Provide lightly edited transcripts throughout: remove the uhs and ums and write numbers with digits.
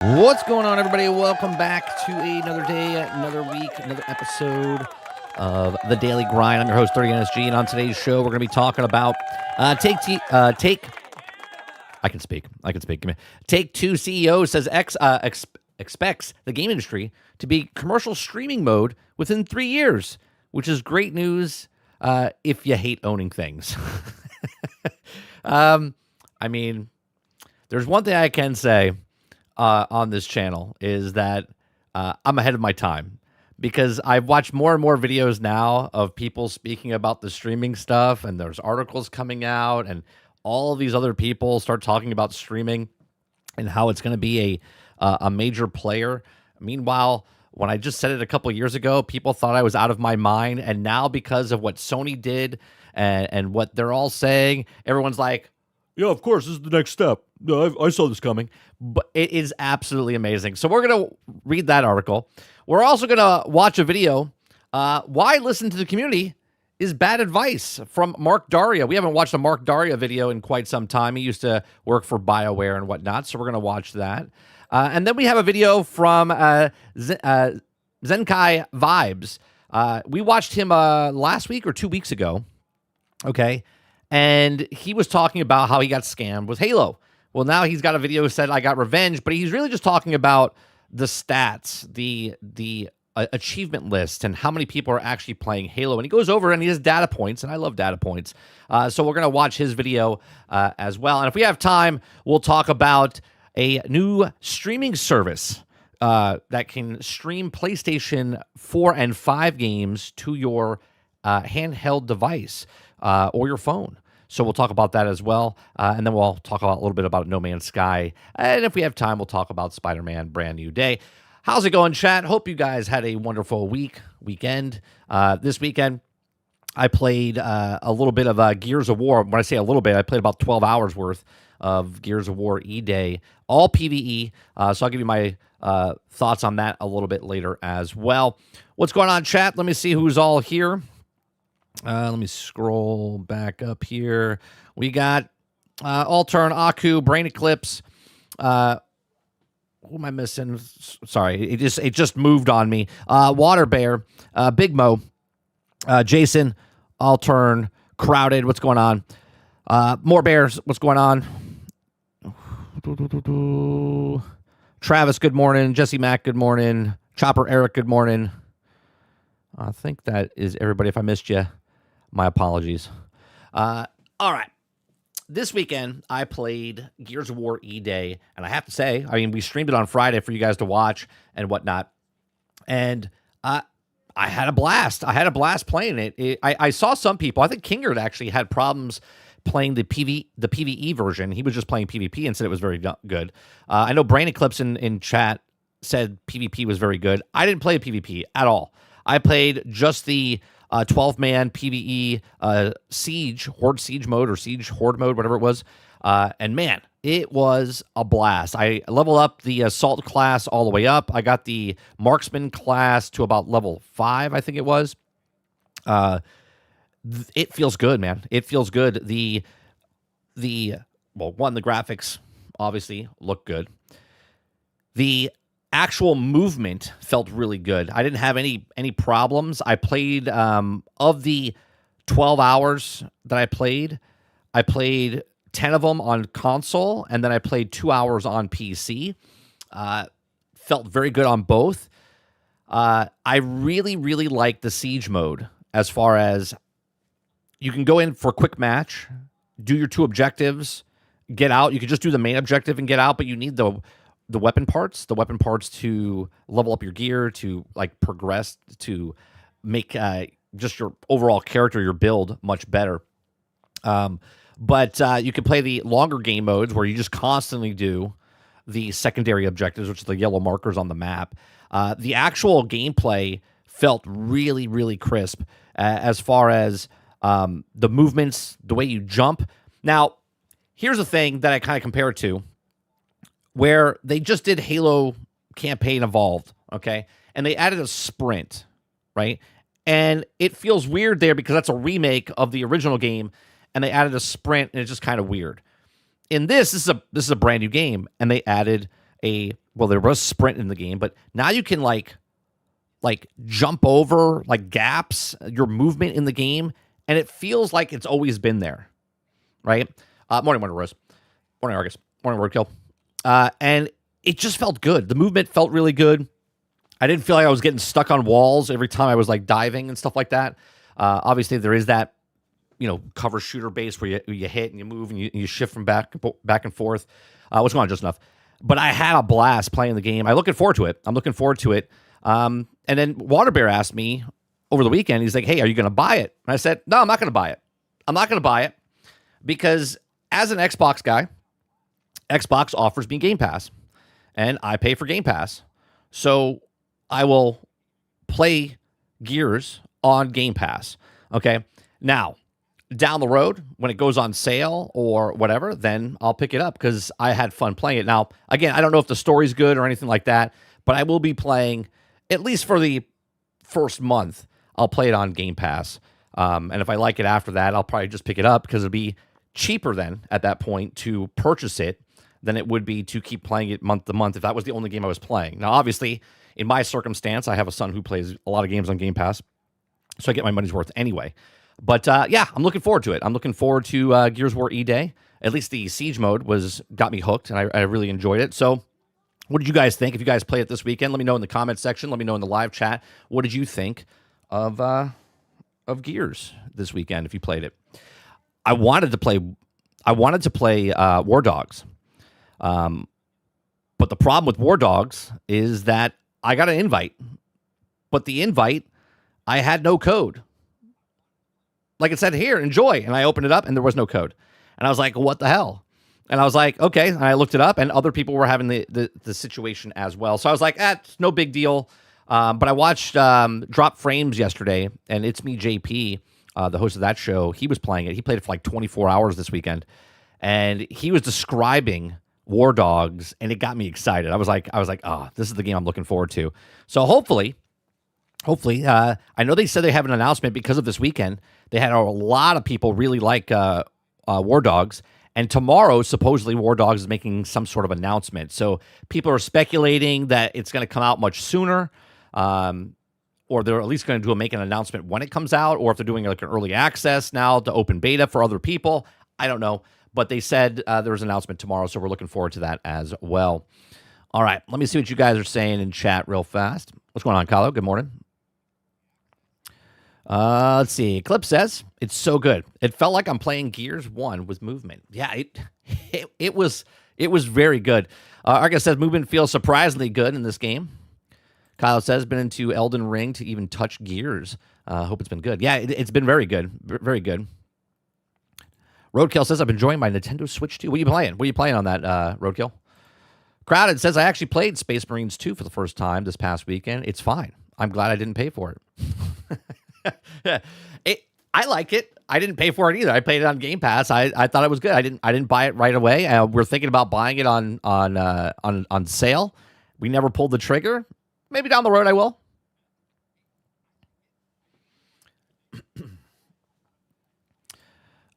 What's going on, everybody? Welcome back to another day, another week, another episode of The Daily Grind. I'm your host, TheDailyGrind, and on today's show, we're going to be talking about Take-Two CEO says expects the game industry to be commercial streaming mode within 3 years, which is great news if you hate owning things. I mean, there's one thing I can say on this channel is that I'm ahead of my time, because I've watched more and more videos now of people speaking about the streaming stuff, and there's articles coming out, and all of these other people start talking about streaming and how it's going to be a major player. Meanwhile, when I just said it a couple of years ago, people thought I was out of my mind, and now because of what Sony did and what they're all saying, everyone's like, yeah, of course, this is the next step. I saw this coming. But it is absolutely amazing. So we're going to read that article. We're also going to watch a video, Why Listen to the Community is Bad Advice, from Mark Darrah. We haven't watched a Mark Darrah video in quite some time. He used to work for BioWare and whatnot, so we're going to watch that. And then we have a video from Zenkai Vibes. We watched him last week or 2 weeks ago. Okay. And he was talking about how he got scammed with Halo. Well, now he's got a video that said, I got revenge, but he's really just talking about the stats, the achievement list, and how many people are actually playing Halo. And he goes over and he has data points, and I love data points. So we're going to watch his video as well. And if we have time, we'll talk about a new streaming service that can stream PlayStation 4 and 5 games to your handheld device or your phone. So we'll talk about that as well. And then we'll talk a little bit about No Man's Sky. And if we have time, we'll talk about Spider-Man Brand New Day. How's it going, chat? Hope you guys had a wonderful weekend. This weekend, I played a little bit of Gears of War. When I say a little bit, I played about 12 hours worth of Gears of War E-Day, all PvE. So I'll give you my thoughts on that a little bit later as well. What's going on, chat? Let me see who's all here. Let me scroll back up here. We got Altern, Aku, Brain Eclipse. Who am I missing? Sorry, it just moved on me. Water Bear, Big Mo, Jason, Altern, Crowded. What's going on? More Bears. What's going on? Travis, good morning. Jesse Mack, good morning. Chopper Eric, good morning. I think that is everybody. If I missed you, my apologies. All right. This weekend, I played Gears of War E-Day, and I have to say, I mean, we streamed it on Friday for you guys to watch and whatnot, and I had a blast. I had a blast playing it. I saw some people, I think Kingard actually had problems playing the PvE version. He was just playing PvP and said it was very good. I know Brain Eclipse in chat said PvP was very good. I didn't play PvP at all. I played just the 12-man PvE Siege, Horde Siege mode, or Siege Horde mode, whatever it was. And man, it was a blast. I leveled up the Assault class all the way up. I got the Marksman class to about level 5, I think it was. It feels good, man. It feels good. The graphics obviously look good. The actual movement felt really good. I didn't have any problems. I played of the 12 hours that I played 10 of them on console, and then I played 2 hours on PC. Felt very good on both. I really, really like the Siege mode, as far as you can go in for a quick match, do your 2 objectives, get out. You can just do the main objective and get out, but you need the weapon parts to level up your gear, to like progress, to make just your overall character, your build much better. But you can play the longer game modes where you just constantly do the secondary objectives, which is the yellow markers on the map. The actual gameplay felt really, really crisp as far as the movements, the way you jump. Now, here's the thing that I kind of compare it to, where they just did Halo Campaign Evolved, okay? And they added a sprint, right? And it feels weird there because that's a remake of the original game, and they added a sprint, and it's just kind of weird. In this is a brand new game, and they added a well, there was sprint in the game, but now you can like jump over like gaps, your movement in the game, and it feels like it's always been there, right? Morning, Rose. Morning, Argus. Morning, Wordkill. And it just felt good. The movement felt really good. I didn't feel like I was getting stuck on walls every time I was like diving and stuff like that. Obviously, there is that, cover shooter base where you hit and you move and you shift from back and forth. What's going on, Just Enough? But I had a blast playing the game. I'm looking forward to it. And then Waterbear asked me over the weekend, he's like, hey, are you going to buy it? And I said, no, I'm not going to buy it. I'm not going to buy it because as an Xbox guy, Xbox offers me Game Pass, and I pay for Game Pass. So I will play Gears on Game Pass. Okay. Now, down the road, when it goes on sale or whatever, then I'll pick it up because I had fun playing it. Now, again, I don't know if the story's good or anything like that, but I will be playing, at least for the first month, I'll play it on Game Pass. And if I like it after that, I'll probably just pick it up because it'll be cheaper then at that point to purchase it than it would be to keep playing it month to month if that was the only game I was playing. Now, obviously, in my circumstance, I have a son who plays a lot of games on Game Pass, so I get my money's worth anyway. But yeah, I'm looking forward to it. I'm looking forward to Gears of War E-Day. At least the Siege mode got me hooked, and I really enjoyed it. So what did you guys think? If you guys played it this weekend, let me know in the comments section. Let me know in the live chat. What did you think of Gears this weekend if you played it? I wanted to play War Dogs. But the problem with War Dogs is that I got an invite. But the invite, I had no code. Like it said, here, enjoy. And I opened it up and there was no code. And I was like, what the hell? And I was like, okay. And I looked it up and other people were having the situation as well. So I was like, it's no big deal. But I watched Drop Frames yesterday, and It's Me JP, the host of that show, he was playing it. He played it for like 24 hours this weekend. And he was describing War Dogs, and it got me excited. I was like, oh, this is the game I'm looking forward to. So hopefully, I know they said they have an announcement because of this weekend. They had a lot of people really like War Dogs. And tomorrow, supposedly, War Dogs is making some sort of announcement. So people are speculating that it's going to come out much sooner, or they're at least going to make an announcement when it comes out, or if they're doing like an early access now to open beta for other people. I don't know. But they said there's an announcement tomorrow, so we're looking forward to that as well. All right, let me see what you guys are saying in chat real fast. What's going on, Kylo? Good morning. Let's see. Clip says, it's so good. It felt like I'm playing Gears 1 with movement. Yeah, it was very good. Argus says, movement feels surprisingly good in this game. Kyle says, been into Elden Ring to even touch Gears. Hope it's been good. Yeah, it's been very good. Very good. Roadkill says, I'm enjoying my Nintendo Switch 2. What are you playing? What are you playing on that, Roadkill? Crowded says, I actually played Space Marines 2 for the first time this past weekend. It's fine. I'm glad I didn't pay for it. I like it. I didn't pay for it either. I played it on Game Pass. I thought it was good. I didn't buy it right away. We're thinking about buying it on sale. We never pulled the trigger. Maybe down the road I will.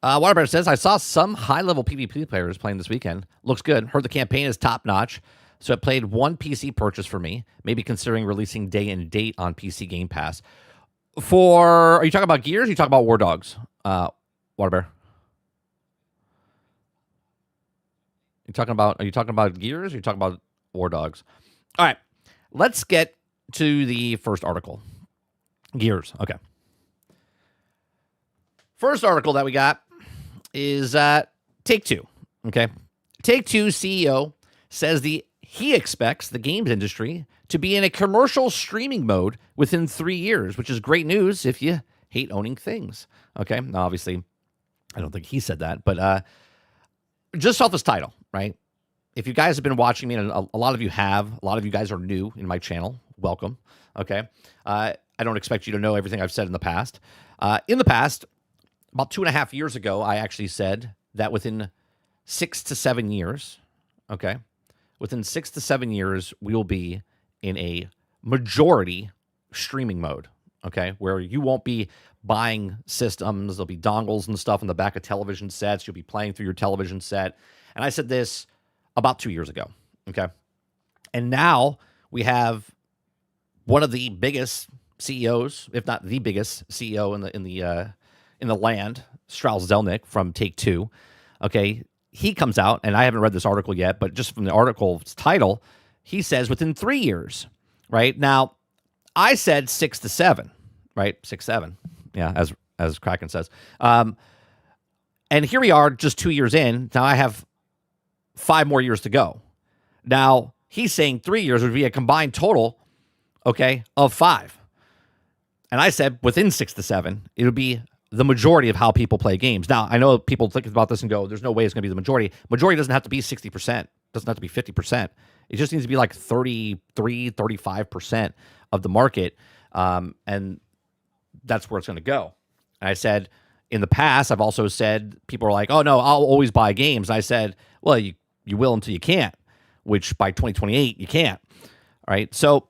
Waterbear says, I saw some high-level PvP players playing this weekend. Looks good. Heard the campaign is top-notch. So it played one PC purchase for me. Maybe considering releasing day and date on PC Game Pass. Are you talking about Gears or are you talking about War Dogs? Waterbear. Are you talking about Gears or are you talking about War Dogs? All right. Let's get to the first article. Gears. Okay. First article that we got is Take-Two. Okay. Take-Two CEO says he expects the games industry to be in a commercial streaming mode within 3 years, which is great news if you hate owning things. Okay. Now, obviously, I don't think he said that, but just off this title, right? If you guys have been watching me, and a lot of you have, a lot of you guys are new in my channel, welcome. Okay. I don't expect you to know everything I've said in the past. In the past, about 2.5 years ago, I actually said that within 6 to 7 years, okay, within 6 to 7 years, we will be in a majority streaming mode, okay, where you won't be buying systems. There'll be dongles and stuff in the back of television sets. You'll be playing through your television set. And I said this about 2 years ago, okay? And now we have one of the biggest CEOs, if not the biggest CEO in the land, Strauss Zelnick from Take-Two. Okay, he comes out, and I haven't read this article yet, but just from the article's title, he says within 3 years. Right now, I said 6 to 7. Right, 6, 7. Yeah, as Kraken says. And here we are, just 2 years in. Now I have 5 more years to go. Now he's saying 3 years would be a combined total, okay, of 5. And I said within 6 to 7, it would be the majority of how people play games. Now, I know people think about this and go, there's no way it's going to be the majority. Majority doesn't have to be 60%. Doesn't have to be 50%. It just needs to be like 33, 35% of the market. And that's where it's going to go. And I said, in the past, I've also said, people are like, oh, no, I'll always buy games. And I said, well, you will until you can't, which by 2028, you can't. All right. So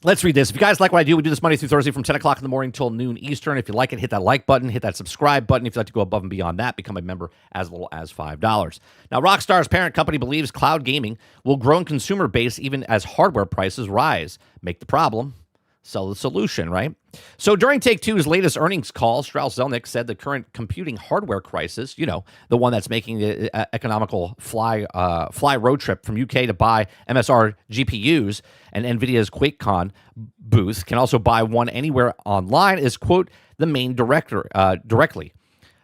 let's read this. If you guys like what I do, we do this Monday through Thursday from 10 o'clock in the morning till noon Eastern. If you like it, hit that like button, hit that subscribe button. If you'd like to go above and beyond that, become a member as little as $5. Now, Rockstar's parent company believes cloud gaming will grow in consumer base even as hardware prices rise. Make the problem, sell the solution, right? So during Take-Two's latest earnings call, Strauss Zelnick said the current computing hardware crisis, the one that's making the economical fly road trip from UK to buy MSR GPUs and NVIDIA's QuakeCon booth, can also buy one anywhere online, is, quote, the main directly.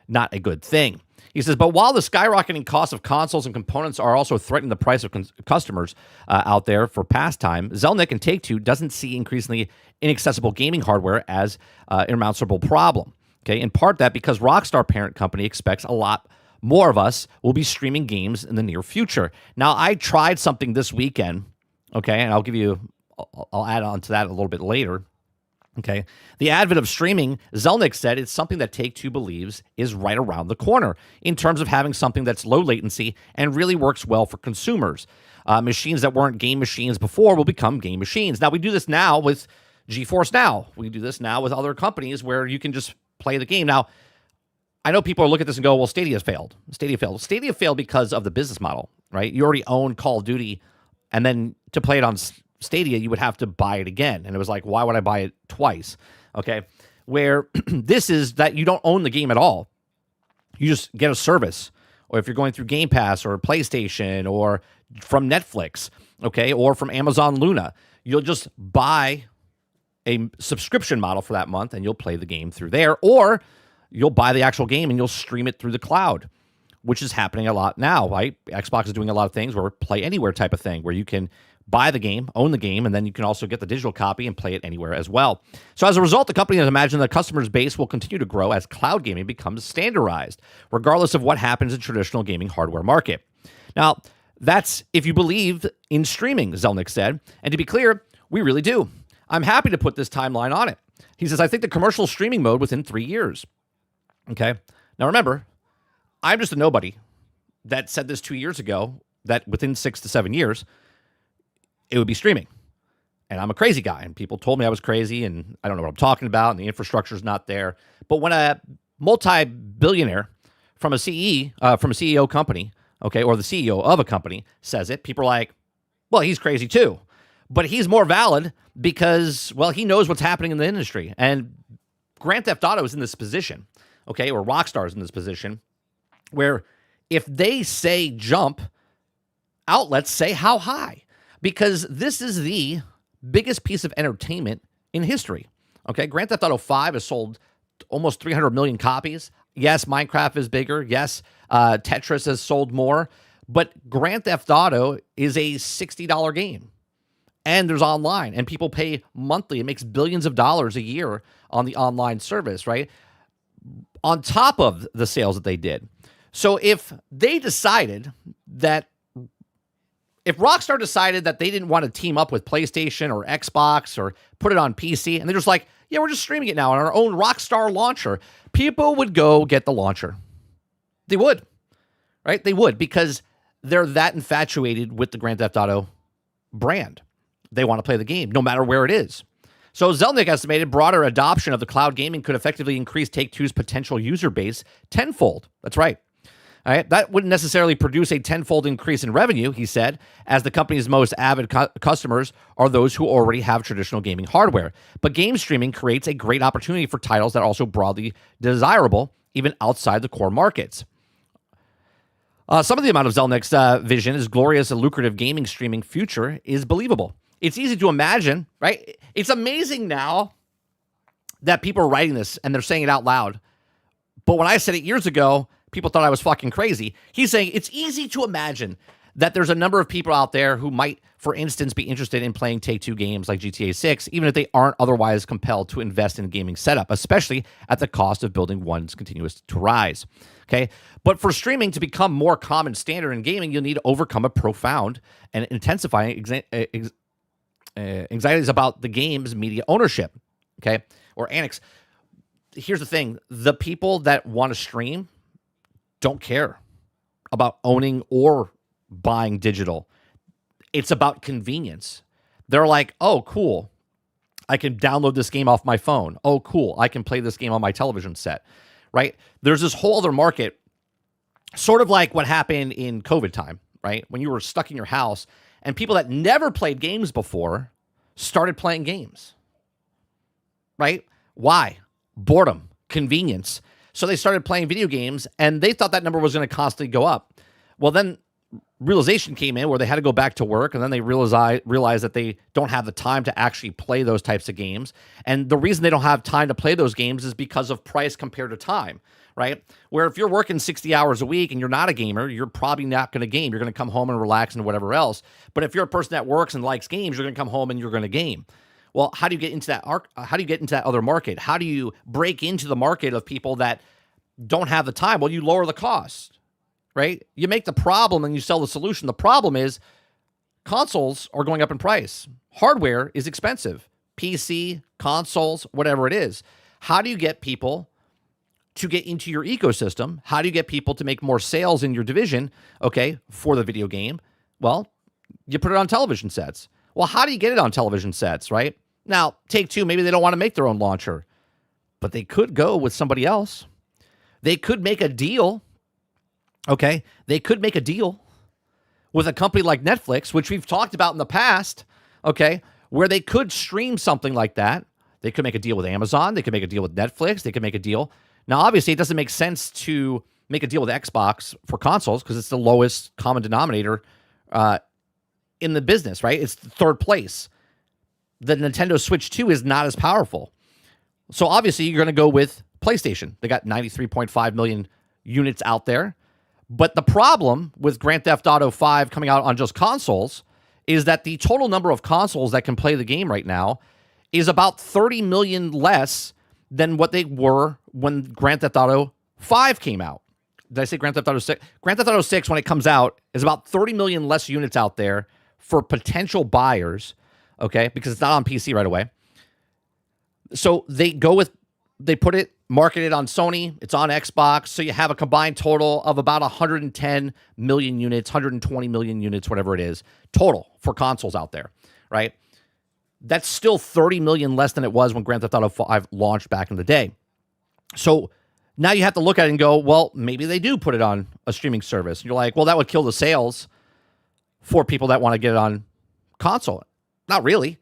Not a good thing. He says, but while the skyrocketing cost of consoles and components are also threatening the price of customers out there for pastime, Zelnick and Take-Two doesn't see increasingly inaccessible gaming hardware as an insurmountable problem. Okay, in part that because Rockstar parent company expects a lot more of us will be streaming games in the near future. Now, I tried something this weekend, okay, and I'll add on to that a little bit later. Okay. The advent of streaming, Zelnick said, it's something that Take-Two believes is right around the corner in terms of having something that's low latency and really works well for consumers. Machines that weren't game machines before will become game machines. Now, we do this now with GeForce Now. We do this now with other companies where you can just play the game. Now, I know people look at this and go, well, Stadia failed. Stadia failed because of the business model, right? You already own Call of Duty, and then to play it on Stadia, you would have to buy it again. And it was like, why would I buy it twice? Okay. Where this is that you don't own the game at all. You just get a service. Or if you're going through Game Pass or PlayStation or from Netflix, okay, or from Amazon Luna, you'll just buy a subscription model for that month and you'll play the game through there. Or you'll buy the actual game and you'll stream it through the cloud, which is happening a lot now, right? Xbox is doing a lot of things where play anywhere type of thing, where you can buy the game, own the game, and then you can also get the digital copy and play it anywhere as well. So as a result, the company has imagined the customer's base will continue to grow as cloud gaming becomes standardized, regardless of what happens in traditional gaming hardware market. Now, that's if you believe in streaming, Zelnick said. And to be clear, we really do. I'm happy to put this timeline on it. He says, I think the commercial streaming mode within 3 years. Okay. Now remember, I'm just a nobody that said this 2 years ago, that within 6 to 7 years, it would be streaming. And I'm a crazy guy, and people told me I was crazy, and I don't know what I'm talking about, and the infrastructure is not there. But when a multi-billionaire from a CEO company, okay, or the CEO of a company says it, people are like, well, he's crazy too. But he's more valid because, well, he knows what's happening in the industry. And Grand Theft Auto is in this position, okay, or Rockstar is in this position, where if they say jump, outlets say how high. Because this is the biggest piece of entertainment in history. Okay, Grand Theft Auto 5 has sold almost 300 million copies. Yes, Minecraft is bigger. Yes, Tetris has sold more. But Grand Theft Auto is a $60 game. And there's online. And people pay monthly. It makes billions of dollars a year on the online service, right? On top of the sales that they did. So if they decided that if Rockstar decided that they didn't want to team up with PlayStation or Xbox or put it on PC, and they're just like, yeah, we're just streaming it now on our own Rockstar launcher, people would go get the launcher. They would, right? They would, because they're that infatuated with the Grand Theft Auto brand. They want to play the game, no matter where it is. So Zelnick estimated broader adoption of the cloud gaming could effectively increase Take-Two's potential user base tenfold. That's right. All right, that wouldn't necessarily produce a tenfold increase in revenue, he said, as the company's most avid customers are those who already have traditional gaming hardware. But game streaming creates a great opportunity for titles that are also broadly desirable, even outside the core markets. Some of the amount of Zelnick's vision is glorious and lucrative gaming streaming future is believable. It's easy to imagine, right? It's amazing now that people are writing this and they're saying it out loud. But when I said it years ago, people thought I was fucking crazy. He's saying it's easy to imagine that there's a number of people out there who might, for instance, be interested in playing Take-Two games like GTA 6, even if they aren't otherwise compelled to invest in a gaming setup, especially at the cost of building one's continuous to rise. Okay, but for streaming to become more common standard in gaming, you'll need to overcome a profound and intensifying anxieties about the game's media ownership. Okay, or annex. Here's the thing: the people that want to stream don't care about owning or buying digital. It's about convenience. They're like, oh, cool, I can download this game off my phone. Oh, cool, I can play this game on my television set, right? There's this whole other market, sort of like what happened in COVID time, right? When you were stuck in your house and people that never played games before started playing games, right? Why? Boredom, convenience. So they started playing video games, and they thought that number was going to constantly go up. Well, then realization came in where they had to go back to work, and then they realized that they don't have the time to actually play those types of games. And the reason they don't have time to play those games is because of price compared to time, right? Where if you're working 60 hours a week and you're not a gamer, you're probably not going to game. You're going to come home and relax and whatever else. But if you're a person that works and likes games, you're going to come home and you're going to game. Well, how do you get into that how do you get into that other market? How do you break into the market of people that don't have the time? Well, you lower the cost, right? You make the problem and you sell the solution. The problem is consoles are going up in price. Hardware is expensive. PC, consoles, whatever it is. How do you get people to get into your ecosystem? How do you get people to make more sales in your division, okay, for the video game? Well, you put it on television sets. Well, how do you get it on television sets, right? Now, Take-Two, maybe they don't want to make their own launcher, but they could go with somebody else. They could make a deal, okay? They could make a deal with a company like Netflix, which we've talked about in the past, okay, where they could stream something like that. They could make a deal with Amazon. They could make a deal with Netflix. They could make a deal. Now, obviously, it doesn't make sense to make a deal with Xbox for consoles because it's the lowest common denominator in the business, right? It's third place. The Nintendo Switch 2 is not as powerful. So obviously you're going to go with PlayStation. They got 93.5 million units out there. But the problem with Grand Theft Auto 5 coming out on just consoles is that the total number of consoles that can play the game right now is about 30 million less than what they were when Grand Theft Auto 5 came out. Did I say Grand Theft Auto 6? Grand Theft Auto 6, when it comes out, is about 30 million less units out there for potential buyers, okay, because it's not on PC right away. So they market it on Sony, it's on Xbox, so you have a combined total of about 110 million units, 120 million units, whatever it is, total for consoles out there, right? That's still 30 million less than it was when Grand Theft Auto 5 launched back in the day. So now you have to look at it and go, well, maybe they do put it on a streaming service. And you're like, well, that would kill the sales for people that want to get it on console. Not really,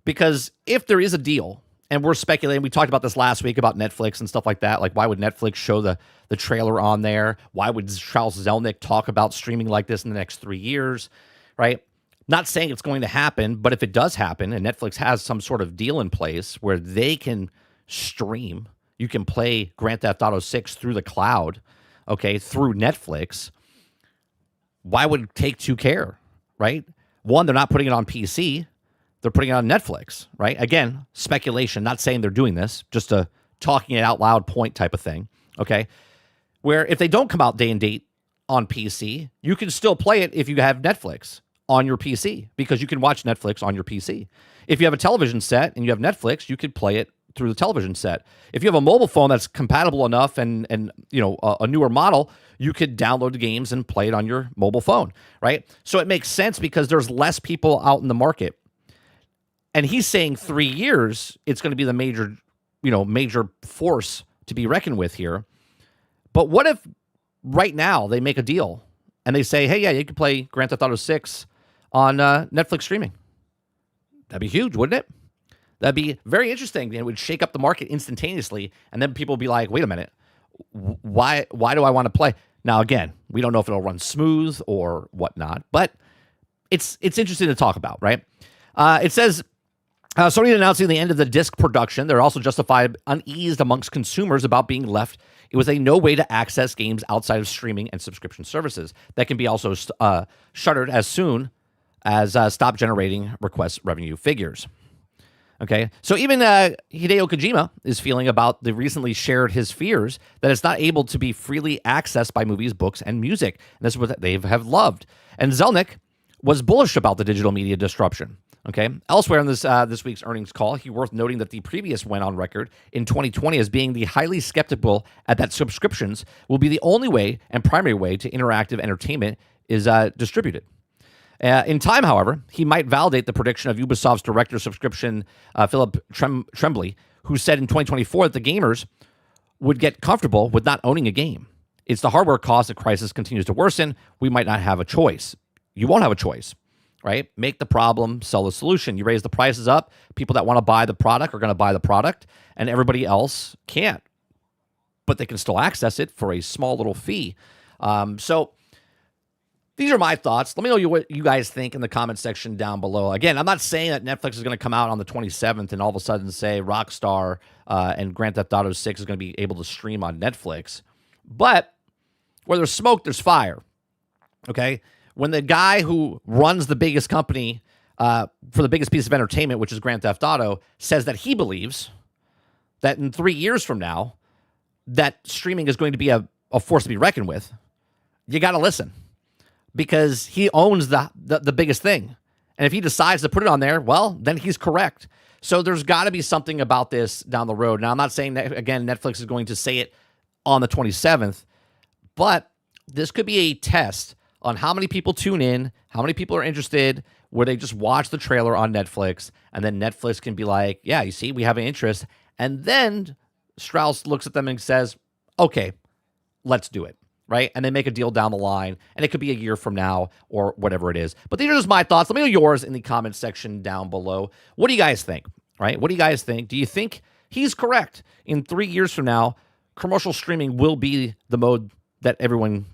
because if there is a deal, and we're speculating, we talked about this last week about Netflix and stuff like that. Like, why would Netflix show the trailer on there? Why would Strauss Zelnick talk about streaming like this in the next 3 years, right? Not saying it's going to happen, but if it does happen and Netflix has some sort of deal in place where they can stream, you can play Grand Theft Auto 6 through the cloud, okay, through Netflix, why would Take-Two care, right? One, they're not putting it on PC. They're putting it on Netflix, right? Again, speculation, not saying they're doing this, just a talking it out loud point type of thing, okay? Where if they don't come out day and date on PC, you can still play it if you have Netflix on your PC because you can watch Netflix on your PC. If you have a television set and you have Netflix, you could play it through the television set. If you have a mobile phone that's compatible enough and you know a newer model, you could download the games and play it on your mobile phone, right? So it makes sense because there's less people out in the market. And he's saying 3 years, it's going to be the major force to be reckoned with here. But what if right now they make a deal and they say, hey, yeah, you can play Grand Theft Auto 6 on Netflix streaming. That'd be huge, wouldn't it? That'd be very interesting. It would shake up the market instantaneously. And then people would be like, wait a minute, why do I want to play? Now, again, we don't know if it'll run smooth or whatnot, but it's interesting to talk about, right? It says, Sony announcing the end of the disc production. They're also justified uneased amongst consumers about being left with a no way to access games outside of streaming and subscription services that can be also shuttered as soon as stop generating request revenue figures. Okay, so even Hideo Kojima is feeling about the recently shared his fears that it's not able to be freely accessed by movies, books, and music. And this is what they have loved. And Zelnick was bullish about the digital media disruption. Okay, elsewhere in this week's earnings call, he worth noting that the previous went on record in 2020 as being the highly skeptical at that subscriptions will be the only way and primary way to interactive entertainment is distributed. In time, however, he might validate the prediction of Ubisoft's director of subscription, Philip Tremblay, who said in 2024 that the gamers would get comfortable with not owning a game. It's the hardware cost that crisis continues to worsen. We might not have a choice. You won't have a choice, right? Make the problem, sell the solution. You raise the prices up. People that want to buy the product are going to buy the product, and everybody else can't. But they can still access it for a small little fee. So these are my thoughts. Let me know what you guys think in the comment section down below. Again, I'm not saying that Netflix is going to come out on the 27th and all of a sudden say Rockstar and Grand Theft Auto 6 is going to be able to stream on Netflix. But where there's smoke, there's fire. Okay? When the guy who runs the biggest company for the biggest piece of entertainment, which is Grand Theft Auto, says that he believes that in 3 years from now, that streaming is going to be a force to be reckoned with, you got to listen. Because he owns the biggest thing. And if he decides to put it on there, well, then he's correct. So there's got to be something about this down the road. Now, I'm not saying that, again, Netflix is going to say it on the 27th, but this could be a test on how many people tune in, how many people are interested, where they just watch the trailer on Netflix, and then Netflix can be like, yeah, you see, we have an interest. And then Strauss looks at them and says, okay, let's do it. Right? And they make a deal down the line, and it could be a year from now or whatever it is. But these are just my thoughts. Let me know yours in the comment section down below. What do you guys think? Right? What do you guys think? Do you think he's correct? In 3 years from now, commercial streaming will be the mode that everyone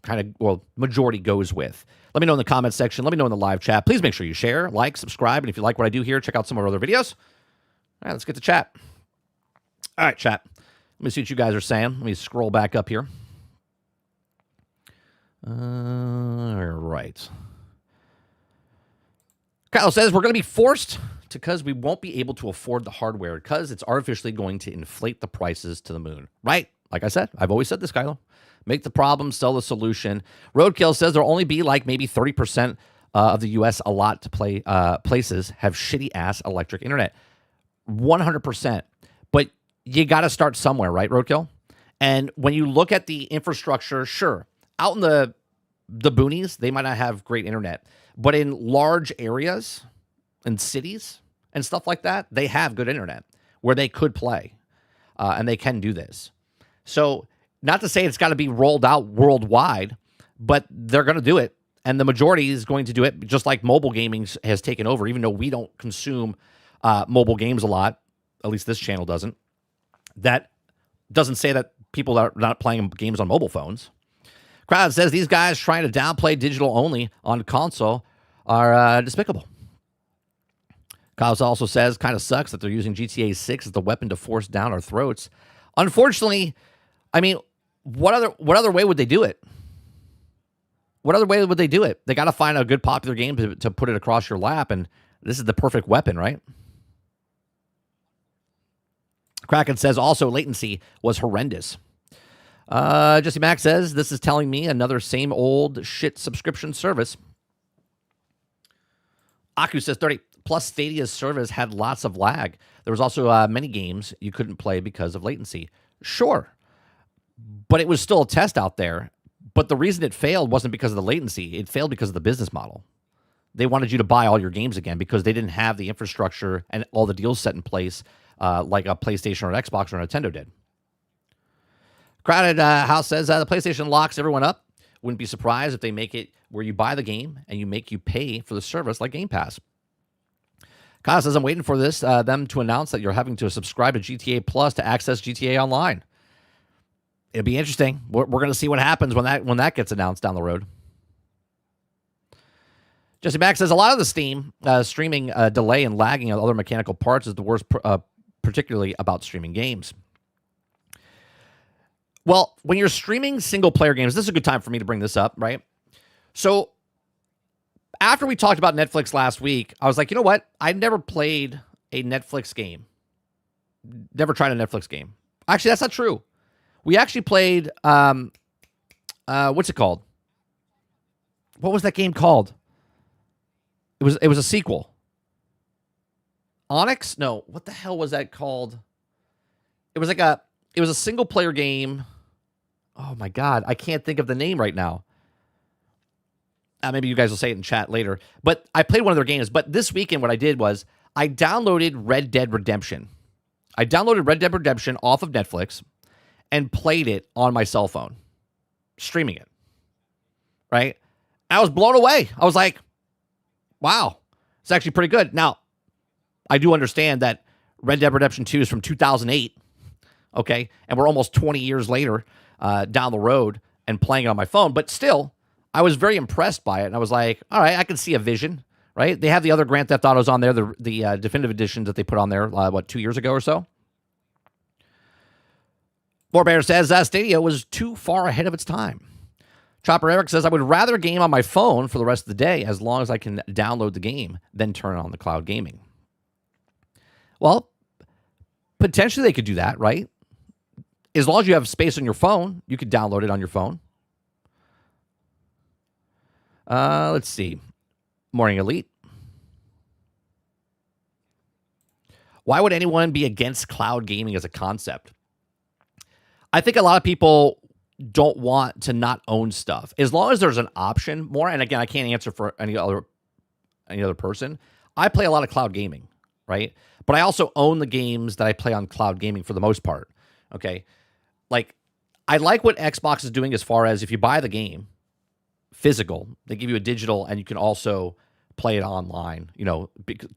majority goes with. Let me know in the comment section. Let me know in the live chat. Please make sure you share, like, subscribe, and if you like what I do here, check out some of our other videos. All right, let's get to chat. All right, chat. Let me see what you guys are saying. Let me scroll back up here. All right. Kyle says we're going to be forced because we won't be able to afford the hardware because it's artificially going to inflate the prices to the moon. Right? Like I said, I've always said this, Kylo. Make the problem, sell the solution. Roadkill says there'll only be like maybe 30% of the U.S. allot to play places have shitty-ass electric internet. 100%. But you got to start somewhere, right, Roadkill? And when you look at the infrastructure, sure, out in the boonies, they might not have great internet. But in large areas and cities and stuff like that, they have good internet where they could play. And they can do this. So not to say it's got to be rolled out worldwide, but they're going to do it. And the majority is going to do it just like mobile gaming has taken over, even though we don't consume mobile games a lot. At least this channel doesn't. That doesn't say that people are not playing games on mobile phones. Crowd says these guys trying to downplay digital only on console are despicable. Kyle also says kind of sucks that they're using GTA 6 as the weapon to force down our throats. Unfortunately, I mean, what other way would they do it? What other way would they do it? They got to find a good popular game to put it across your lap, and this is the perfect weapon, right? Kraken says also latency was horrendous. Jesse Mack says, this is telling me another same old shit subscription service. Aku says 30 plus Stadia's service had lots of lag. There was also many games you couldn't play because of latency. Sure, but it was still a test out there. But the reason it failed wasn't because of the latency. It failed because of the business model. They wanted you to buy all your games again because they didn't have the infrastructure and all the deals set in place like a PlayStation or an Xbox or a Nintendo did. Crowded House says the PlayStation locks everyone up. Wouldn't be surprised if they make it where you buy the game and you pay for the service like Game Pass. Kyle says, I'm waiting for them to announce that you're having to subscribe to GTA Plus to access GTA Online. It'll be interesting. We're going to see what happens when that gets announced down the road. Jesse Mack says, a lot of the Steam streaming delay and lagging of other mechanical parts is the worst, particularly about streaming games. Well, when you're streaming single-player games, this is a good time for me to bring this up, right? So after we talked about Netflix last week, I was like, you know what? I never played a Netflix game. Never tried a Netflix game. Actually, that's not true. We actually played, what's it called? What was that game called? It was a sequel. Onyx? No, what the hell was that called? It was a single-player game. Oh, my God. I can't think of the name right now. Maybe you guys will say it in chat later. But I played one of their games. But this weekend, what I did was I downloaded Red Dead Redemption. I downloaded Red Dead Redemption off of Netflix and played it on my cell phone, streaming it, right? I was blown away. I was like, wow, it's actually pretty good. Now, I do understand that Red Dead Redemption 2 is from 2008, okay? And we're almost 20 years later down the road and playing it on my phone. But still, I was very impressed by it. And I was like, all right, I can see a vision, right? They have the other Grand Theft Autos on there, the definitive editions that they put on there, 2 years ago or so? Warbear says, Stadia was too far ahead of its time. Chopper Eric says, I would rather game on my phone for the rest of the day as long as I can download the game than turn on the cloud gaming. Well, potentially they could do that, right? As long as you have space on your phone, you could download it on your phone. Let's see. Morning Elite. Why would anyone be against cloud gaming as a concept? I think a lot of people don't want to not own stuff. As long as there's an option more, and again, I can't answer for any other person. I play a lot of cloud gaming, right? But I also own the games that I play on cloud gaming for the most part, okay? Like, I like what Xbox is doing as far as if you buy the game, physical, they give you a digital, and you can also play it online,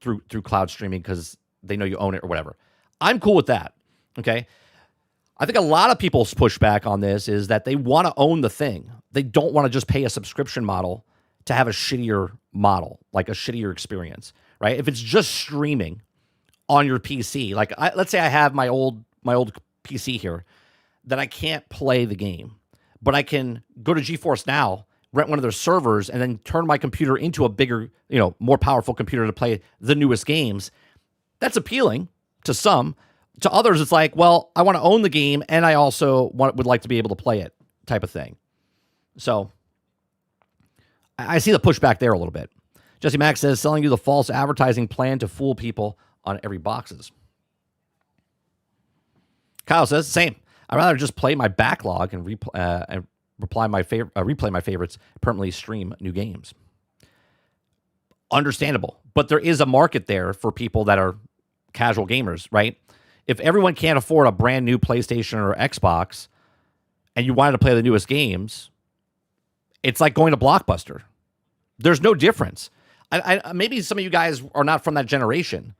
through cloud streaming because they know you own it or whatever. I'm cool with that, okay? I think a lot of people's pushback on this is that they want to own the thing. They don't want to just pay a subscription model to have a shittier model, like a shittier experience, right? If it's just streaming on your PC, like let's say I have my old PC here that I can't play the game, but I can go to GeForce Now, rent one of their servers, and then turn my computer into a bigger, more powerful computer to play the newest games. That's appealing to some. To others, it's like, well, I want to own the game, and I also would like to be able to play it, type of thing. So I see the pushback there a little bit. Jesse Mack says, selling you the false advertising plan to fool people on every boxes. Kyle says, same. I'd rather just play my backlog and replay my favorites, permanently stream new games. Understandable. But there is a market there for people that are casual gamers, right? If everyone can't afford a brand new PlayStation or Xbox and you wanted to play the newest games, it's like going to Blockbuster. There's no difference. Maybe some of you guys are not from that generation,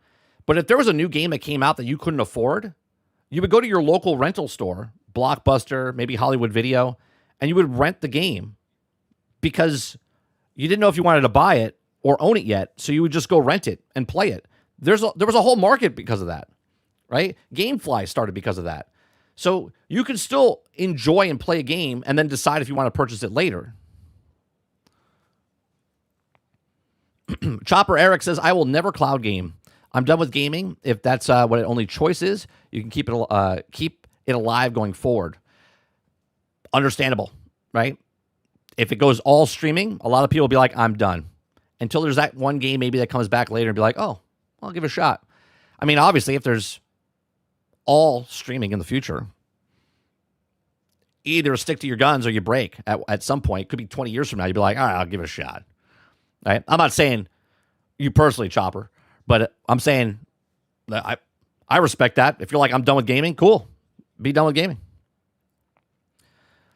but if there was a new game that came out that you couldn't afford, you would go to your local rental store, Blockbuster, maybe Hollywood Video, and you would rent the game because you didn't know if you wanted to buy it or own it yet, so you would just go rent it and play it. There was a whole market because of that. Right? GameFly started because of that. So you can still enjoy and play a game and then decide if you want to purchase it later. Chopper Eric says, I will never cloud game. I'm done with gaming. If that's what the only choice is, you can keep it alive going forward. Understandable, right? If it goes all streaming, a lot of people will be like, I'm done. Until there's that one game maybe that comes back later and be like, oh, I'll give it a shot. I mean, obviously, if there's all streaming in the future, either stick to your guns or you break at some point. It could be 20 years from now. You'd be like, all right, I'll give it a shot. Right? I'm not saying you personally, Chopper, but I'm saying that I respect that. If you're like, I'm done with gaming, cool. Be done with gaming.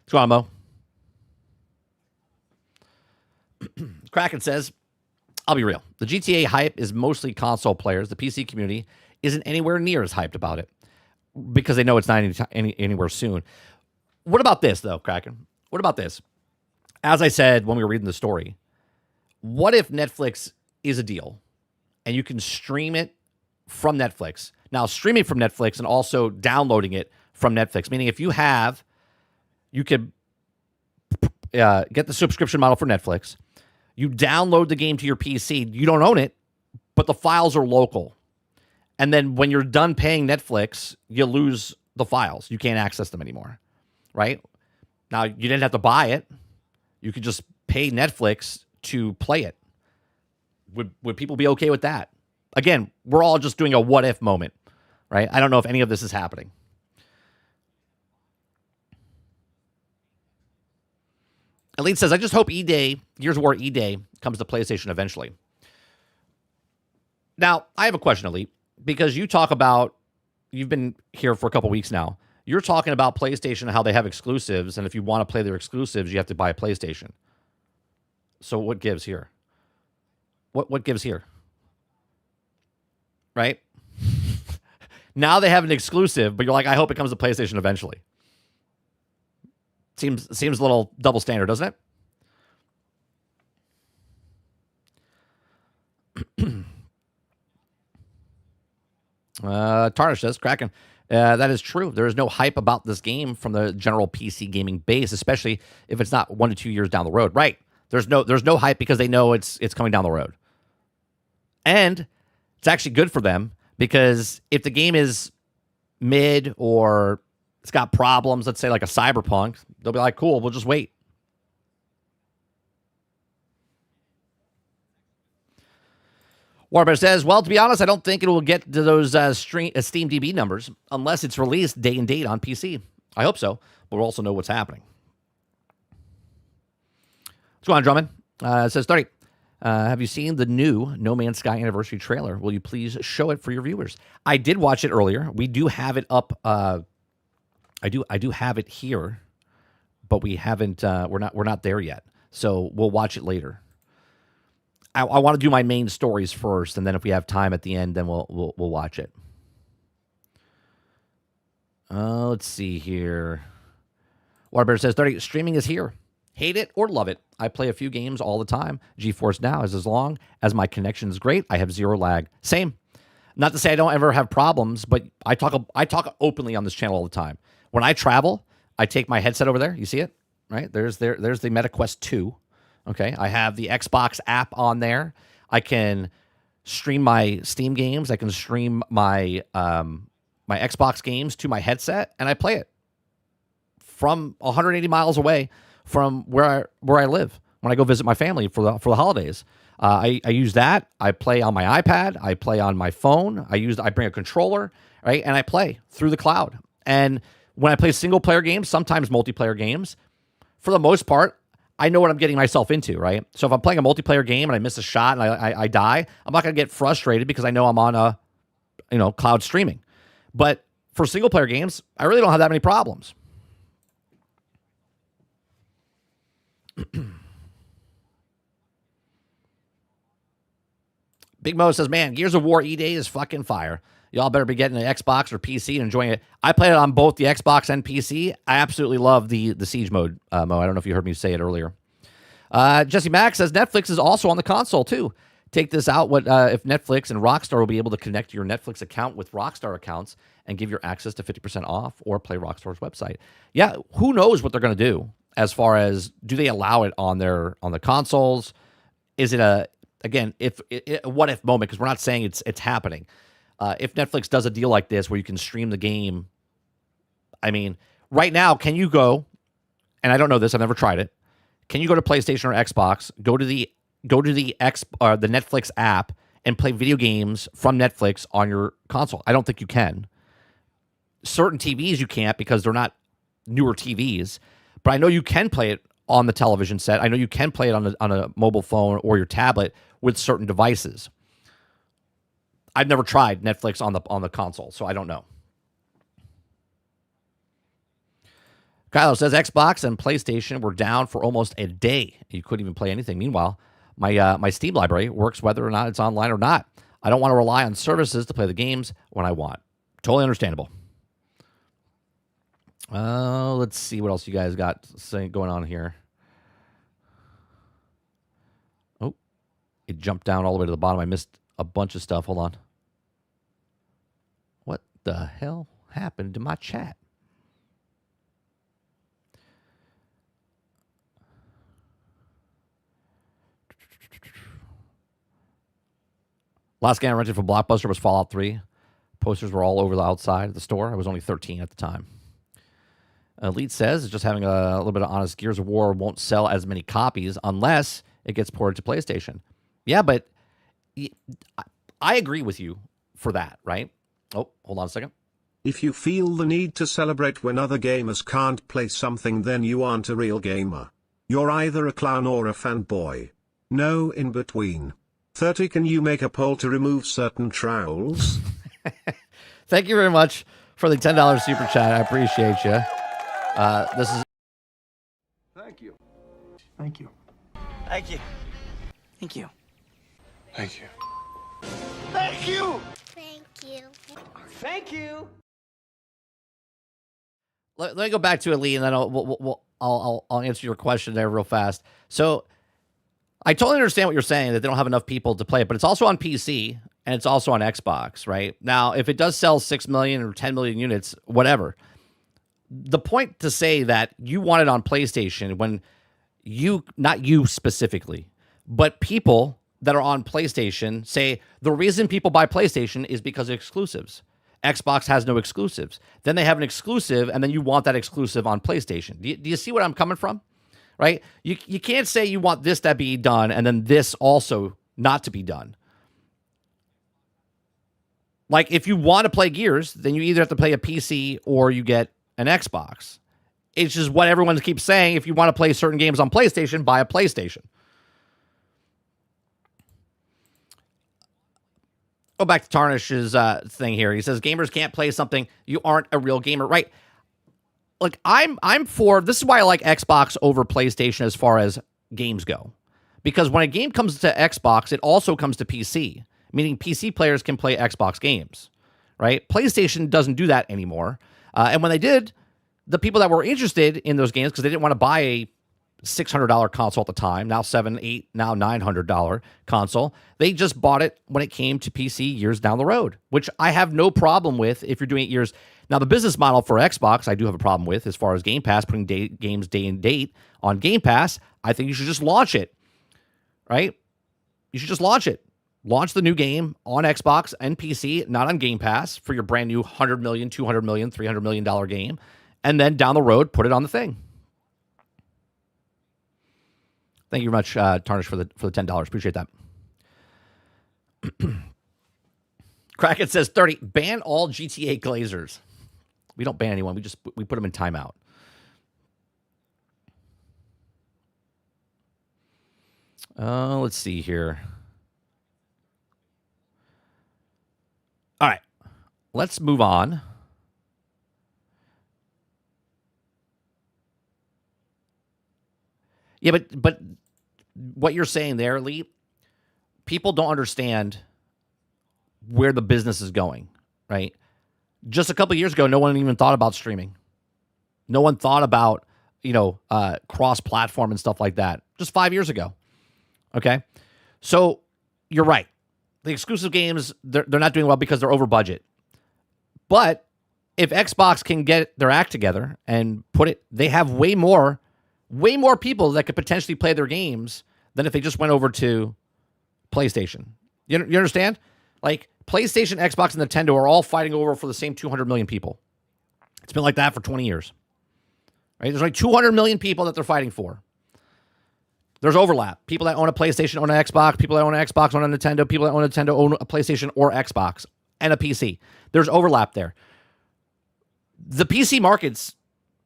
What's going on, Mo? Kraken says, I'll be real. The GTA hype is mostly console players. The PC community isn't anywhere near as hyped about it because they know it's not anywhere soon. What about this, though, Kraken? What about this? As I said when we were reading the story, what if Netflix is a deal and you can stream it from Netflix? Now, streaming from Netflix and also downloading it from Netflix, meaning if you could get the subscription model for Netflix. You download the game to your PC. You don't own it, but the files are local. And then when you're done paying Netflix, you lose the files. You can't access them anymore, right? Now, you didn't have to buy it. You could just pay Netflix to play it. Would people be okay with that? Again, we're all just doing a what-if moment, right? I don't know if any of this is happening. Elite says, I just hope E-Day, Gears of War E-Day, comes to PlayStation eventually. Now, I have a question, Elite, because you talk about, you've been here for a couple weeks now. You're talking about PlayStation and how they have exclusives, and if you want to play their exclusives, you have to buy a PlayStation. So what gives here? What gives here? Right? Now they have an exclusive, but you're like, I hope it comes to PlayStation eventually. Seems a little double standard, doesn't it? Tarnish says, Kraken. That is true. There is no hype about this game from the general PC gaming base, especially if it's not 1 to 2 years down the road. Right. There's no hype because they know it's coming down the road. And it's actually good for them because if the game is mid or it's got problems, let's say like a Cyberpunk, they'll be like, cool, we'll just wait. Warbear says, well, to be honest, I don't think it will get to those Steam DB numbers unless it's released day and date on PC. I hope so, but we'll also know what's happening. What's going on, Drummond? It says, 30. Have you seen the new No Man's Sky anniversary trailer? Will you please show it for your viewers? I did watch it earlier. We do have it up. I do have it here, but we haven't. We're not there yet. So we'll watch it later. I want to do my main stories first, and then if we have time at the end, then we'll watch it. Let's see here. Waterbear says 30. Streaming is here. Hate it or love it. I play a few games all the time. GeForce Now is as long as my connection is great. I have zero lag. Same. Not to say I don't ever have problems, but I talk openly on this channel all the time. When I travel, I take my headset over there. You see it? Right? There's the MetaQuest 2. Okay. I have the Xbox app on there. I can stream my Steam games. I can stream my my Xbox games to my headset, and I play it from 180 miles away from where I live when I go visit my family for the holidays. I use that. I play on my iPad. I play on my phone. I bring a controller, right? And I play through the cloud. And when I play single player games, sometimes multiplayer games, for the most part, I know what I'm getting myself into, right? So if I'm playing a multiplayer game and I miss a shot and I die, I'm not going to get frustrated because I know I'm on a cloud streaming. But for single player games, I really don't have that many problems. Big Mo says, man, Gears of War E-Day is fucking fire. Y'all better be getting an Xbox or PC and enjoying it. I played it on both the Xbox and PC. I absolutely love the Siege mode, Mo. I don't know if you heard me say it earlier. Jesse Mack says, Netflix is also on the console, too. Take this out. What if Netflix and Rockstar will be able to connect your Netflix account with Rockstar accounts and give your access to 50% off or play Rockstar's website? Yeah, who knows what they're going to do as far as do they allow it on the consoles? Is it a what if moment? Because we're not saying it's happening. If Netflix does a deal like this where you can stream the game, I mean, right now, can you go? And I don't know this. I've never tried it. Can you go to PlayStation or Xbox? Go to the Netflix app and play video games from Netflix on your console? I don't think you can. Certain TVs you can't because they're not newer TVs. But I know you can play it on the television set. I know you can play it on a mobile phone or your tablet with certain devices. I've never tried Netflix on the console, so I don't know. Kylo says Xbox and PlayStation were down for almost a day. You couldn't even play anything. Meanwhile, my Steam library works whether or not it's online or not. I don't want to rely on services to play the games when I want. Totally understandable. Let's see what else you guys got going on here. Oh, it jumped down all the way to the bottom. I missed a bunch of stuff. Hold on. What the hell happened to my chat? Last game I rented from Blockbuster was Fallout 3. Posters were all over the outside of the store. I was only 13 at the time. Elite says, it's just having a little bit of honest. Gears of War won't sell as many copies unless it gets ported to PlayStation. Yeah, but I agree with you for that, right? Oh, hold on a second. If you feel the need to celebrate when other gamers can't play something, then you aren't a real gamer. You're either a clown or a fanboy. No in between. 30. Can you make a poll to remove certain trolls? Thank you very much for the $10 super chat. I appreciate you. This is. Thank you. Thank you. Thank you. Thank you. Thank you. Thank you. Thank you. Thank you. Let me go back to Elite, and then I'll answer your question there real fast. So I totally understand what you're saying, that they don't have enough people to play it, but it's also on PC and it's also on Xbox, right? Now, if it does sell 6 million or 10 million units, whatever. The point to say that you want it on PlayStation when you, not you specifically, but people that are on PlayStation say the reason people buy PlayStation is because of exclusives. Xbox has no exclusives. Then they have an exclusive, and then you want that exclusive on PlayStation. Do you see what I'm coming from? Right? You can't say you want this to be done and then this also not to be done. Like, if you want to play Gears, then you either have to play a PC or you get an Xbox. It's just what everyone keeps saying. If you want to play certain games on PlayStation, buy a PlayStation. Go back to Tarnish's thing here. He says gamers can't play something. You aren't a real gamer, right? Like, I'm for, this is why I like Xbox over PlayStation as far as games go. Because when a game comes to Xbox, it also comes to PC, meaning PC players can play Xbox games, right? PlayStation doesn't do that anymore. And when they did, the people that were interested in those games, because they didn't want to buy a $600 console at the time, now $700, $800, now $900 console, they just bought it when it came to PC years down the road, which I have no problem with if you're doing it years. Now, the business model for Xbox, I do have a problem with as far as Game Pass, putting games day and date on Game Pass. I think you should just launch it, right? You should just launch it. Launch the new game on Xbox and PC, not on Game Pass, for your brand new $100 million, $200 million, $300 million game. And then down the road, put it on the thing. Thank you very much, Tarnish, for the $10. Appreciate that. Kraken says 30. Ban all GTA Glazers. We don't ban anyone. We put them in timeout. Let's see here. All right. Let's move on. Yeah, but what you're saying there, Lee, people don't understand where the business is going, right? Just a couple of years ago, no one even thought about streaming. No one thought about, cross-platform and stuff like that. Just 5 years ago, okay? So you're right. The exclusive games, they're not doing well because they're over budget. But if Xbox can get their act together and they have way more people that could potentially play their games than if they just went over to PlayStation. You understand? Like, PlayStation, Xbox, and Nintendo are all fighting over for the same 200 million people. It's been like that for 20 years. Right? There's like 200 million people that they're fighting for. There's overlap. People that own a PlayStation own an Xbox. People that own an Xbox own a Nintendo. People that own a Nintendo own a PlayStation or Xbox and a PC. There's overlap there. The PC market's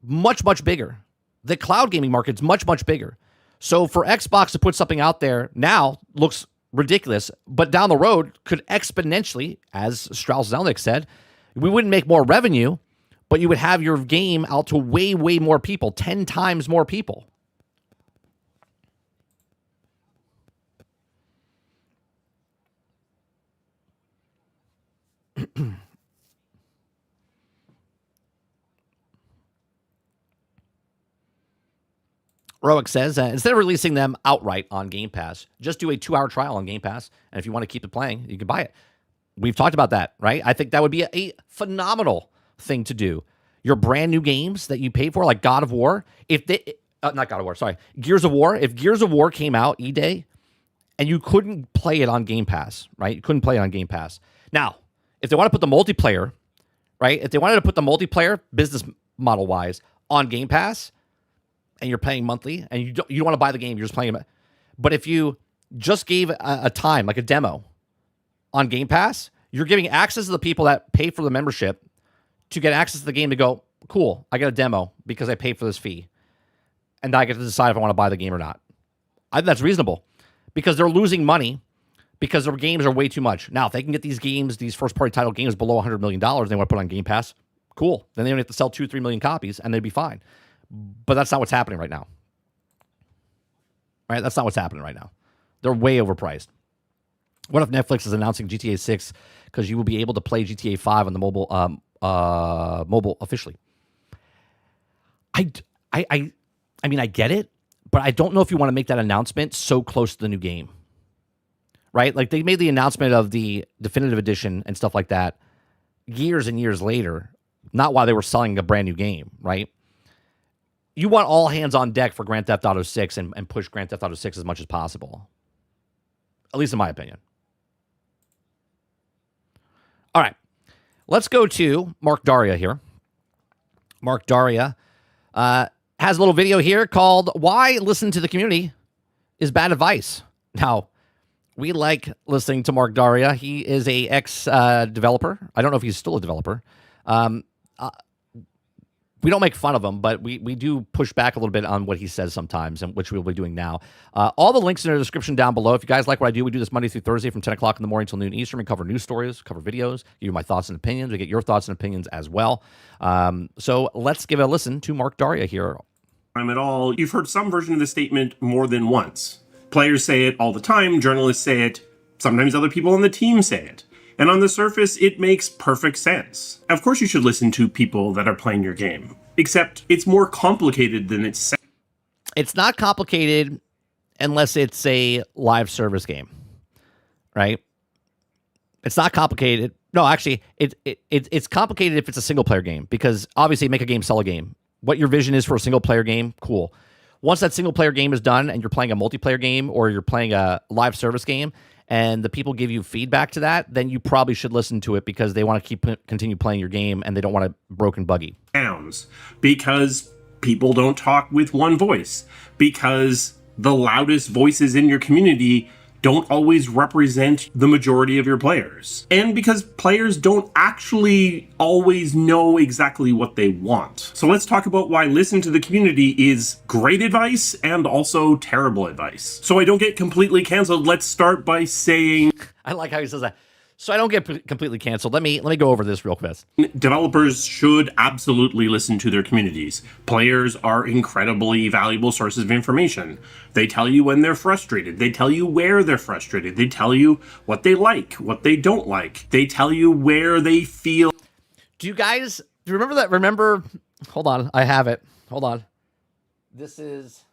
much, much bigger. The cloud gaming market's much, much bigger. So for Xbox to put something out there now looks ridiculous, but down the road could exponentially, as Strauss Zelnick said, we wouldn't make more revenue, but you would have your game out to way, way more people, 10 times more people. Roic says, instead of releasing them outright on Game Pass, just do a 2-hour trial on Game Pass, and if you want to keep it playing, you can buy it. We've talked about that, right? I think that would be a phenomenal thing to do. Your brand new games that you paid for, like God of War, not God of War, sorry, Gears of War. If Gears of War came out E-Day and you couldn't play it on Game Pass, right? You couldn't play it on Game Pass. Now, if they want to put the multiplayer, right? If they wanted to put the multiplayer business model wise on Game Pass, and you're paying monthly, and you don't want to buy the game, you're just playing it. But if you just gave a time, like a demo, on Game Pass, you're giving access to the people that pay for the membership to get access to the game to go, cool, I got a demo because I paid for this fee. And I get to decide if I want to buy the game or not. I think that's reasonable because they're losing money because their games are way too much. Now, if they can get these games, these first-party title games below $100 million, they want to put on Game Pass, cool. Then they only have to sell 2-3 million copies, and they'd be fine. But that's not what's happening right now. Right? That's not what's happening right now. They're way overpriced. What if Netflix is announcing GTA 6 because you will be able to play GTA 5 on the mobile officially? I mean, I get it, but I don't know if you want to make that announcement so close to the new game. Right? Like, they made the announcement of the definitive edition and stuff like that years and years later, not while they were selling a brand new game, right? You want all hands on deck for Grand Theft Auto 6 and push Grand Theft Auto 6 as much as possible. At least in my opinion. All right. Let's go to Mark Darrah here. Mark Darrah has a little video here called Why Listen to the Community is Bad Advice. Now, we like listening to Mark Darrah. He is a ex-developer. I don't know if he's still a developer. We don't make fun of him, but we do push back a little bit on what he says sometimes, and which we'll be doing now. All the links in the description down below. If you guys like what I do, we do this Monday through Thursday from 10 o'clock in the morning till noon Eastern. We cover news stories, cover videos, give you my thoughts and opinions. We get your thoughts and opinions as well. So let's give a listen to Mark Darrah here. At all. You've heard some version of the statement more than once. Players say it all the time, journalists say it, sometimes other people on the team say it. And on the surface, it makes perfect sense. Of course you should listen to people that are playing your game. Except it's more complicated than it sounds. It's not complicated unless it's a live service game, right? It's not complicated. No, actually, it's complicated if it's a single-player game, because obviously make a game, sell a game. What your vision is for a single-player game, cool. Once that single-player game is done and you're playing a multiplayer game or you're playing a live service game, and the people give you feedback to that, then you probably should listen to it because they want to continue playing your game and they don't want it broken buggy. Because people don't talk with one voice. Because the loudest voices in your community don't always represent the majority of your players. And because players don't actually always know exactly what they want. So let's talk about why listen to the community is great advice and also terrible advice. So I don't get completely canceled, let's start by saying... I like how he says that. So I don't get completely canceled. Let me go over this real fast. Developers should absolutely listen to their communities. Players are incredibly valuable sources of information. They tell you when they're frustrated. They tell you where they're frustrated. They tell you what they like, what they don't like. They tell you where they feel. Do you remember that? Remember, hold on, I have it. Hold on. This is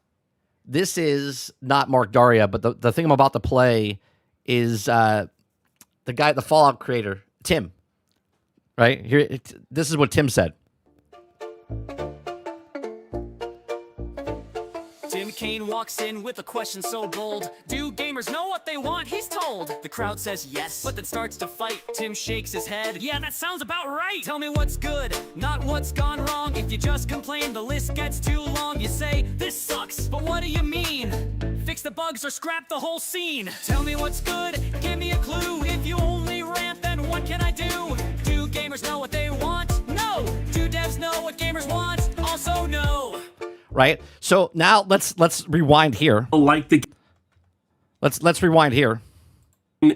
not Mark Darrah, but the thing I'm about to play is the guy, the Fallout creator, Tim. Right? Here, this is what Tim said. Tim Kaine walks in with a question so bold. Do gamers know what they want? He's told. The crowd says yes, but then starts to fight. Tim shakes his head. Yeah, that sounds about right. Tell me what's good, not what's gone wrong. If you just complain, the list gets too long. You say, this sucks, but what do you mean? Fix the bugs or scrap the whole scene. Tell me what's good, give me a clue. If you only rant, then what can I do? Do gamers know what they want? No. Do devs know what gamers want? Also no. Right? So now let's rewind here. Like the Let's rewind here.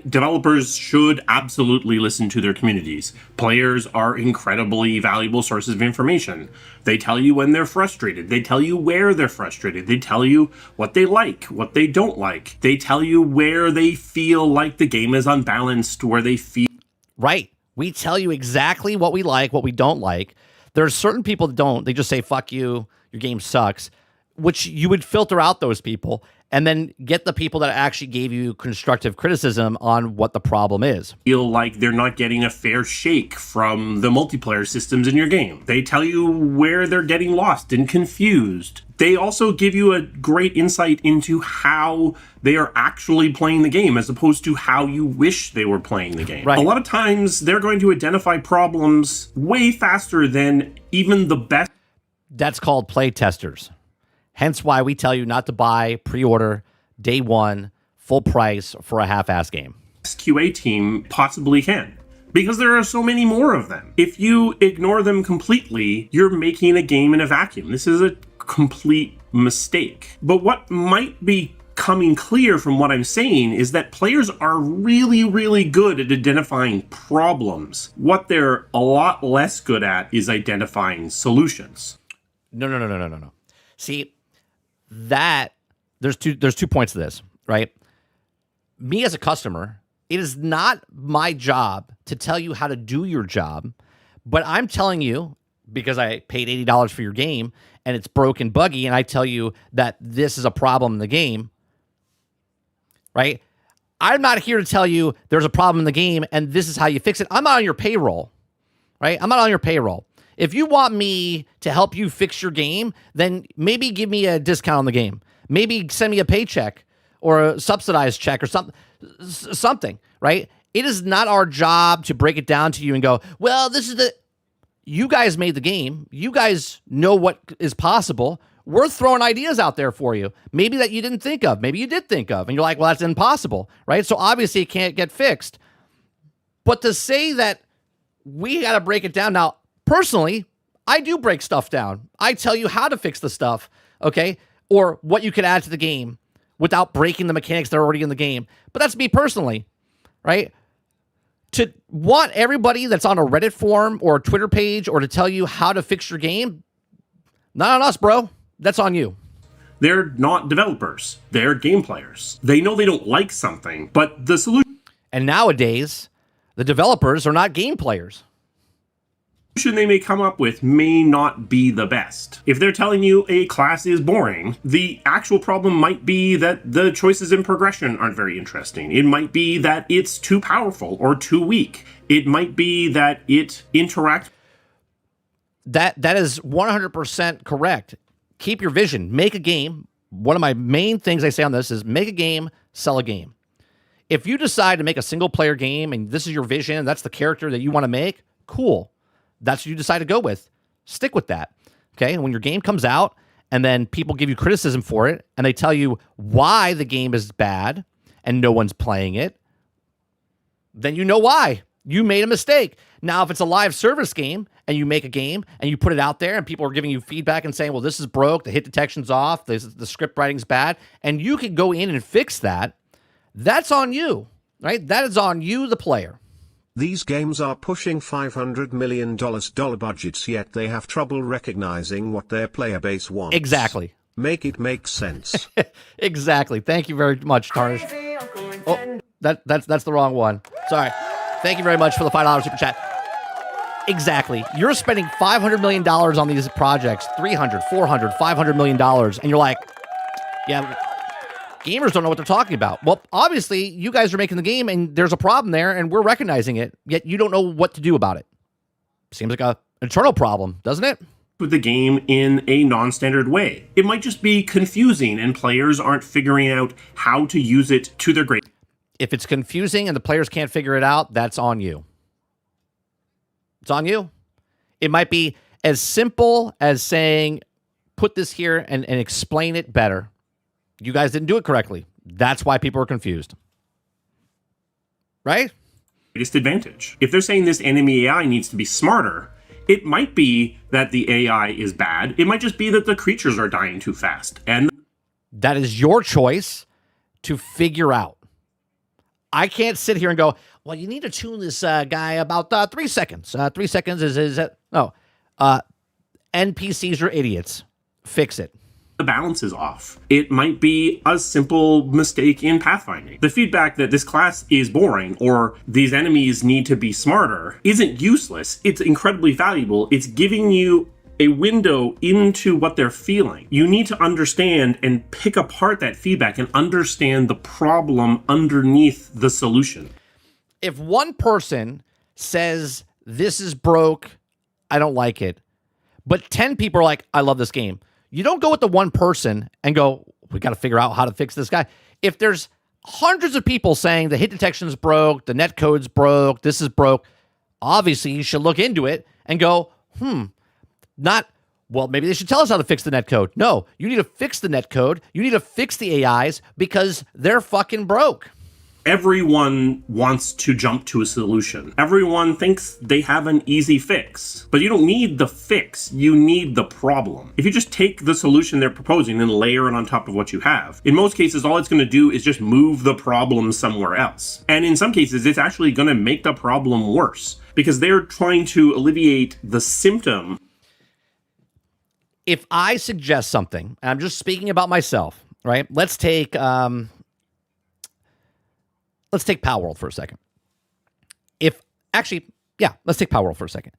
Developers should absolutely listen to their communities. Players are incredibly valuable sources of information. They tell you when they're frustrated. They tell you where they're frustrated. They tell you what they like, what they don't like. They tell you where they feel like the game is unbalanced, where they feel... Right. We tell you exactly what we like, what we don't like. There's certain people that don't. They just say, fuck you, your game sucks, which you would filter out those people and then get the people that actually gave you constructive criticism on what the problem is. Feel like they're not getting a fair shake from the multiplayer systems in your game. They tell you where they're getting lost and confused. They also give you a great insight into how they are actually playing the game as opposed to how you wish they were playing the game. Right. A lot of times they're going to identify problems way faster than even the best. That's called play testers. Hence why we tell you not to buy, pre-order, day one, full price for a half-ass game. QA team possibly can, because there are so many more of them. If you ignore them completely, you're making a game in a vacuum. This is a complete mistake. But what might be coming clear from what I'm saying is that players are really, really good at identifying problems. What they're a lot less good at is identifying solutions. No. See, that there's two points to this, right? Me as a customer, it is not my job to tell you how to do your job, but I'm telling you, because I paid $80 for your game and it's broken, buggy, and I tell you that this is a problem in the game, right? I'm not here to tell you there's a problem in the game and this is how you fix it. I'm not on your payroll, right? I'm not on your payroll. If you want me to help you fix your game, then maybe give me a discount on the game. Maybe send me a paycheck or a subsidized check or something, right? It is not our job to break it down to you and go, well, this is the... You guys made the game. You guys know what is possible. We're throwing ideas out there for you. Maybe that you didn't think of. Maybe you did think of. And you're like, well, that's impossible, right? So obviously it can't get fixed. But to say that we got to break it down now, personally, I do break stuff down. I tell you how to fix the stuff, okay? Or what you could add to the game without breaking the mechanics that are already in the game. But that's me personally, right? To want everybody that's on a Reddit forum or a Twitter page or to tell you how to fix your game, not on us, bro. That's on you. They're not developers. They're game players. They know they don't like something, but the solution... And nowadays, the developers are not game players. They may come up with may not be the best. If they're telling you a class is boring, the actual problem might be that the choices in progression aren't very interesting. It might be that it's too powerful or too weak. It might be that it interacts. That is 100% correct. Keep your vision. Make a game. One of my main things I say on this is make a game, sell a game. If you decide to make a single player game and this is your vision, that's the character that you want to make, cool. That's what you decide to go with. Stick with that. Okay. And when your game comes out and then people give you criticism for it and they tell you why the game is bad and no one's playing it, then you know why. You made a mistake. Now, if it's a live service game and you make a game and you put it out there and people are giving you feedback and saying, well, this is broke, the hit detection's off, the script writing's bad, and you can go in and fix that, that's on you, right? That is on you, the player. These games are pushing $500 million budgets, yet they have trouble recognizing what their player base wants. Exactly. Make it make sense. Exactly. Thank you very much, Tarnish. Oh, that's the wrong one. Sorry. Thank you very much for the $5 super chat. Exactly. You're spending $500 million on these projects, $300, $400, $500 million, and you're like, yeah, gamers don't know what they're talking about. Well, obviously, you guys are making the game, and there's a problem there, and we're recognizing it, yet you don't know what to do about it. Seems like an internal problem, doesn't it? With the game in a non-standard way. It might just be confusing, and players aren't figuring out how to use it to their great... If it's confusing and the players can't figure it out, that's on you. It's on you. It might be as simple as saying, put this here and explain it better. You guys didn't do it correctly. That's why people are confused. Right? Greatest advantage. If they're saying this enemy AI needs to be smarter, it might be that the AI is bad. It might just be that the creatures are dying too fast. And that is your choice to figure out. I can't sit here and go, well, you need to tune this guy about 3 seconds. 3 seconds is no. NPCs are idiots. Fix it. The balance is off. It might be a simple mistake in pathfinding. The feedback that this class is boring or these enemies need to be smarter isn't useless. It's incredibly valuable. It's giving you a window into what they're feeling. You need to understand and pick apart that feedback and understand the problem underneath the solution. If one person says, this is broke, I don't like it, but 10 people are like, I love this game, you don't go with the one person and go, we got to figure out how to fix this guy. If there's hundreds of people saying the hit detection's broke, the net code's broke, this is broke, obviously you should look into it and go, not, well, maybe they should tell us how to fix the net code. No, you need to fix the net code. You need to fix the AIs because they're fucking broke. Everyone wants to jump to a solution. Everyone thinks they have an easy fix, but you don't need the fix. You need the problem. If you just take the solution they're proposing and layer it on top of what you have, in most cases, all it's going to do is just move the problem somewhere else. And in some cases, it's actually going to make the problem worse because they're trying to alleviate the symptom. If I suggest something, and I'm just speaking about myself, right? Let's take Power World for a second. Let's take Power World for a second.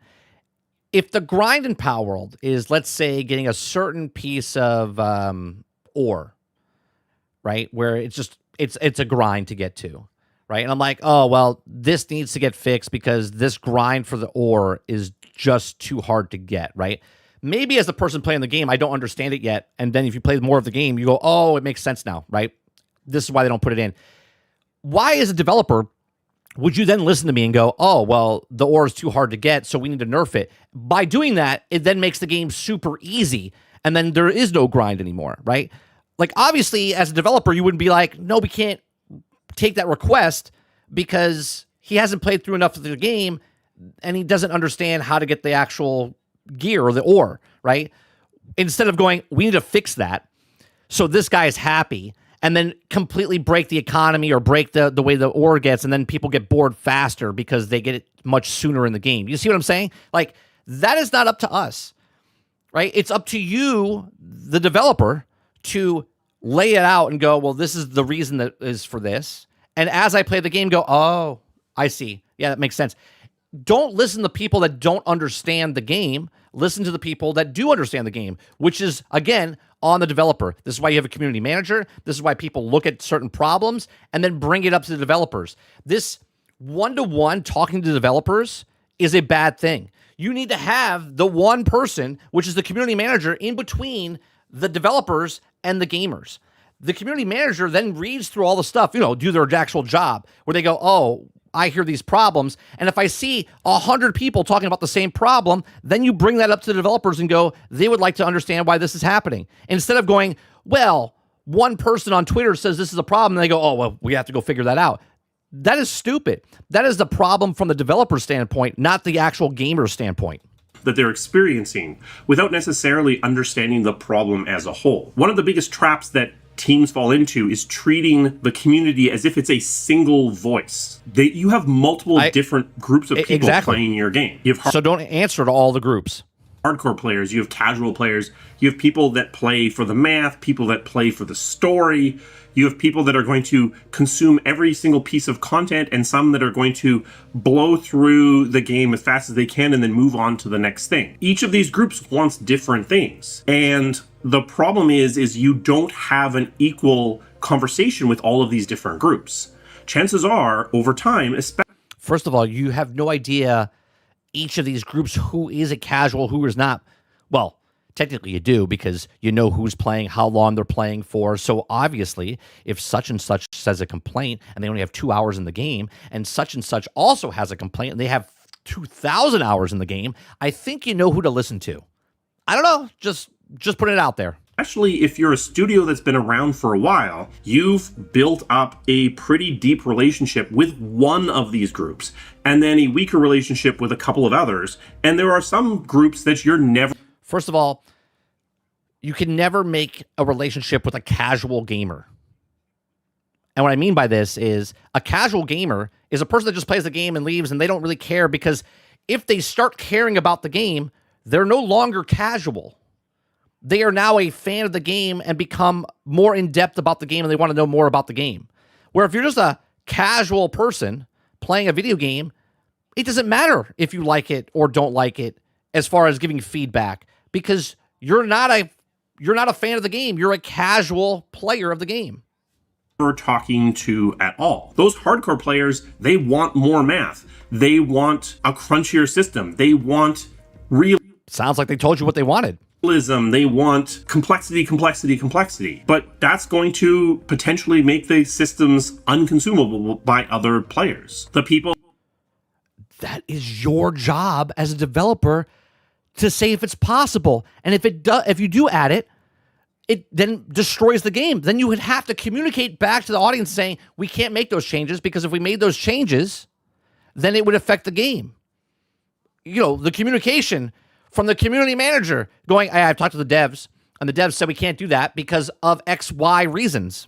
If the grind in Power World is, let's say, getting a certain piece of ore, right, where it's a grind to get to, right? And I'm like, oh, well, this needs to get fixed because this grind for the ore is just too hard to get, right? Maybe as the person playing the game, I don't understand it yet. And then if you play more of the game, you go, oh, it makes sense now, right? This is why they don't put it in. Why, as a developer, would you then listen to me and go, oh, well, the ore is too hard to get, so we need to nerf it? By doing that, it then makes the game super easy, and then there is no grind anymore, right? Like, obviously, as a developer, you wouldn't be like, no, we can't take that request because he hasn't played through enough of the game, and he doesn't understand how to get the actual gear or the ore, right? Instead of going, we need to fix that so this guy is happy, and then completely break the economy or break the way the ore gets, and then people get bored faster because they get it much sooner in the game. You see what I'm saying? Like, that is not up to us, right? It's up to you, the developer, to lay it out and go, well, this is the reason that is for this. And as I play the game, go, oh, I see. Yeah, that makes sense. Don't listen to people that don't understand the game. Listen to the people that do understand the game, which is, again, on the developer. This is why you have a community manager. This is why people look at certain problems and then bring it up to the developers. This one-to-one talking to developers is a bad thing. You need to have the one person, which is the community manager, in between the developers and the gamers. The community manager then reads through all the stuff, do their actual job, where they go, oh, I hear these problems. And if I see 100 people talking about the same problem, then you bring that up to the developers and go, they would like to understand why this is happening. Instead of going, well, one person on Twitter says this is a problem, and they go, oh, well, we have to go figure that out. That is stupid. That is the problem from the developer standpoint, not the actual gamer standpoint that they're experiencing without necessarily understanding the problem as a whole. One of the biggest traps that teams fall into is treating the community as if it's a single voice. You have multiple different groups of people playing your game. So don't answer to all the groups. Hardcore players, you have casual players, you have people that play for the math, people that play for the story, you have people that are going to consume every single piece of content, and some that are going to blow through the game as fast as they can and then move on to the next thing. Each of these groups wants different things, and the problem is you don't have an equal conversation with all of these different groups. Chances are, over time, especially... First of all, you have no idea each of these groups who is a casual, who is not. Well, technically you do, because you know who's playing, how long they're playing for. So obviously, if such and such says a complaint and they only have 2 hours in the game, and such also has a complaint and they have 2,000 hours in the game, I think you know who to listen to. I don't know, just put it out there. Especially if you're a studio that's been around for a while, you've built up a pretty deep relationship with one of these groups, and then a weaker relationship with a couple of others. And there are some groups that you're never... First of all, you can never make a relationship with a casual gamer. And what I mean by this is a casual gamer is a person that just plays the game and leaves, and they don't really care, because if they start caring about the game, they're no longer casual. They are now a fan of the game and become more in-depth about the game, and they want to know more about the game. Where if you're just a casual person playing a video game, it doesn't matter if you like it or don't like it as far as giving feedback, because you're not a fan of the game. You're a casual player of the game. We're talking to at all. Those hardcore players, they want more math. They want a crunchier system. They want Sounds like they told you what they wanted. realism. They want complexity, complexity, complexity. But that's going to potentially make the systems unconsumable by other players. The people. That is your job as a developer to say if it's possible. And if you do add it, it then destroys the game. Then you would have to communicate back to the audience saying, we can't make those changes, because if we made those changes, then it would affect the game. You know, the communication from the community manager going, I've talked to the devs, and the devs said we can't do that because of X, Y reasons.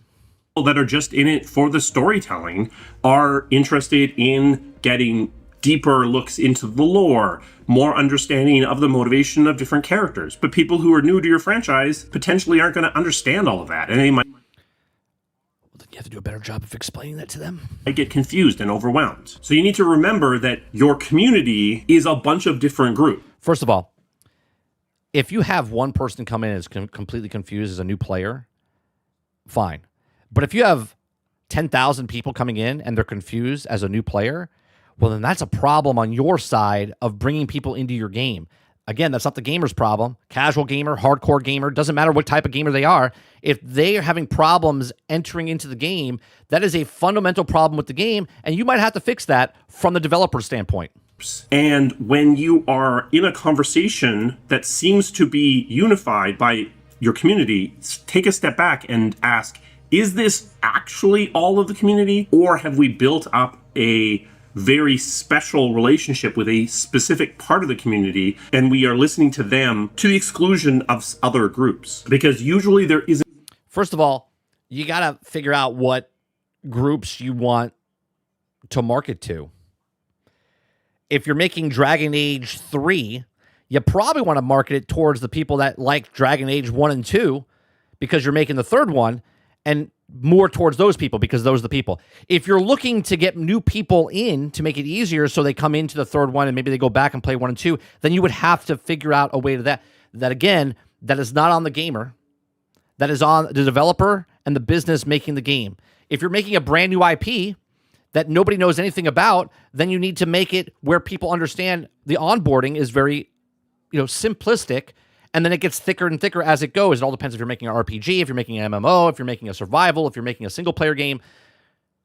People that are just in it for the storytelling are interested in getting deeper looks into the lore, more understanding of the motivation of different characters. But people who are new to your franchise potentially aren't going to understand all of that, and they might You have to do a better job of explaining that to them. get confused and overwhelmed. So you need to remember that your community is a bunch of different groups. First of all, if you have one person come in and is completely confused as a new player, fine. But if you have 10,000 people coming in and they're confused as a new player, well, then that's a problem on your side of bringing people into your game. Again, that's not the gamer's problem. Casual gamer, hardcore gamer, doesn't matter what type of gamer they are. If they are having problems entering into the game, that is a fundamental problem with the game, and you might have to fix that from the developer standpoint. And when you are in a conversation that seems to be unified by your community, take a step back and ask, is this actually all of the community, or have we built up a very special relationship with a specific part of the community, and we are listening to them to the exclusion of other groups? Because usually there isn't. First of all, you got to figure out what groups you want to market to. If you're making Dragon Age 3, you probably want to market it towards the people that like Dragon Age 1 and 2, because you're making the third one, and more towards those people, because those are the people. If you're looking to get new people in to make it easier so they come into the third one and maybe they go back and play 1 and 2, then you would have to figure out a way to that. That, again, that is not on the gamer. That is on the developer and the business making the game. If you're making a brand new IP that nobody knows anything about, then you need to make it where people understand the onboarding is very, simplistic, and then it gets thicker and thicker as it goes. It all depends if you're making an RPG, if you're making an MMO, if you're making a survival, if you're making a single player game.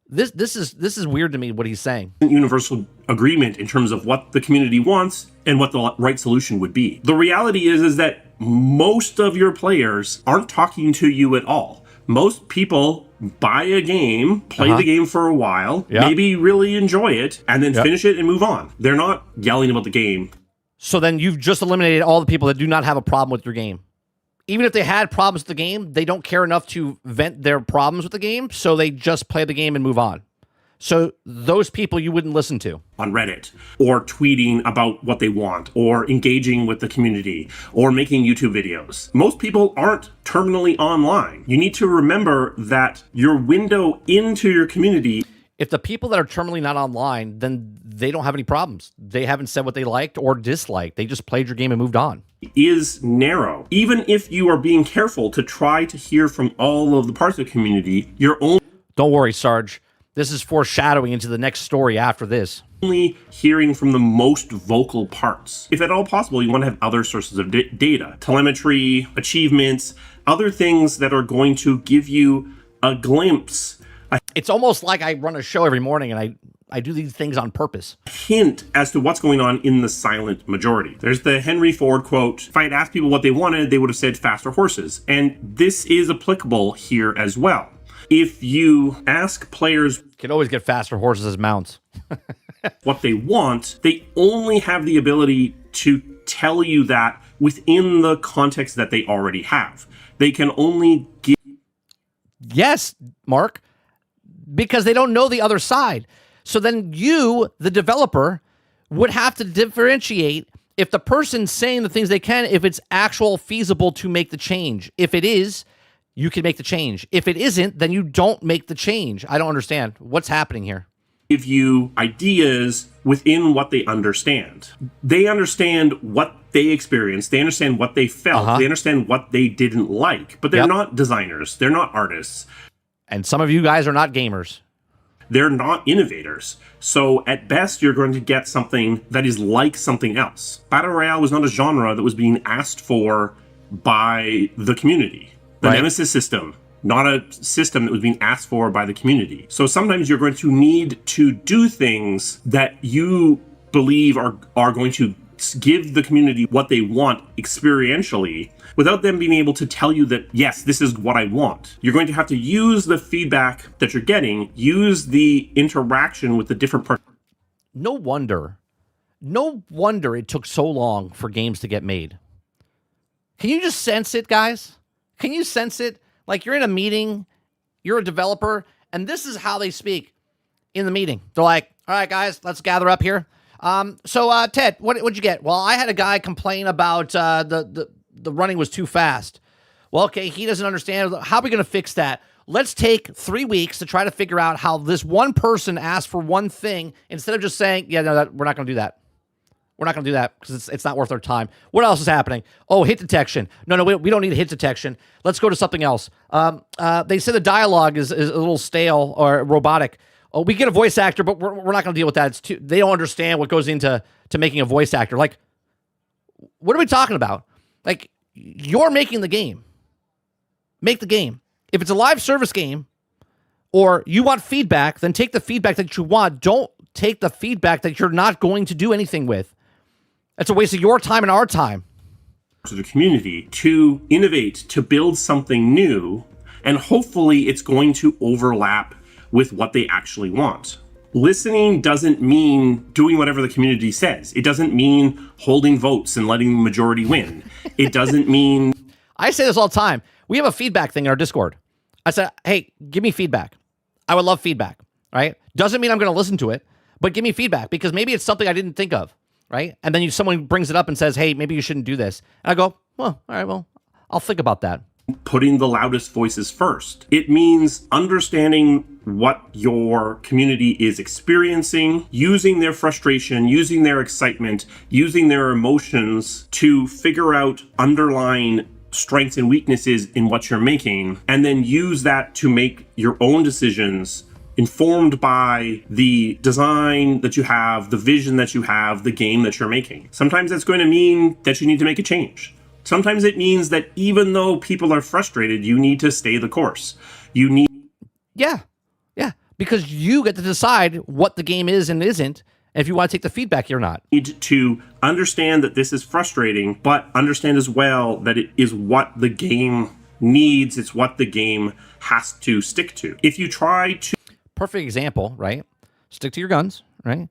This is weird to me what he's saying. Universal agreement in terms of what the community wants and what the right solution would be. The reality is that most of your players aren't talking to you at all. Most people buy a game, play the game for a while, maybe really enjoy it, and then finish it and move on. They're not yelling about the game. So then you've just eliminated all the people that do not have a problem with your game. Even if they had problems with the game, they don't care enough to vent their problems with the game, so they just play the game and move on. So those people you wouldn't listen to. On Reddit, or tweeting about what they want, or engaging with the community, or making YouTube videos. Most people aren't terminally online. You need to remember that your window into your community. If the people that are terminally not online, then they don't have any problems. They haven't said what they liked or disliked. They just played your game and moved on. Is narrow. Even if you are being careful to try to hear from all of the parts of the community, you're only... Don't worry, Sarge. This is foreshadowing into the next story after this. Only hearing from the most vocal parts. If at all possible, you want to have other sources of data, telemetry, achievements, other things that are going to give you a glimpse. It's almost like I run a show every morning and I do these things on purpose. Hint as to what's going on in the silent majority. There's the Henry Ford quote, if I had asked people what they wanted, they would have said faster horses. And this is applicable here as well. If you ask players... You can always get faster horses as mounts. what they want, they only have the ability to tell you that within the context that they already have. They can only give... Yes, Mark. because they don't know the other side. So then you, the developer, would have to differentiate if the person's saying the things they can, if it's actual feasible to make the change. If it is, you can make the change. If it isn't, then you don't make the change. I don't understand. What's happening here? Give you ideas within what they understand. They understand what they experienced. They understand what they felt. They understand what they didn't like. But they're not designers. They're not artists. And some of you guys are not gamers. They're not innovators. So at best, you're going to get something that is like something else. Battle Royale was not a genre that was being asked for by the community. The Nemesis system, not a system that was being asked for by the community. So sometimes you're going to need to do things that you believe are going to give the community what they want experientially without them being able to tell you that, yes, this is what I want. You're going to have to use the feedback that you're getting, use the interaction with the different parts. No wonder it took so long for games to get made. Can you just sense it, guys? Can you sense it? Like you're in a meeting, you're a developer, and this is how they speak in the meeting. They're like, all right, guys, let's gather up here. So Ted, what'd you get? Well, I had a guy complain about the running was too fast. Well, okay, he doesn't understand. How are we going to fix that? Let's take 3 weeks to try to figure out how this one person asked for one thing instead of just saying, yeah, no, we're not going to do that. We're not going to do that because it's not worth our time. What else is happening? Oh, hit detection. No, we don't need hit detection. Let's go to something else. They say the dialogue is a little stale or robotic. Oh, we get a voice actor, but we're not going to deal with that. They don't understand what goes into making a voice actor. Like, what are we talking about? Like, you're making the game. Make the game. If it's a live service game or you want feedback, then take the feedback that you want. Don't take the feedback that you're not going to do anything with. That's a waste of your time and our time. To the community to innovate, to build something new, and hopefully it's going to overlap with what they actually want. Listening doesn't mean doing whatever the community says. It doesn't mean holding votes and letting the majority win. It doesn't mean... I say this all the time. We have a feedback thing in our Discord. I said, hey, give me feedback. I would love feedback, right? Doesn't mean I'm going to listen to it, but give me feedback because maybe it's something I didn't think of, right? And then someone brings it up and says, hey, maybe you shouldn't do this. And I go, well, all right, well, I'll think about that. Putting the loudest voices first. It means understanding what your community is experiencing, using their frustration, using their excitement, using their emotions to figure out underlying strengths and weaknesses in what you're making, and then use that to make your own decisions informed by the design that you have, the vision that you have, the game that you're making. Sometimes that's going to mean that you need to make a change. Sometimes it means that even though people are frustrated, you need to stay the course. You need... Yeah, because you get to decide what the game is and isn't, and if you want to take the feedback or not. Need to understand that this is frustrating, but understand as well that it is what the game needs. It's what the game has to stick to. If you try to... Perfect example, right? Stick to your guns, right?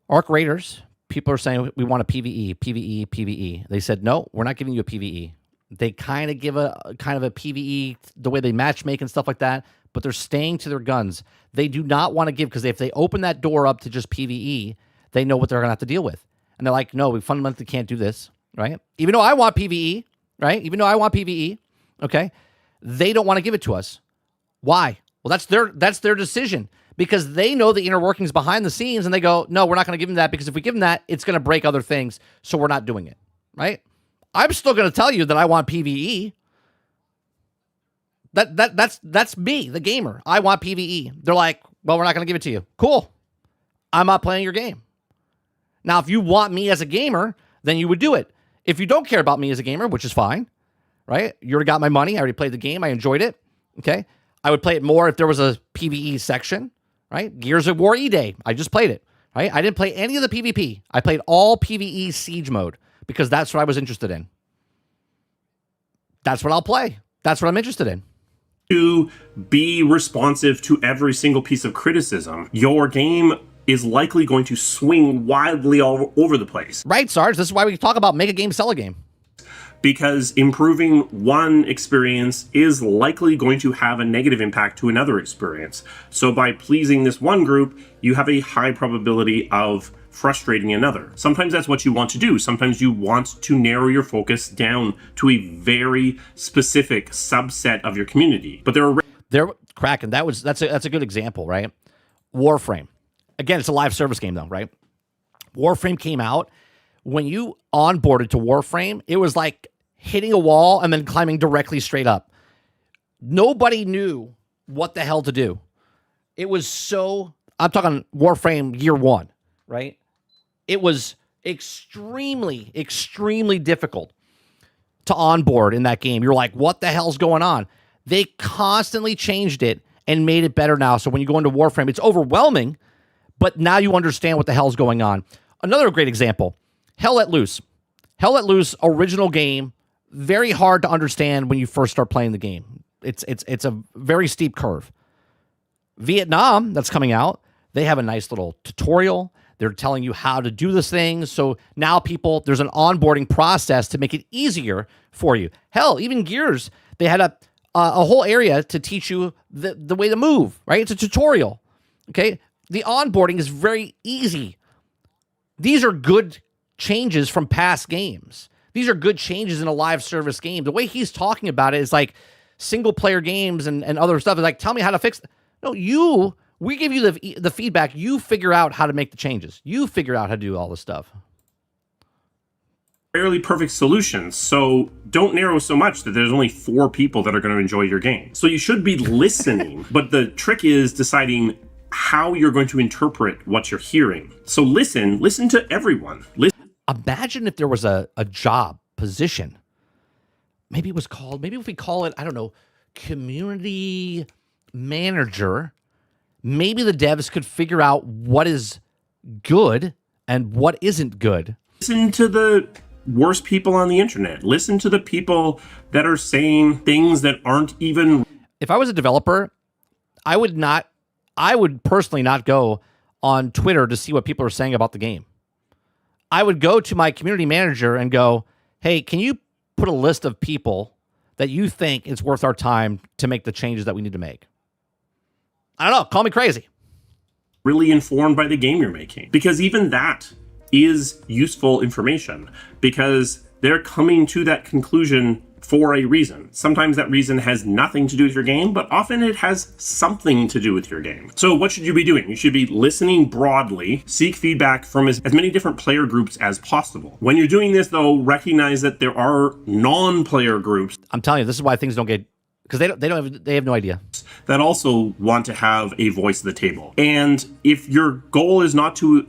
Arc Raiders, people are saying we want a PvE. They said, no, we're not giving you a PvE. They kind of give a PvE, the way they matchmake and stuff like that, but they're staying to their guns. They do not want to give, because if they open that door up to just PvE, they know what they're going to have to deal with. And they're like, no, we fundamentally can't do this, right? Even though I want PvE, right? Even though I want PvE, okay? They don't want to give it to us. Why? Well, that's their decision, because they know the inner workings behind the scenes, and they go, no, we're not going to give them that, because if we give them that, it's going to break other things, so we're not doing it, right? I'm still going to tell you that I want PvE. That's me, the gamer. I want PvE. They're like, well, we're not going to give it to you. Cool. I'm not playing your game. Now, if you want me as a gamer, then you would do it. If you don't care about me as a gamer, which is fine, right? You already got my money. I already played the game. I enjoyed it. Okay. I would play it more if there was a PvE section, right? Gears of War E-Day. I just played it, right? I didn't play any of the PvP. I played all PvE Siege mode because that's what I was interested in. That's what I'll play. That's what I'm interested in. To be responsive to every single piece of criticism, your game is likely going to swing wildly all over the place. Right, Sarge? This is why we talk about make a game, sell a game. because improving one experience is likely going to have a negative impact to another experience. So by pleasing this one group, you have a high probability of frustrating another. Sometimes that's what you want to do. Sometimes you want to narrow your focus down to a very specific subset of your community. But There, Kraken, that's a good example, right? Warframe. Again, it's a live service game though, right? Warframe came out. When you onboarded to Warframe, it was like hitting a wall and then climbing directly straight up. Nobody knew what the hell to do. It was so, I'm talking Warframe year one, right? It was extremely, extremely difficult to onboard in that game. You're like, what the hell's going on? They constantly changed it and made it better now. So when you go into Warframe, it's overwhelming, but now you understand what the hell's going on. Another great example, Hell Let Loose. Hell Let Loose, original game, very hard to understand when you first start playing the game. It's a very steep curve. Vietnam, that's coming out, they have a nice little tutorial. They're telling you how to do this thing. So now there's an onboarding process to make it easier for you. Hell, even Gears, they had a whole area to teach you the way to move, right? It's a tutorial, okay? The onboarding is very easy. These are good changes from past games. These are good changes in a live service game. The way he's talking about it is like single player games and other stuff. It's like, tell me how to fix it. No, we give you the feedback. You figure out how to make the changes. You figure out how to do all this stuff. Fairly perfect solutions, so don't narrow so much that there's only 4 people that are going to enjoy your game. So you should be listening, but the trick is deciding how you're going to interpret what you're hearing. So listen to everyone. Imagine if there was a job position. Maybe if we call it, I don't know, community manager. Maybe the devs could figure out what is good and what isn't good. Listen to the worst people on the internet. Listen to the people that are saying things that aren't even... If I was a developer, I would personally not go on Twitter to see what people are saying about the game. I would go to my community manager and go, hey, can you put a list of people that you think it's worth our time to make the changes that we need to make? I don't know. Call me crazy. Really informed by the game you're making. Because even that is useful information. Because they're coming to that conclusion for a reason. Sometimes that reason has nothing to do with your game, but often it has something to do with your game. So what should you be doing? You should be listening broadly, seek feedback from as many different player groups as possible. When you're doing this, though, recognize that there are non-player groups. I'm telling you, this is why things don't get, because they have no idea. That also want to have a voice at the table. And if your goal is not to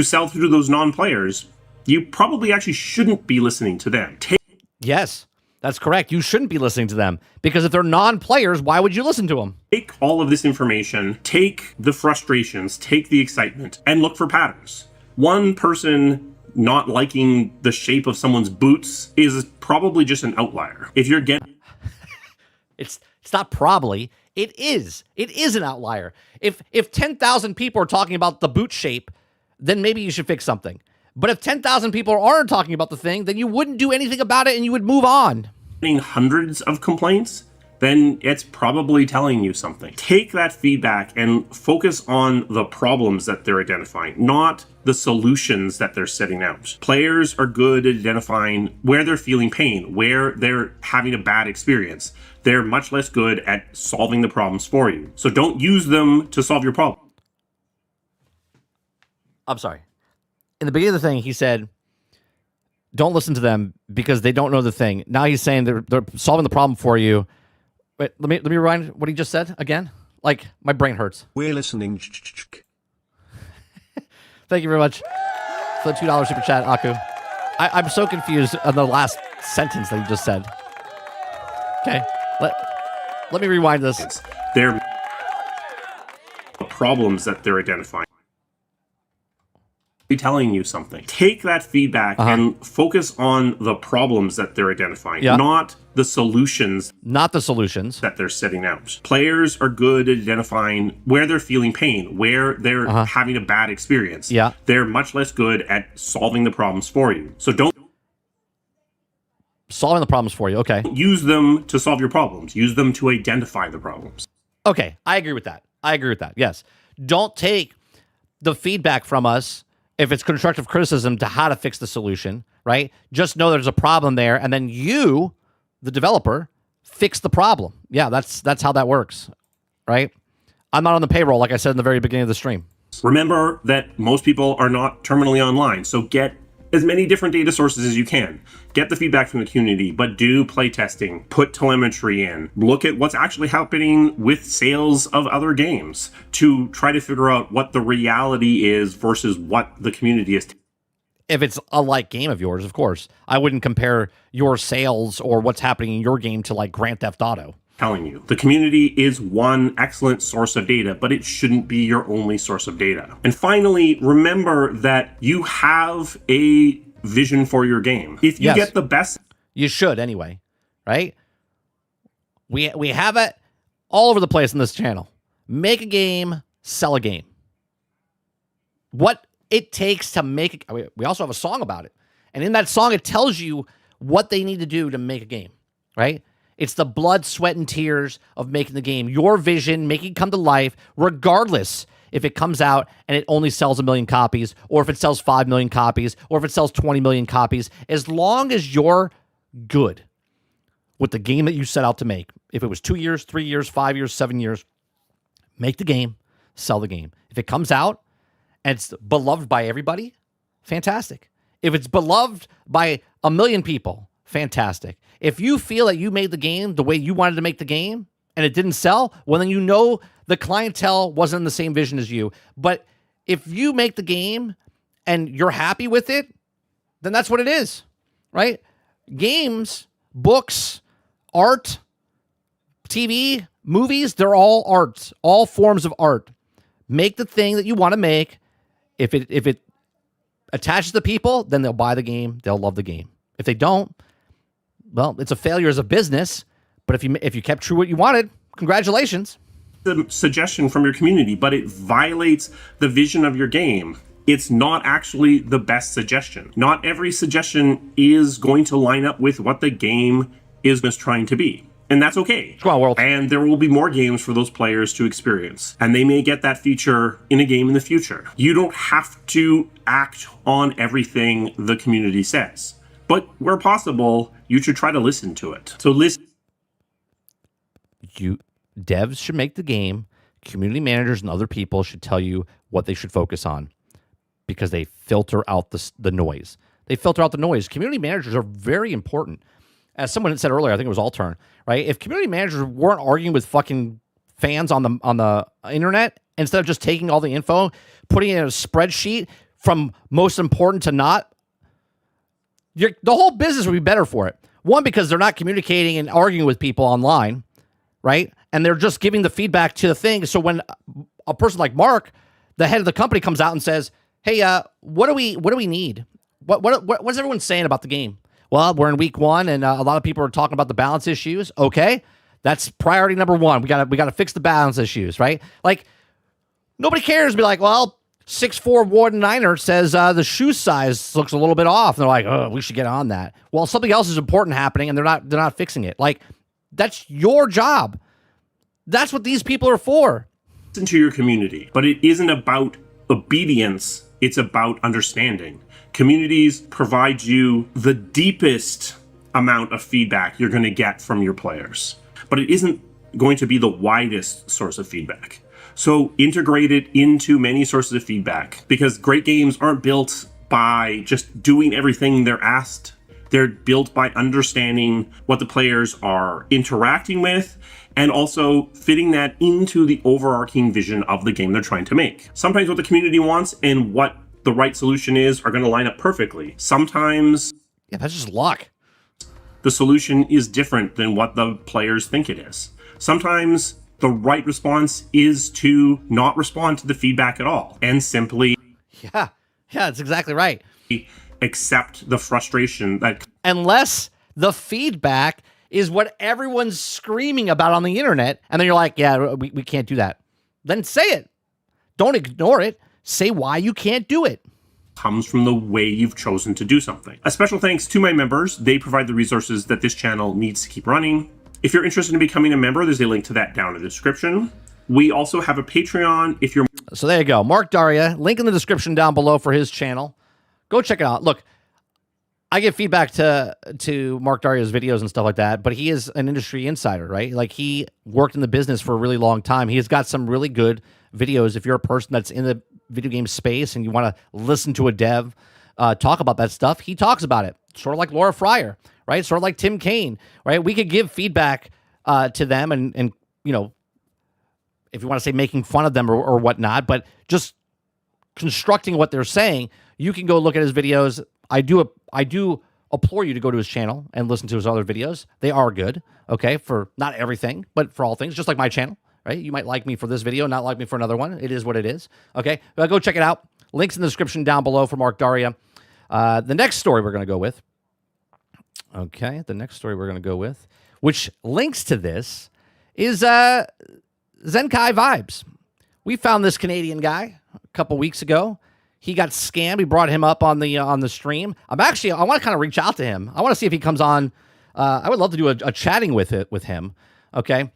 sell through to those non-players, you probably actually shouldn't be listening to them. Yes, that's correct. You shouldn't be listening to them because if they're non-players, why would you listen to them? Take all of this information, take the frustrations, take the excitement, and look for patterns. One person not liking the shape of someone's boots is probably just an outlier. If you're getting... It's not probably. It is. It is an outlier. If 10,000 people are talking about the boot shape, then maybe you should fix something. But if 10,000 people aren't talking about the thing, then you wouldn't do anything about it and you would move on. Hundreds of complaints, then it's probably telling you something. Take that feedback and focus on the problems that they're identifying, not the solutions that they're setting out. Players are good at identifying where they're feeling pain, where they're having a bad experience. They're much less good at solving the problems for you. So don't use them to solve your problem. I'm sorry. In the beginning of the thing, he said, don't listen to them because they don't know the thing. Now he's saying they're solving the problem for you. Wait, let me rewind what he just said again. Like, my brain hurts. We're listening. Thank you very much for the $2 super chat, Aku. I'm so confused on the last sentence that he just said. Okay, let me rewind this. They're problems that they're identifying. Telling you something. Take that feedback and focus on the problems that they're identifying, not the solutions. Not the solutions that they're setting out. Players are good at identifying where they're feeling pain, where they're having a bad experience. Yeah. They're much less good at solving the problems for you. So don't... Solving the problems for you. Okay. Use them to solve your problems. Use them to identify the problems. Okay. I agree with that. Yes. Don't take the feedback from us if it's constructive criticism to how to fix the solution, right? Just know there's a problem there, and then you, the developer, fix the problem. Yeah, that's how that works, right? I'm not on the payroll, like I said in the very beginning of the stream. Remember that most people are not terminally online, so get as many different data sources as you can. Get the feedback from the community, but do play testing, put telemetry in, look at what's actually happening with sales of other games to try to figure out what the reality is versus what the community is. If it's a like game of yours, of course. I wouldn't compare your sales or what's happening in your game to like Grand Theft Auto. Telling you, the community is one excellent source of data, but it shouldn't be your only source of data. And finally, remember that you have a vision for your game. If you get the best, you should anyway, right? We have it all over the place in this channel. Make a game, sell a game. What it takes to make it. We also have a song about it, and in that song, it tells you what they need to do to make a game, right? It's the blood, sweat, and tears of making the game. Your vision, making it come to life, regardless if it comes out and it only sells 1 million copies, or if it sells 5 million copies, or if it sells 20 million copies. As long as you're good with the game that you set out to make, if it was 2 years, 3 years, 5 years, 7 years, make the game, sell the game. If it comes out and it's beloved by everybody, fantastic. If it's beloved by 1 million people, fantastic. If you feel that you made the game the way you wanted to make the game and it didn't sell, well, then you know the clientele wasn't in the same vision as you. But if you make the game and you're happy with it, then that's what it is, right? Games, books, art, TV, movies, they're all arts, all forms of art. Make the thing that you want to make. If it attaches to people, then they'll buy the game, they'll love the game. If they don't, well, it's a failure as a business, but if you kept true what you wanted, congratulations. The suggestion from your community, but it violates the vision of your game. It's not actually the best suggestion. Not every suggestion is going to line up with what the game is trying to be. And that's okay. Come on, world. And there will be more games for those players to experience. And they may get that feature in a game in the future. You don't have to act on everything the community says. But where possible, you should try to listen to it. So listen. Devs should make the game. Community managers and other people should tell you what they should focus on because they filter out the noise. They filter out the noise. Community managers are very important. As someone had said earlier, I think it was Altern, right? If community managers weren't arguing with fucking fans on the internet, instead of just taking all the info, putting it in a spreadsheet from most important to not, the whole business would be better for it. One, because they're not communicating and arguing with people online, right? And they're just giving the feedback to the thing. So when a person like Mark, the head of the company, comes out and says, "Hey, what do we need? What's everyone saying about the game?" Well, we're in week 1, and a lot of people are talking about the balance issues. Okay, that's priority number 1. We gotta fix the balance issues, right? Like nobody cares. Be like, well, 6'4" Warden Niner says the shoe size looks a little bit off. And they're like, oh, we should get on that. Well, something else is important happening, and they're not fixing it. Like, that's your job. That's what these people are for. Listen to your community, but it isn't about obedience. It's about understanding. Communities provide you the deepest amount of feedback you're going to get from your players, but it isn't going to be the widest source of feedback. So integrate it into many sources of feedback, because great games aren't built by just doing everything they're asked. They're built by understanding what the players are interacting with and also fitting that into the overarching vision of the game they're trying to make. Sometimes what the community wants and what the right solution is are going to line up perfectly. Sometimes, yeah, that's just luck. The solution is different than what the players think it is. Sometimes the right response is to not respond to the feedback at all and simply that's exactly right. Accept the frustration that, unless the feedback is what everyone's screaming about on the internet, and then you're like, yeah, we can't do that. Then say it. Don't ignore it. Say why you can't do it. comes from the way you've chosen to do something. A special thanks to my members. They provide the resources that this channel needs to keep running. If you're interested in becoming a member, there's a link to that down in the description. We also have a Patreon if you're... So there you go. Mark Darrah, link in the description down below for his channel. Go check it out. Look, I give feedback to Mark Darrah's videos and stuff like that, but he is an industry insider, right? Like, he worked in the business for a really long time. He has got some really good videos. If you're a person that's in the video game space and you want to listen to a dev talk about that stuff, he talks about it. Sort of like Laura Fryer, right? Sort of like Tim Kaine, right? We could give feedback to them and you know, if you want to say making fun of them or whatnot, but just constructing what they're saying, you can go look at his videos. I do implore you to go to his channel and listen to his other videos. They are good, okay, for not everything, but for all things, just like my channel, right? You might like me for this video, not like me for another one. It is what it is, okay? But go check it out. Links in the description down below for Mark Darrah. The next story we're going to go with, which links to this, is Zenkai Vibes. We found this Canadian guy a couple weeks ago. He got scammed. We brought him up on the stream. I want to kind of reach out to him. I want to see if he comes on. I would love to do a chatting with him, okay?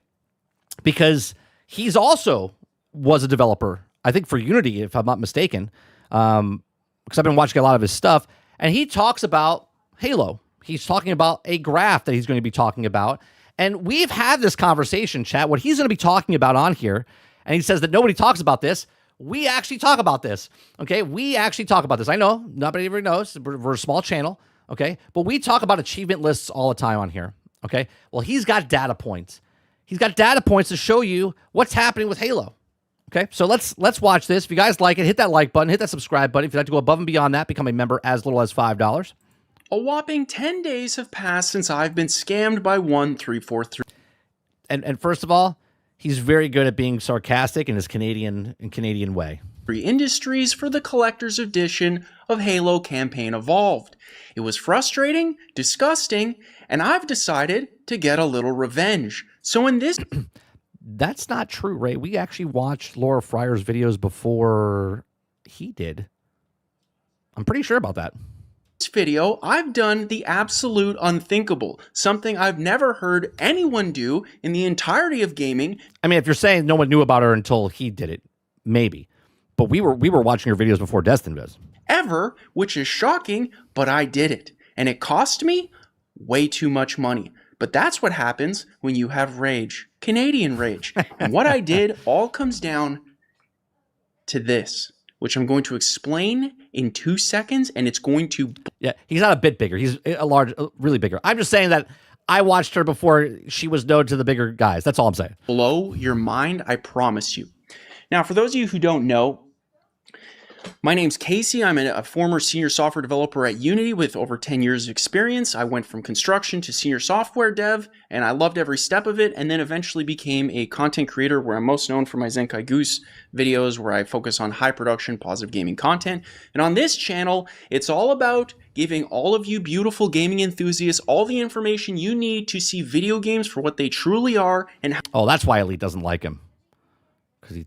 Because he's also was a developer, I think, for Unity, if I'm not mistaken, because I've been watching a lot of his stuff, and he talks about Halo. He's talking about a graph that he's going to be talking about. And we've had this conversation, chat, what he's going to be talking about on here. And he says that nobody talks about this. We actually talk about this, okay? We actually talk about this. I know, nobody ever knows. We're a small channel, okay? But we talk about achievement lists all the time on here, okay? Well, he's got data points. He's got data points to show you what's happening with Halo, okay? So let's watch this. If you guys like it, hit that like button, hit that subscribe button. If you'd like to go above and beyond that, become a member as little as $5. A whopping 10 days have passed since I've been scammed by 1343. And first of all, he's very good at being sarcastic in his Canadian way. Industries for the collector's edition of Halo Campaign Evolved. It was frustrating, disgusting, and I've decided to get a little revenge. So in this... That's not true, Ray. We actually watched Laura Fryer's videos before he did. I'm pretty sure about that. Video, I've done the absolute unthinkable, something I've never heard anyone do in the entirety of gaming. I mean, if you're saying no one knew about her until he did it, maybe. But we were watching her videos before Destin was. Ever, which is shocking, but I did it. And it cost me way too much money. But that's what happens when you have rage. Canadian rage. And what I did all comes down to this, which I'm going to explain in 2 seconds, and it's going to... Yeah, he's not a bit bigger. He's really bigger. I'm just saying that I watched her before she was known to the bigger guys. That's all I'm saying. Blow your mind, I promise you. Now, for those of you who don't know, my name's Casey. I'm a former senior software developer at Unity with over 10 years of experience. I went from construction to senior software dev, and I loved every step of it, and then eventually became a content creator where I'm most known for my Zenkai Goose videos where I focus on high production, positive gaming content. And on this channel, it's all about giving all of you beautiful gaming enthusiasts all the information you need to see video games for what they truly are. And oh, that's why Elite doesn't like him. Because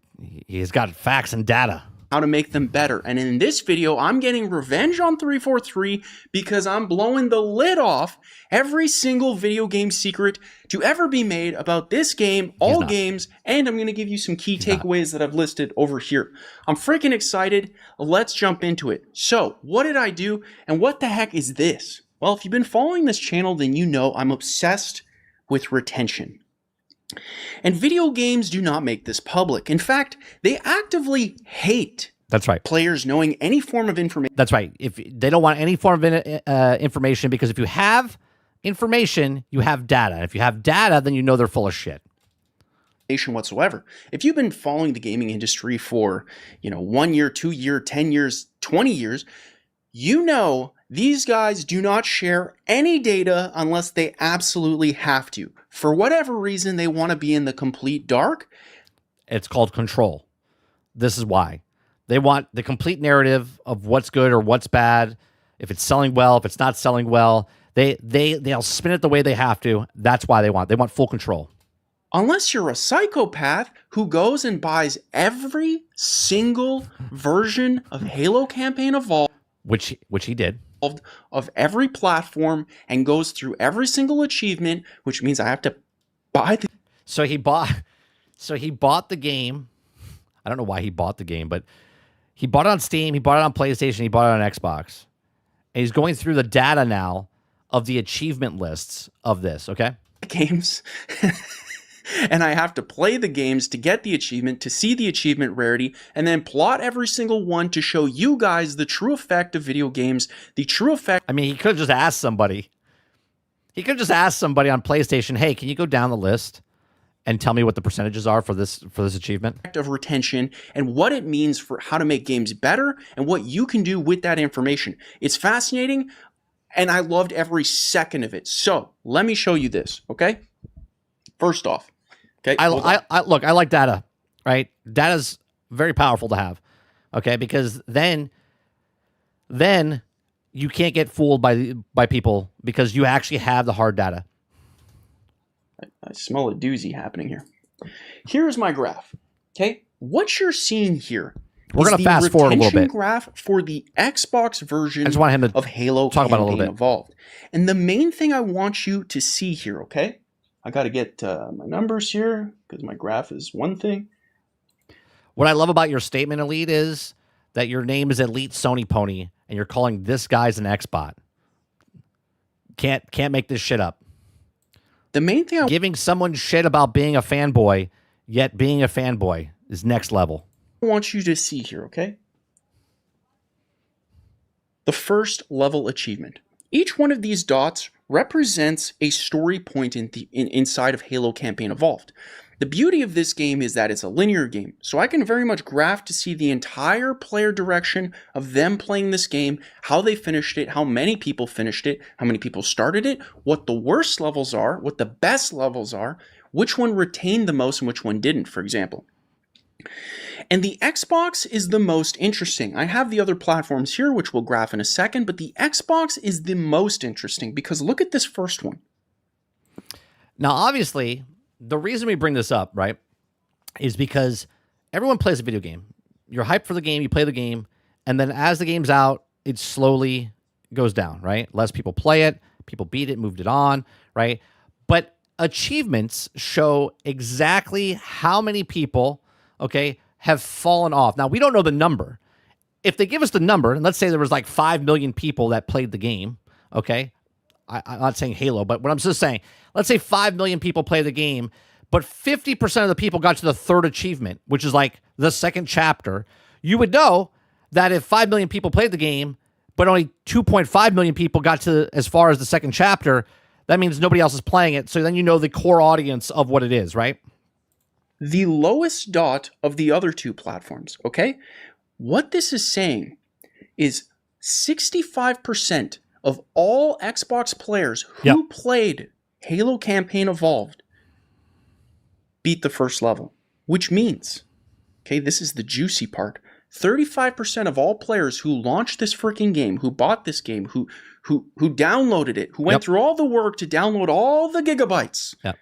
he's got facts and data. How to make them better. And in this video, I'm getting revenge on 343 because I'm blowing the lid off every single video game secret to ever be made about this game, all games, and I'm going to give you some key takeaways that I've listed over here. I'm freaking excited. Let's jump into it. So, what did I do, and what the heck is this? Well, if you've been following this channel, then you know I'm obsessed with retention. And video games do not make this public. In fact, they actively hate players knowing any form of information. That's right. If they don't want any form of information, because if you have information, you have data. And if you have data, then you know they're full of shit. Whatsoever. If you've been following the gaming industry for, 1 year, 2 year, 10 years, 20 years, you know these guys do not share any data unless they absolutely have to. For whatever reason, they want to be in the complete dark. It's called control. This is why. They want the complete narrative of what's good or what's bad, if it's selling well, if it's not selling well. They'll spin it the way they have to. That's why they want full control. Unless you're a psychopath who goes and buys every single version of Halo Campaign Evolved. which he did. Of every platform and goes through every single achievement, which means I have to buy the. So he bought the game. I don't know why he bought the game, but he bought it on Steam, he bought it on PlayStation, he bought it on Xbox. And he's going through the data now of the achievement lists of this, okay? Games. And I have to play the games to get the achievement, to see the achievement rarity, and then plot every single one to show you guys the true effect of video games, the true effect. I mean, he could have just asked somebody. He could have just asked somebody on PlayStation, hey, can you go down the list and tell me what the percentages are for this achievement? Of retention and what it means for how to make games better and what you can do with that information. It's fascinating, and I loved every second of it. So let me show you this, okay? First off, okay. I look, I like data, right? Data's very powerful to have, okay? Because then you can't get fooled by people because you actually have the hard data. I smell a doozy happening here. Here's my graph, okay? What you're seeing here We're going to fast forward a little bit. Graph for the Xbox version I just want him to of Halo talk about it a little Campaign bit. Evolved. And the main thing I want you to see here, okay? I got to get my numbers here because my graph is one thing. What I love about your statement, Elite, is that your name is Elite Sony Pony, and you're calling this guy's an Xbot. Can't make this shit up. The main thing Giving someone shit about being a fanboy, yet being a fanboy, is next level. I want you to see here, okay? The first level achievement. Each one of these dots represents a story point inside of Halo Campaign Evolved. The beauty of this game is that it's a linear game, so I can very much graph to see the entire player direction of them playing this game, how they finished it, how many people finished it, how many people started it, what the worst levels are, what the best levels are, which one retained the most and which one didn't, for example. And the Xbox is the most interesting. I have the other platforms here, which we'll graph in a second, but the Xbox is the most interesting because look at this first one. Now, obviously, the reason we bring this up, right, is because everyone plays a video game. You're hyped for the game, you play the game, and then as the game's out, it slowly goes down, right? Less people play it, people beat it, moved it on, right? But achievements show exactly how many people, okay, have fallen off. Now, we don't know the number. If they give us the number, and let's say there was like 5 million people that played the game, okay? I'm not saying Halo, but what I'm just saying, let's say 5 million people play the game, but 50% of the people got to the third achievement, which is like the second chapter. You would know that if 5 million people played the game, but only 2.5 million people got to as far as the second chapter, that means nobody else is playing it. So then you know the core audience of what it is, right? The lowest dot of the other two platforms, okay? What this is saying is 65% of all Xbox players who played Halo Campaign Evolved beat the first level, which means, okay, this is the juicy part, 35% of all players who launched this freaking game, who bought this game, who downloaded it, who went through all the work to download all the gigabytes. Yep.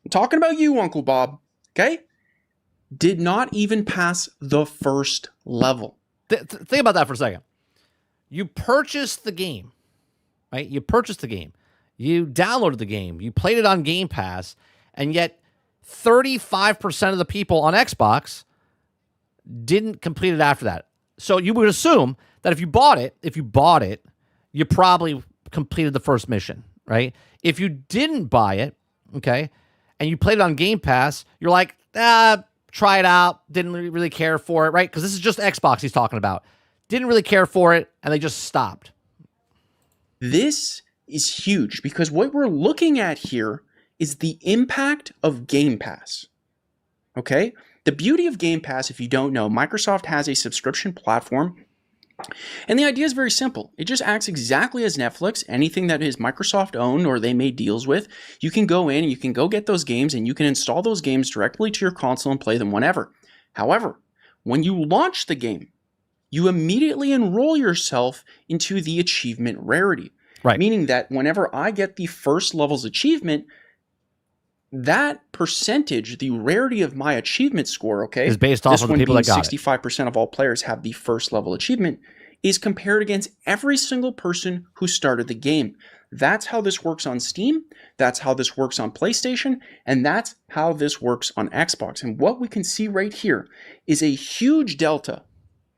I'm talking about you, Uncle Bob, okay? Did not even pass the first level. Think about that for a second. You purchased the game, right? You purchased the game. You downloaded the game. You played it on Game Pass, and yet 35% of the people on Xbox didn't complete it after that. So you would assume that if you bought it, you probably completed the first mission, right? If you didn't buy it, okay, and you played it on Game Pass, you're like, try it out, didn't really care for it, right? Because this is just Xbox he's talking about. Didn't really care for it, and they just stopped. This is huge because what we're looking at here is the impact of Game Pass, okay? The beauty of Game Pass, if you don't know, Microsoft has a subscription platform, and the idea is very simple. It just acts exactly as Netflix. Anything that is Microsoft owned or they made deals with, you can go in and you can go get those games and you can install those games directly to your console and play them whenever. However, when you launch the game, you immediately enroll yourself into the achievement rarity. Right. Meaning that whenever I get the first level's achievement, that percentage, the rarity of my achievement score, okay, is based off of the people that got it. 65% of all players have the first level achievement, is compared against every single person who started the game. That's how this works on Steam, that's how this works on PlayStation, and that's how this works on Xbox. And what we can see right here is a huge delta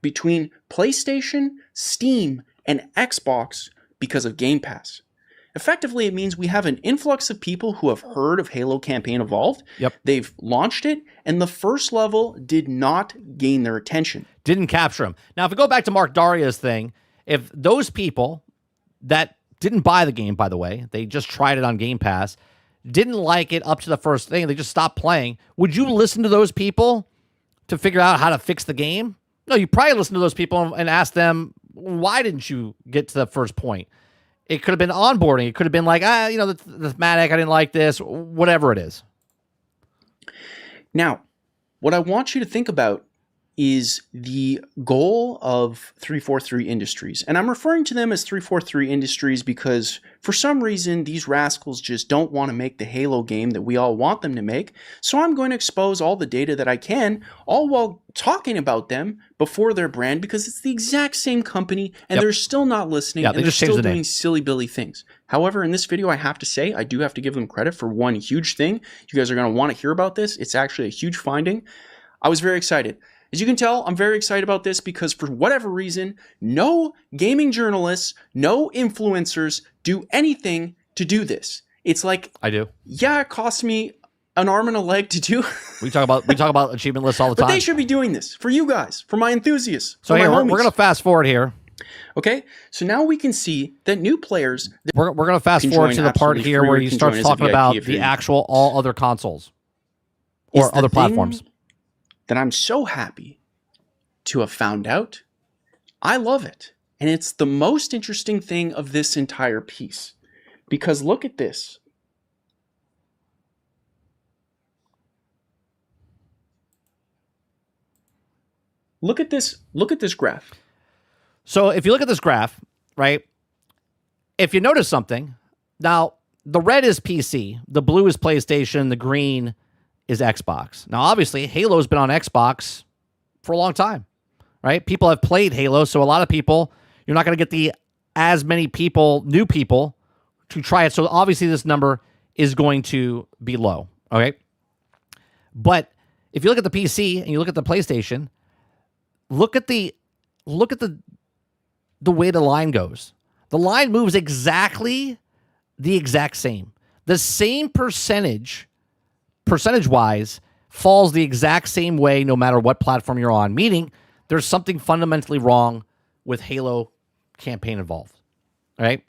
between PlayStation, Steam, and Xbox because of Game Pass. Effectively, it means we have an influx of people who have heard of Halo Campaign Evolved. Yep. They've launched it, and the first level did not gain their attention. Didn't capture them. Now, if we go back to Mark Darrah's thing, if those people that didn't buy the game, by the way, they just tried it on Game Pass, didn't like it up to the first thing, they just stopped playing, would you listen to those people to figure out how to fix the game? No, you probably listen to those people and ask them, why didn't you get to the first point? It could have been onboarding. It could have been like, the thematic, I didn't like this, whatever it is. Now, what I want you to think about is the goal of 343 Industries. And I'm referring to them as 343 Industries because for some reason, these rascals just don't want to make the Halo game that we all want them to make. So I'm going to expose all the data that I can, all while talking about them before their brand, because it's the exact same company and they're still not listening and they're still doing silly billy things. However, in this video, I have to say, I do have to give them credit for one huge thing. You guys are going to want to hear about this. It's actually a huge finding. I was very excited. As you can tell, I'm very excited about this because for whatever reason, no gaming journalists, no influencers do anything to do this. It's like, I do. Yeah, it costs me an arm and a leg to do. We talk about achievement lists all the time. But they should be doing this for you guys, for my enthusiasts. So here, we're going to fast forward here. Okay, so now we can see that new players... We're going to fast forward to the part here where he starts talking about the actual all other consoles or other platforms. That I'm so happy to have found out. I love it. And it's the most interesting thing of this entire piece. Because look at this. Look at this graph. So if you look at this graph, right? If you notice something, now the red is PC, the blue is PlayStation, the green is Xbox. Now, obviously, Halo's been on Xbox for a long time, right? People have played Halo, so a lot of people, you're not going to get as many people, new people, to try it. So obviously, this number is going to be low, okay? But if you look at the PC and you look at the PlayStation, look at the way the line goes. The line moves exactly the exact same. The same percentage-wise, falls the exact same way no matter what platform you're on, meaning there's something fundamentally wrong with Halo Campaign Evolved, right?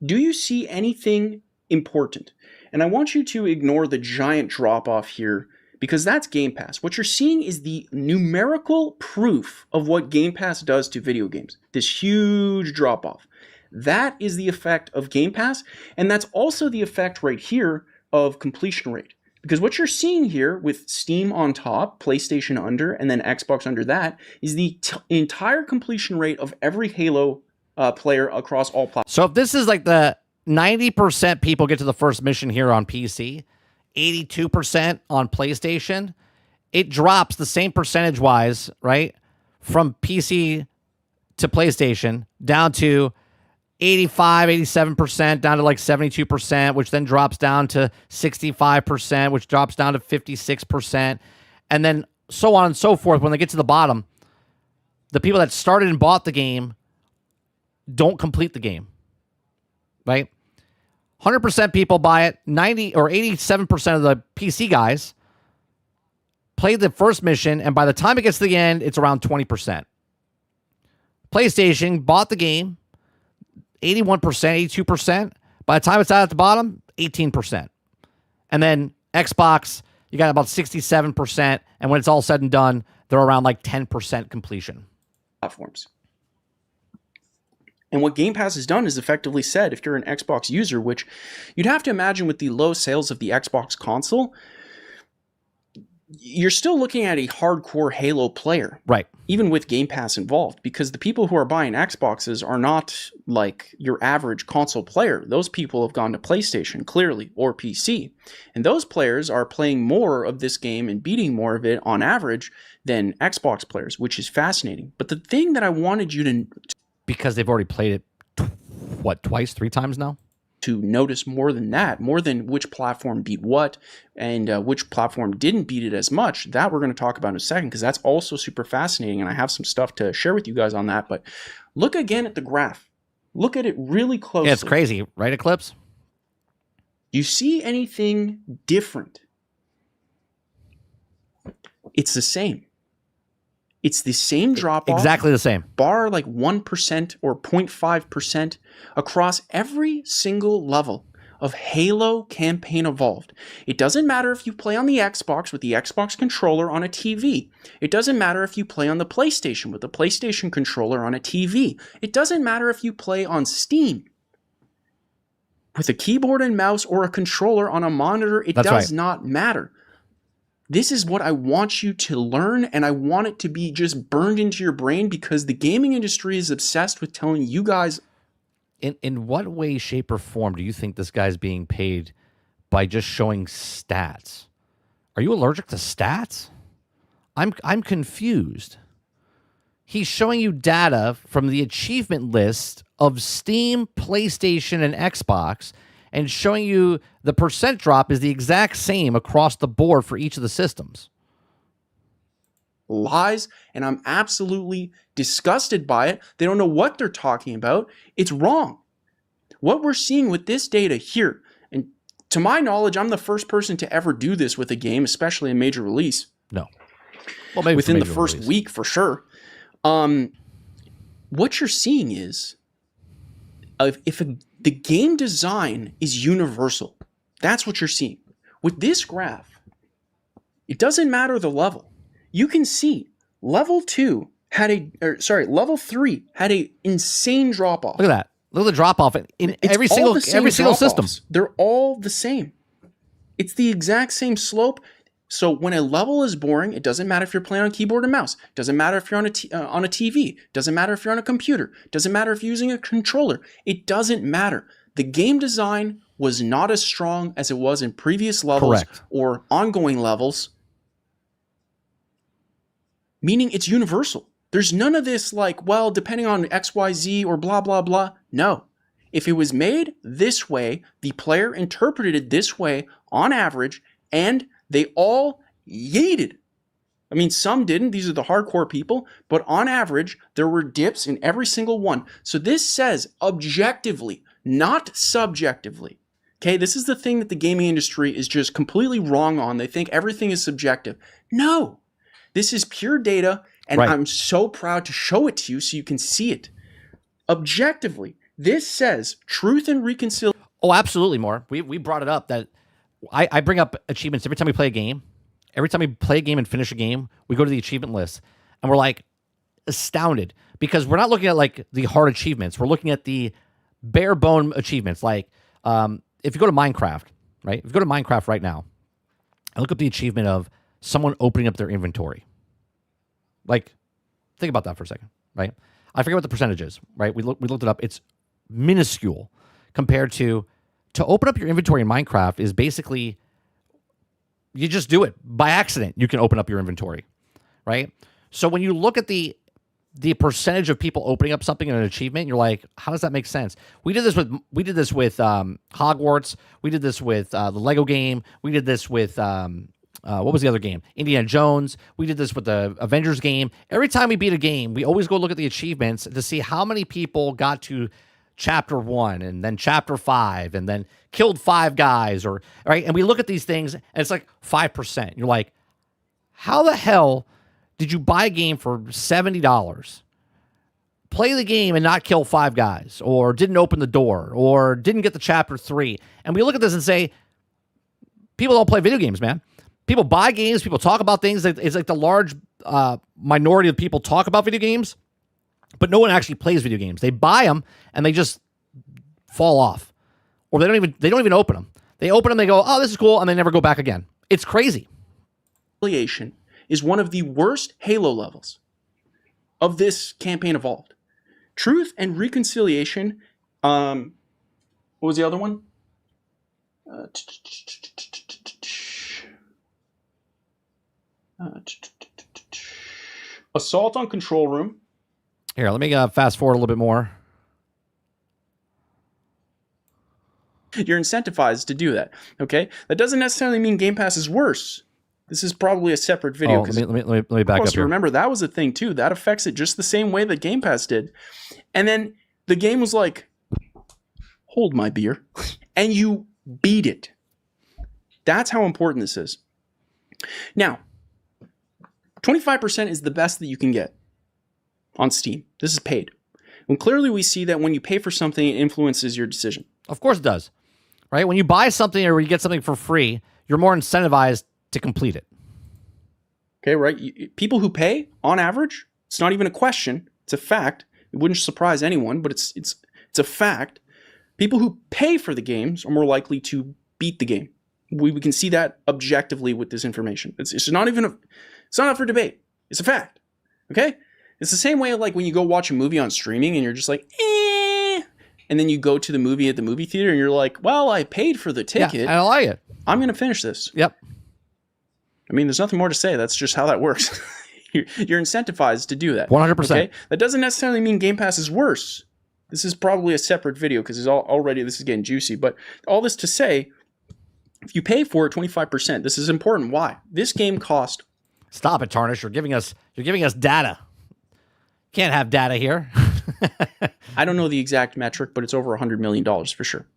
Do you see anything important? And I want you to ignore the giant drop-off here because that's Game Pass. What you're seeing is the numerical proof of what Game Pass does to video games. This huge drop-off. That is the effect of Game Pass, and that's also the effect right here of completion rate. Because what you're seeing here with Steam on top, PlayStation under, and then Xbox under that, is the entire completion rate of every Halo player across all platforms. So if this is like the 90% people get to the first mission here on PC, 82% on PlayStation, it drops the same percentage-wise, right, from PC to PlayStation down to 85, 87%, down to like 72%, which then drops down to 65%, which drops down to 56%, and then so on and so forth. When they get to the bottom, the people that started and bought the game don't complete the game, right? 100% people buy it. 90 or 87% of the PC guys play the first mission, and by the time it gets to the end, it's around 20%. PlayStation bought the game, 81%, 82%. By the time it's out at the bottom, 18%. And then Xbox, you got about 67%. And when it's all said and done, they're around like 10% completion. Platforms. And what Game Pass has done is effectively said, if you're an Xbox user, which you'd have to imagine with the low sales of the Xbox console, you're still looking at a hardcore Halo player. Right. Even with Game Pass involved, because the people who are buying Xboxes are not like your average console player. Those people have gone to PlayStation, clearly, or PC. And those players are playing more of this game and beating more of it on average than Xbox players, which is fascinating. But the thing that I wanted you to... Because they've already played it, twice, 3 times now? To notice more than that, more than which platform beat what and which platform didn't beat it as much, that we're going to talk about in a second, because that's also super fascinating, and I have some stuff to share with you guys on that. But look again at the graph. Look at it really closely. Yeah, it's crazy, right, Eclipse? You see anything different? It's the same. It's the same drop-off. Exactly the same. Bar like 1% or 0.5% across every single level of Halo Campaign Evolved. It doesn't matter if you play on the Xbox with the Xbox controller on a TV. It doesn't matter if you play on the PlayStation with the PlayStation controller on a TV. It doesn't matter if you play on Steam with a keyboard and mouse or a controller on a monitor. It does not matter. This is what I want you to learn, and I want it to be just burned into your brain, because the gaming industry is obsessed with telling you guys. In what way, shape, or form do you think this guy's being paid by just showing stats? Are you allergic to stats? I'm confused. He's showing you data from the achievement list of Steam, PlayStation, and Xbox, and showing you the percent drop is the exact same across the board for each of the systems. Lies, and I'm absolutely disgusted by it. They don't know what they're talking about. It's wrong. What we're seeing with this data here, and to my knowledge, I'm the first person to ever do this with a game, especially a major release. No. Well, maybe within the first week for sure. What you're seeing is the game design is universal. That's what you're seeing. With this graph, it doesn't matter the level. You can see level 3 had a insane drop off. Look at that. Look at the drop off in every single system. They're all the same. It's the exact same slope. So when a level is boring, it doesn't matter if you're playing on keyboard and mouse. It doesn't matter if you're on a TV. It doesn't matter if you're on a computer. It doesn't matter if you're using a controller. It doesn't matter. The game design was not as strong as it was in previous levels or ongoing levels, meaning it's universal. There's none of this like, well, depending on XYZ or blah, blah, blah. No. If it was made this way, the player interpreted it this way on average, and they all yeeted. I mean, some didn't. These are the hardcore people. But on average, there were dips in every single one. So this says objectively, not subjectively. Okay, this is the thing that the gaming industry is just completely wrong on. They think everything is subjective. No. This is pure data, and I'm so proud to show it to you so you can see it. Objectively, this says truth and reconciliation. Oh, absolutely, more. We brought it up that I bring up achievements every time we play a game. Every time we play a game and finish a game, we go to the achievement list, and we're like astounded because we're not looking at like the hard achievements. We're looking at the bare bone achievements. Like if you go to Minecraft, right? If you go to Minecraft right now, and look up the achievement of someone opening up their inventory. Like, think about that for a second, right? I forget what the percentage is, right? We looked it up. It's minuscule compared to open up your inventory in Minecraft is basically you just do it by accident. You can open up your inventory, right? So when you look at the percentage of people opening up something in an achievement, you're like, how does that make sense? We did this with Hogwarts. We did this with the Lego game. We did this with what was the other game? Indiana Jones. We did this with the Avengers game. Every time we beat a game, we always go look at the achievements to see how many people got to chapter 1 and then chapter 5 and then killed 5 guys, or right. And we look at these things and it's like 5%. You're like, how the hell did you buy a game for $70, play the game and not kill 5 guys, or didn't open the door, or didn't get to chapter 3? And we look at this and say, people don't play video games, man. People buy games. People talk about things. It's like the large minority of people talk about video games, but no one actually plays video games. They buy them and they just fall off, or they don't even open them. They open them. They go, oh, this is cool, and they never go back again. It's crazy. reconciliation is one of the worst Halo levels of this campaign evolved. Truth and reconciliation. What was the other one? Assault on Control Room. Here, let me fast forward a little bit more. You're incentivized to do that. Okay, that doesn't necessarily mean Game Pass is worse. This is probably a separate video. Let me back up here. Remember, that was a thing too. That affects it just the same way that Game Pass did. And then the game was like, hold my beer. And you beat it. That's how important this is. Now, 25% is the best that you can get on Steam. This is paid. And clearly we see that when you pay for something, it influences your decision. Of course it does. Right? When you buy something or you get something for free, you're more incentivized to complete it. Okay, right? People who pay, on average, it's not even a question. It's a fact. It wouldn't surprise anyone, but it's a fact. People who pay for the games are more likely to beat the game. We can see that objectively with this information. It's not up for debate. It's a fact. Okay? It's the same way like when you go watch a movie on streaming and you're just like, eh. And then you go to the movie at the movie theater and you're like, well, I paid for the ticket. Yeah, I like it. I'm going to finish this. Yep. I mean, there's nothing more to say. That's just how that works. You're incentivized to do that. 100%. Okay? That doesn't necessarily mean Game Pass is worse. This is probably a separate video because this is getting juicy. But all this to say, if you pay for it 25%, this is important. Why? This game cost. Stop it, Tarnish. You're giving us data. Can't have data here. I don't know the exact metric, but it's over $100 million for sure.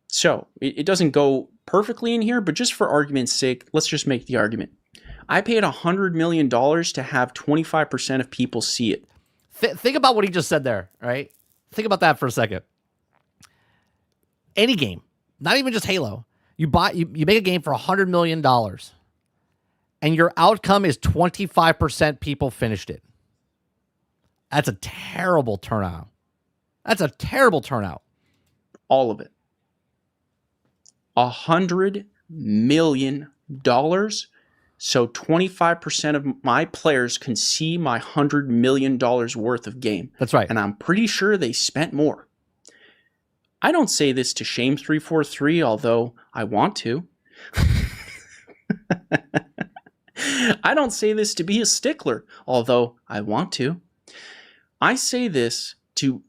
So it doesn't go perfectly in here, but just for argument's sake, let's just make the argument. I paid $100 million to have 25% of people see it. Think about what he just said there, right? Think about that for a second. Any game, not even just Halo, you make a game for $100 million, and your outcome is 25% people finished it. That's a terrible turnout. That's a terrible turnout. All of it. $100 million. So 25% of my players can see my $100 million worth of game. That's right. And I'm pretty sure they spent more. I don't say this to shame 343, although I want to. I don't say this to be a stickler, although I want to. I say this to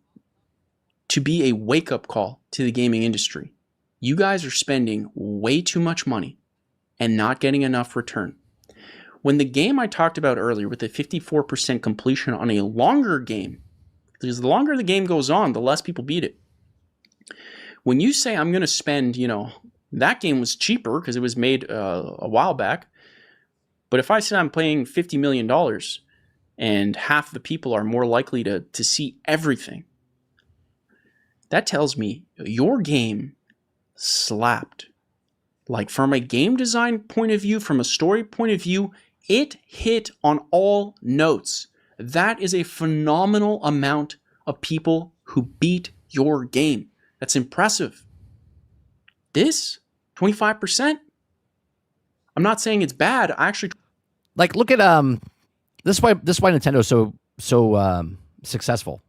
be a wake-up call to the gaming industry. You guys are spending way too much money and not getting enough return. When the game I talked about earlier with the 54% completion on a longer game, because the longer the game goes on, the less people beat it. When you say I'm going to spend, that game was cheaper because it was made a while back. But if I say I'm paying $50 million and half the people are more likely to see everything, that tells me your game slapped. Like from a game design point of view, from a story point of view, it hit on all notes. That is a phenomenal amount of people who beat your game. That's impressive. This 25%. I'm not saying it's bad. I actually look at this is why Nintendo's so successful,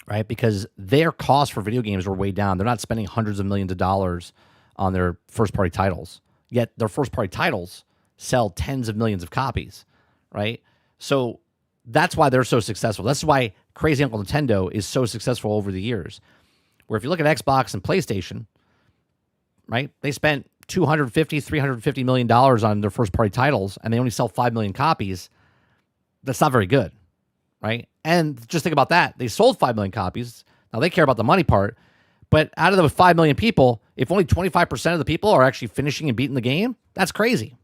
right? Because their costs for video games are way down. They're not spending hundreds of millions of dollars on their first party titles. Yet their first party titles sell tens of millions of copies, right? So that's why they're so successful. That's why Crazy Uncle Nintendo is so successful over the years. Where if you look at Xbox and PlayStation, right, they spent $250, $350 million on their first party titles, and they only sell 5 million copies. That's not very good, right? And just think about that. They sold 5 million copies. Now they care about the money part, but out of those 5 million people, if only 25% of the people are actually finishing and beating the game, that's crazy.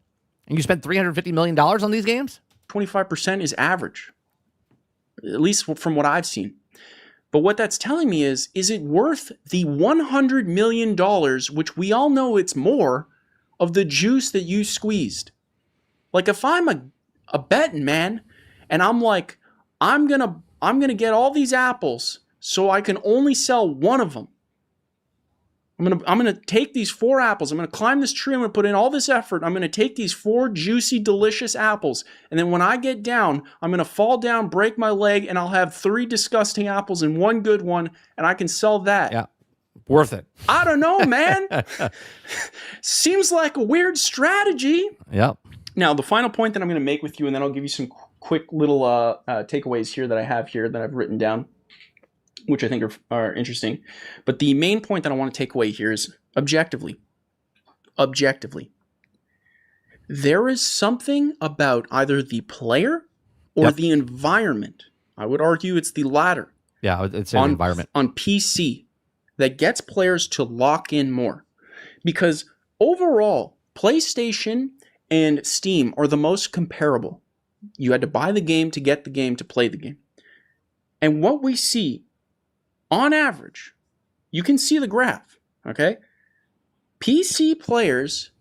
And you spent $350 million on these games? 25% is average, at least from what I've seen. But what that's telling me is it worth the $100 million, which we all know it's more, of the juice that you squeezed? Like if I'm a betting man and I'm like, I'm gonna get all these apples so I can only sell one of them. I'm gonna take these 4 apples. I'm gonna climb this tree. I'm gonna put in all this effort. I'm gonna take these 4 juicy, delicious apples. And then when I get down, I'm gonna fall down, break my leg, and I'll have 3 disgusting apples and 1 good one, and I can sell that. Yeah. Worth it. I don't know, man. Seems like a weird strategy. Yep. Now, the final point that I'm gonna make with you, and then I'll give you some quick little takeaways here that I have here that I've written down, which I think are interesting. But the main point that I want to take away here is objectively, there is something about either the player or the environment. I would argue it's the latter. Yeah, it's an environment. On PC that gets players to lock in more. Because overall, PlayStation and Steam are the most comparable. You had to buy the game to get the game to play the game. And what we see, on average, you can see the graph, okay? PC players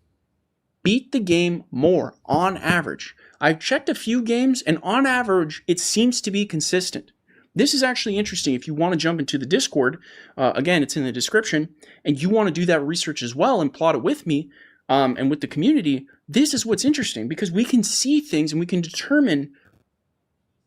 beat the game more on average. I've checked a few games, and on average, it seems to be consistent. This is actually interesting. If you want to jump into the Discord, again, it's in the description, and you want to do that research as well and plot it with me and with the community, this is what's interesting because we can see things and we can determine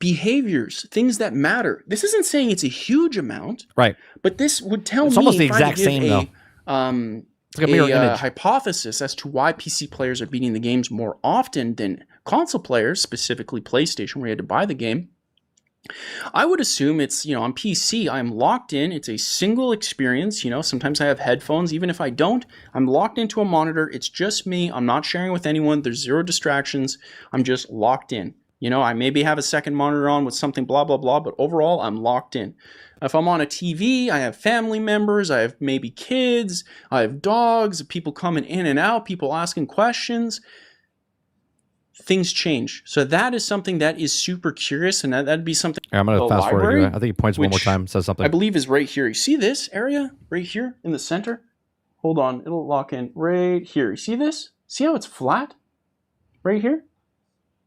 behaviors, things that matter. This isn't saying it's a huge amount, right? But this would tell me it's almost the exact same, though. It's like a mirror image. Hypothesis as to why PC players are beating the games more often than console players, specifically PlayStation, where you had to buy the game. I would assume it's, on PC, I'm locked in. It's a single experience. Sometimes I have headphones. Even if I don't, I'm locked into a monitor. It's just me. I'm not sharing with anyone. There's 0 distractions. I'm just locked in. I maybe have a second monitor on with something, blah, blah, blah, but overall, I'm locked in. If I'm on a TV, I have family members, I have maybe kids, I have dogs, people coming in and out, people asking questions. Things change. So that is something that is super curious, and that'd be something. I'm going to fast forward here. I think he points one more time, says something. I believe is right here. You see this area right here in the center? Hold on, it'll lock in right here. You see this? See how it's flat? Right here?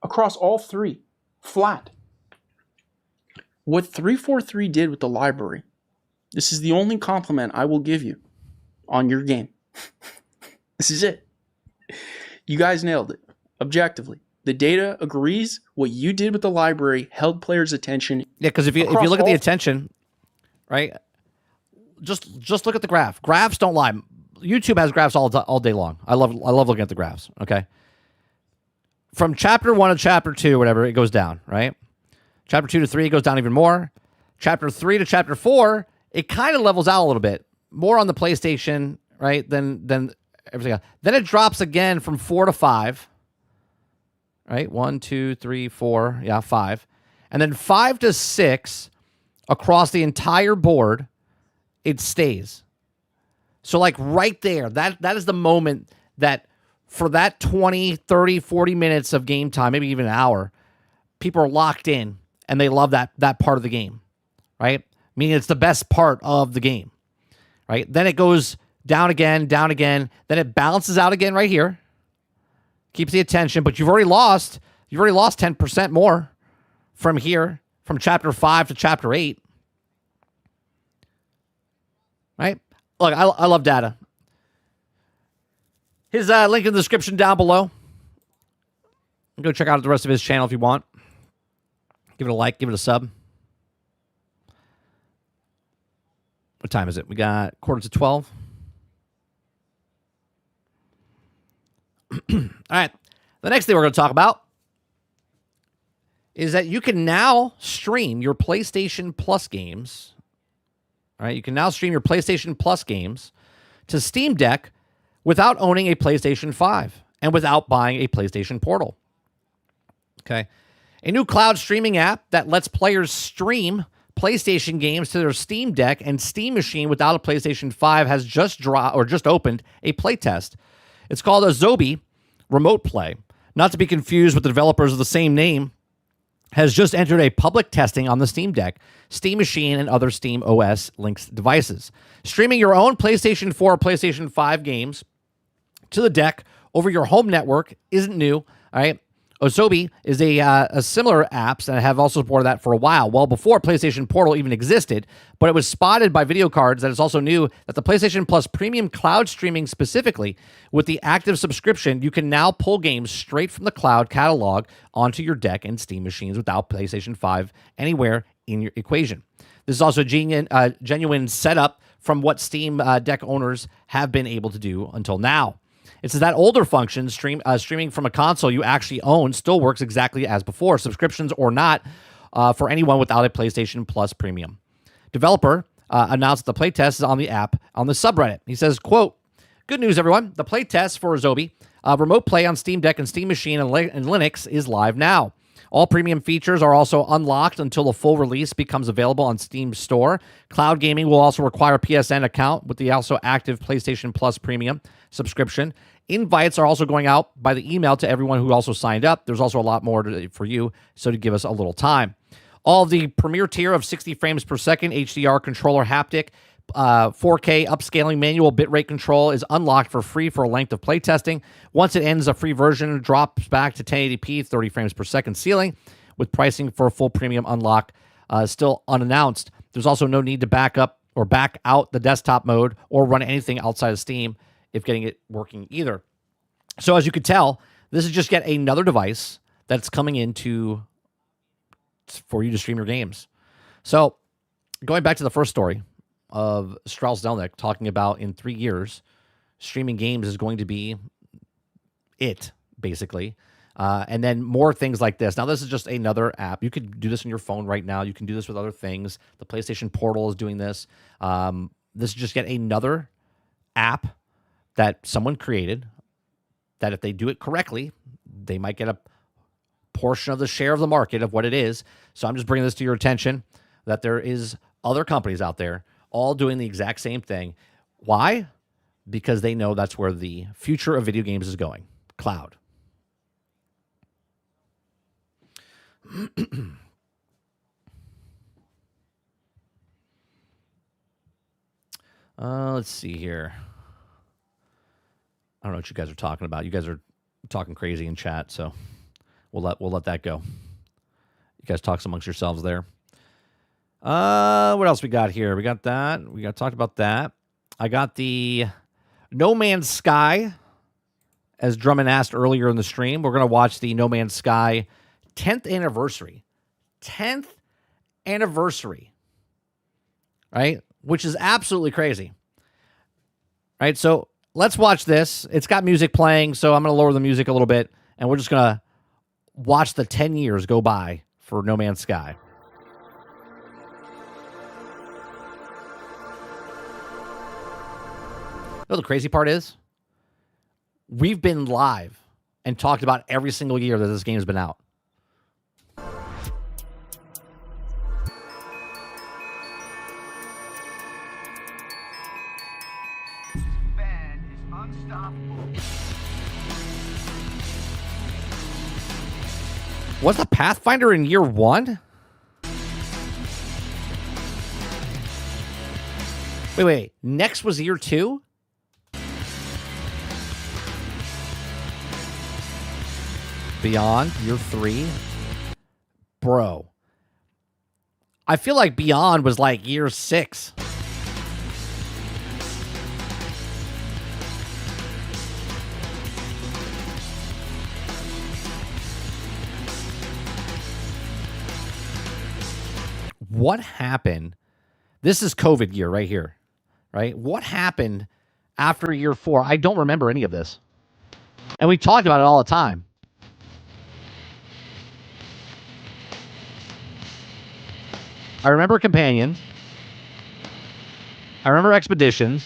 Across all 3. Flat. What 343 did with the library, this is the only compliment I will give you on your game. This is it. You guys nailed it. Objectively. The data agrees. What you did with the library held players' attention. Yeah, because if you look at the attention, right? Just look at the graph. Graphs don't lie. YouTube has graphs all day long. I love looking at the graphs. Okay. From chapter 1 to chapter 2, whatever, it goes down, right? Chapter 2 to 3, it goes down even more. Chapter 3 to chapter 4, it kind of levels out a little bit. More on the PlayStation, right, than everything else. Then it drops again from 4 to 5. Right? 1, 2, 3, 4. Yeah, 5. And then 5 to 6, across the entire board, it stays. So, like, right there, that is the moment that for that 20, 30, 40 minutes of game time, maybe even an hour, people are locked in, and they love that part of the game, right? Meaning it's the best part of the game, right? Then it goes down again, then it balances out again right here, keeps the attention, but you've already lost 10% more from here, from chapter 5 to chapter 8, right? Look, I love data. His link in the description down below. Go check out the rest of his channel if you want. Give it a like, give it a sub. What time is it? We got 11:45. All right. The next thing we're going to talk about is that you can now stream your PlayStation Plus games. All right. You can now stream your PlayStation Plus games to Steam Deck without owning a PlayStation 5 and without buying a PlayStation Portal. Okay. A new cloud streaming app that lets players stream PlayStation games to their Steam Deck and Steam machine without a PlayStation 5 has just opened a playtest. It's called Asobi Remote Play. Not to be confused with the developers of the same name, has just entered a public testing on the Steam Deck, Steam Machine, and other Steam OS linked devices. Streaming your own PlayStation 4 or PlayStation 5 games to the deck over your home network isn't new, all right? Asobi is a similar apps and have also supported that for a while, well before PlayStation Portal even existed. But it was spotted by video cards that it's also new that the PlayStation Plus premium cloud streaming specifically, with the active subscription, you can now pull games straight from the cloud catalog onto your deck and Steam machines without PlayStation 5 anywhere in your equation. This is also a genuine setup from what Steam Deck owners have been able to do until now. It says that older function, streaming from a console you actually own, still works exactly as before, subscriptions or not, for anyone without a PlayStation Plus Premium. Developer announced the playtest is on the app on the subreddit. He says, quote, "Good news, everyone. The playtest for Asobi, remote play on Steam Deck and Steam Machine and Linux is live now. All premium features are also unlocked until the full release becomes available on Steam Store. Cloud gaming will also require a PSN account with the also active PlayStation Plus Premium subscription. Invites are also going out by the email to everyone who also signed up. There's also a lot more for you, so to give us a little time. All of the premier tier of 60 frames per second HDR controller haptic 4K upscaling manual bitrate control is unlocked for free for a length of playtesting. Once it ends, a free version drops back to 1080p, 30 frames per second ceiling, with pricing for a full premium unlock still unannounced. There's also no need to back up or back out the desktop mode or run anything outside of Steam if getting it working either. So as you could tell, this is just yet another device that's coming into for you to stream your games. So going back to the first story of Strauss Zelnick talking about in 3 years, streaming games is going to be it, basically. And then more things like this. Now, this is just another app. You could do this on your phone right now. You can do this with other things. The PlayStation Portal is doing this. This is just yet another app that someone created that if they do it correctly, they might get a portion of the share of the market of what it is. So I'm just bringing this to your attention that there is other companies out there all doing the exact same thing. Why? Because they know that's where the future of video games is going. Cloud. Let's see here. I don't know what you guys are talking about. You guys are talking crazy in chat, so we'll let that go. You guys talk amongst yourselves there. What else we got here? We got that. We got talked about that. I got the No Man's Sky, as Drummond asked earlier in the stream. We're gonna watch the No Man's Sky 10th anniversary. 10th anniversary. Right? Which is absolutely crazy. Right? So let's watch this. It's got music playing, so I'm gonna lower the music a little bit, and we're just gonna watch the 10 years go by for No Man's Sky. You know, the crazy part is we've been live and talked about every single year that this game has been out. Man is unstoppable. Was the Pathfinder in year 1? Wait. Next was year 2? Beyond, year 3? Bro. I feel like Beyond was like year 6. What happened? This is COVID year right here, right? What happened after year 4? I don't remember any of this. And we talked about it all the time. I remember Companions. I remember Expeditions.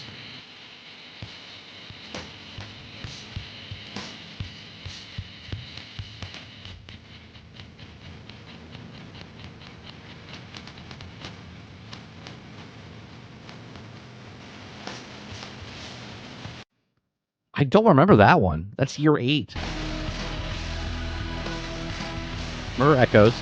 I don't remember that one. That's year 8. Remember Echoes.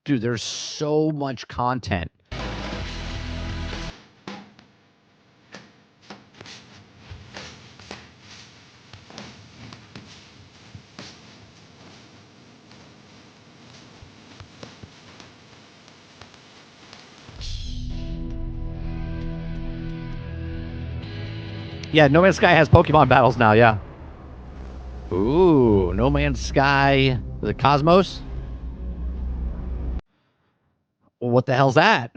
Dude, there's so much content. Yeah, No Man's Sky has Pokemon battles now, yeah. Ooh, No Man's Sky, the Cosmos? Well, what the hell's that?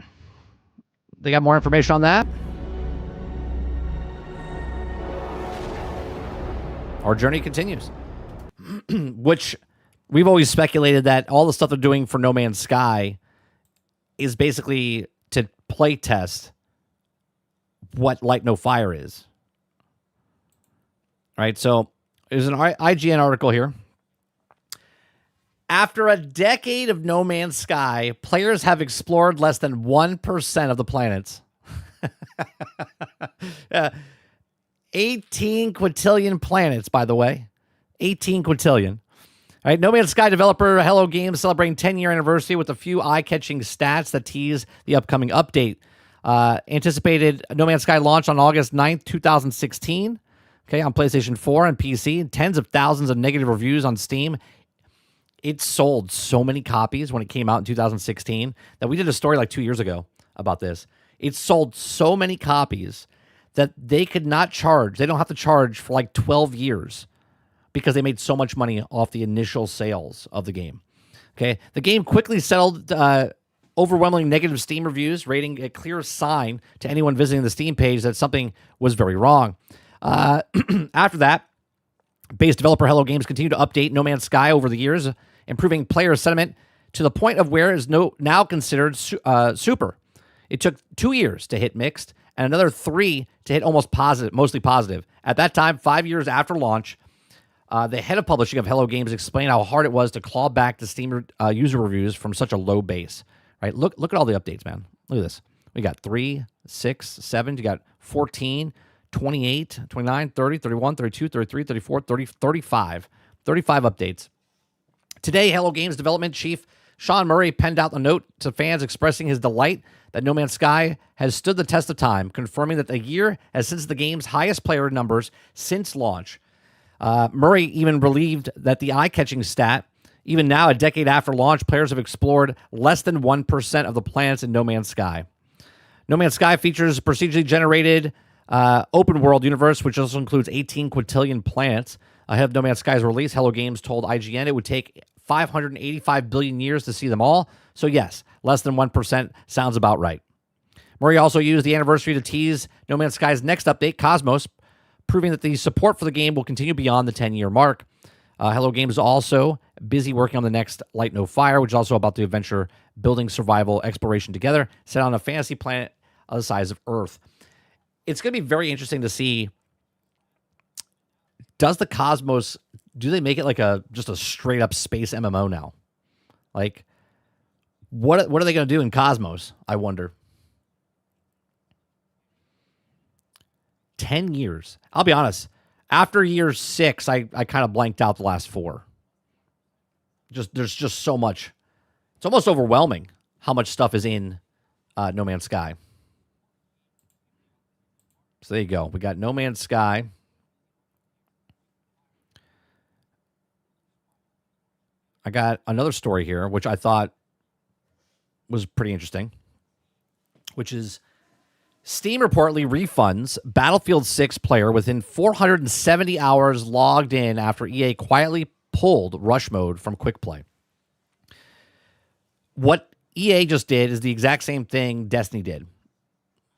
They got more information on that? Our journey continues. Which we've always speculated that all the stuff they're doing for No Man's Sky is basically to play test what Light No Fire is. Right, so there's an IGN article here. After a decade of No Man's Sky, players have explored less than 1% of the planets. 18 quintillion planets, by the way. 18 quintillion. All right, No Man's Sky developer Hello Games celebrating 10-year anniversary with a few eye-catching stats that tease the upcoming update. Anticipated No Man's Sky launch on August 9th, 2016. Okay, on PlayStation 4 and PC. Tens of thousands of negative reviews on Steam. It sold so many copies when it came out in 2016 that we did a story like 2 years ago about this. It sold so many copies that they could not charge. They don't have to charge for like 12 years because they made so much money off the initial sales of the game. Okay, the game quickly settled overwhelmingly negative Steam reviews, rating a clear sign to anyone visiting the Steam page that something was very wrong. After that, base developer Hello Games continued to update No Man's Sky over the years, improving player sentiment to the point of where it is now considered super. It took 2 years to hit mixed and another 3 to hit almost positive, mostly positive. At that time, 5 years after launch, the head of publishing of Hello Games explained how hard it was to claw back the Steam user reviews from such a low base. Right? Look at all the updates, man. Look at this. We got 3, 6, 7. You got 14. 28, 29, 30, 31, 32, 33, 34, 30, 35. 35 updates. Today, Hello Games development chief Sean Murray penned out a note to fans expressing his delight that No Man's Sky has stood the test of time, confirming that the year has since the game's highest player numbers since launch. Murray even believed that the eye-catching stat, even now a decade after launch, players have explored less than 1% of the planets in No Man's Sky. No Man's Sky features procedurally generated open world universe, which also includes 18 quintillion planets. Ahead of No Man's Sky's release, Hello Games told IGN it would take 585 billion years to see them all. So yes, less than 1% sounds about right. Murray also used the anniversary to tease No Man's Sky's next update, Cosmos, proving that the support for the game will continue beyond the 10-year mark. Hello Games is also busy working on the next Light No Fire, which is also about the adventure building, survival, exploration together, set on a fantasy planet of the size of Earth. It's going to be very interesting to see, does the Cosmos, do they make it like just a straight up space MMO now? Like, what are they going to do in Cosmos, I wonder? 10 years. I'll be honest. After year 6, I kind of blanked out the last 4. There's just so much. It's almost overwhelming how much stuff is in No Man's Sky. So there you go. We got No Man's Sky. I got another story here, which I thought was pretty interesting, which is Steam reportedly refunds Battlefield 6 player within 470 hours logged in after EA quietly pulled Rush Mode from Quick Play. What EA just did is the exact same thing Destiny did.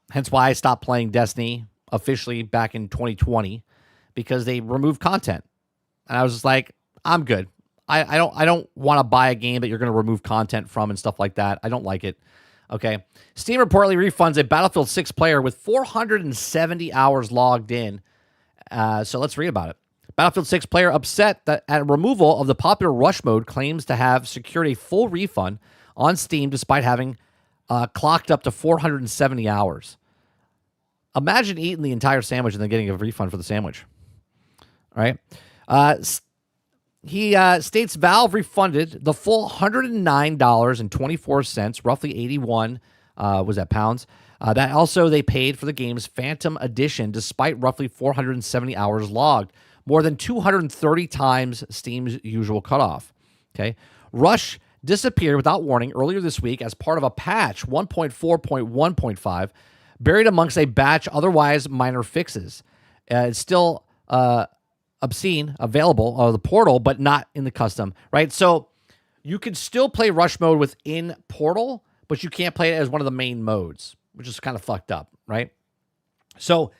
Hence why I stopped playing Destiny officially back in 2020, because they removed content. And I was just like, I'm good. I don't want to buy a game that you're going to remove content from and stuff like that. I don't like it. Okay. Steam reportedly refunds a Battlefield 6 player with 470 hours logged in. So let's read about it. Battlefield 6 player upset that at removal of the popular Rush Mode claims to have secured a full refund on Steam despite having clocked up to 470 hours. Imagine eating the entire sandwich and then getting a refund for the sandwich. All right. He states Valve refunded the full $109.24, roughly 81, was that pounds? That also they paid for the game's Phantom Edition, despite roughly 470 hours logged, more than 230 times Steam's usual cutoff. Okay, Rush disappeared without warning earlier this week as part of a patch 1.4.1.5, buried amongst a batch otherwise minor fixes. It's still obscene available on the portal, but not in the custom, right? So you can still play Rush mode within Portal, but you can't play it as one of the main modes, which is kind of fucked up, right? So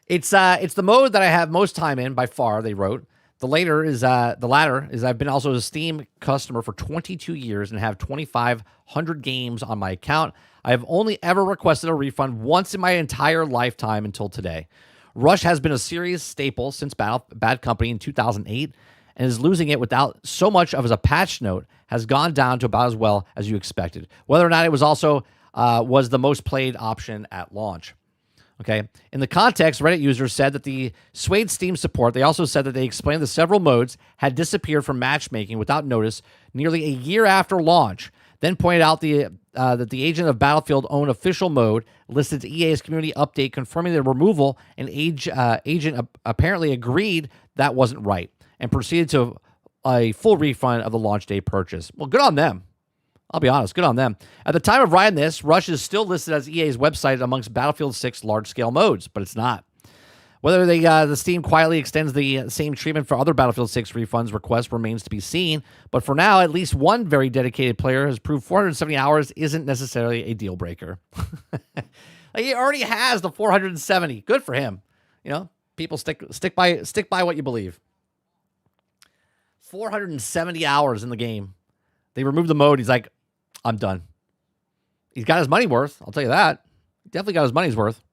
it's the mode that I have most time in by far. They wrote the latter is I've been also a Steam customer for 22 years and have 2,500 games on my account. I have only ever requested a refund once in my entire lifetime until today. Rush has been a serious staple since Bad Company in 2008, and is losing it without so much of as a patch note has gone down to about as well as you expected. Whether or not it was also was the most played option at launch. Okay. In the context, Reddit users said that the swayed Steam support. They also said that they explained that several modes had disappeared from matchmaking without notice nearly a year after launch. Then pointed out that the Agent of Battlefield own official mode listed EA's community update confirming the removal, and Agent apparently agreed that wasn't right and proceeded to a full refund of the launch day purchase. Well, good on them. I'll be honest, good on them. At the time of writing this, Rush is still listed as EA's website amongst Battlefield 6 large-scale modes, but it's not. Whether the Steam quietly extends the same treatment for other Battlefield 6 refunds requests remains to be seen, but for now, at least one very dedicated player has proved 470 hours isn't necessarily a deal breaker. Like, he already has the 470. Good for him. You know, people stick by what you believe. 470 hours in the game. They removed the mode. He's like, I'm done. He's got his money worth. I'll tell you that. He definitely got his money's worth.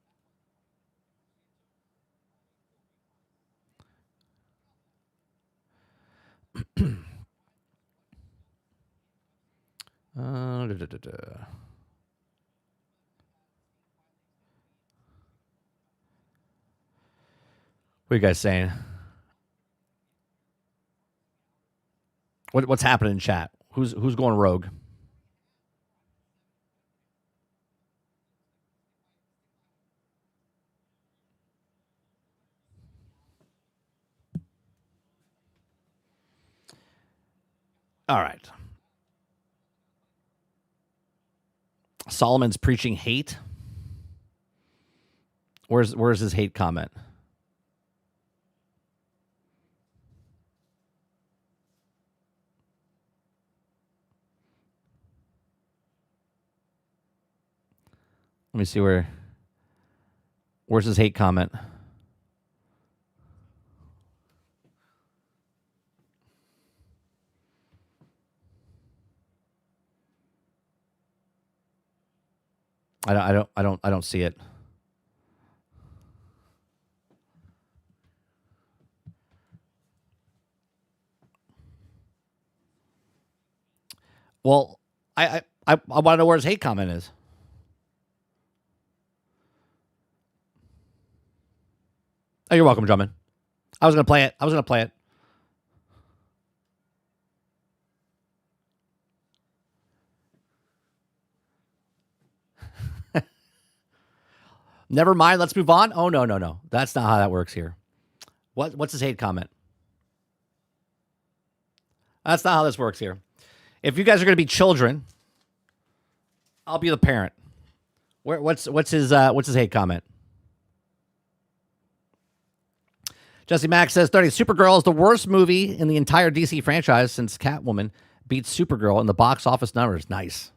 What are you guys saying? What's happening in chat? Who's going rogue? All right. Solomon's preaching hate. Where's his hate comment? Let me see where's his hate comment? I don't see it. Well, I want to know where his hate comment is. Oh, you're welcome, Drummond. I was gonna play it. Never mind. Let's move on. Oh, no. That's not how that works here. What's his hate comment? That's not how this works here. If you guys are going to be children, I'll be the parent. What's his hate comment? Jesse Mack says 30. Supergirl is the worst movie in the entire DC franchise since Catwoman beats Supergirl in the box office numbers. Nice.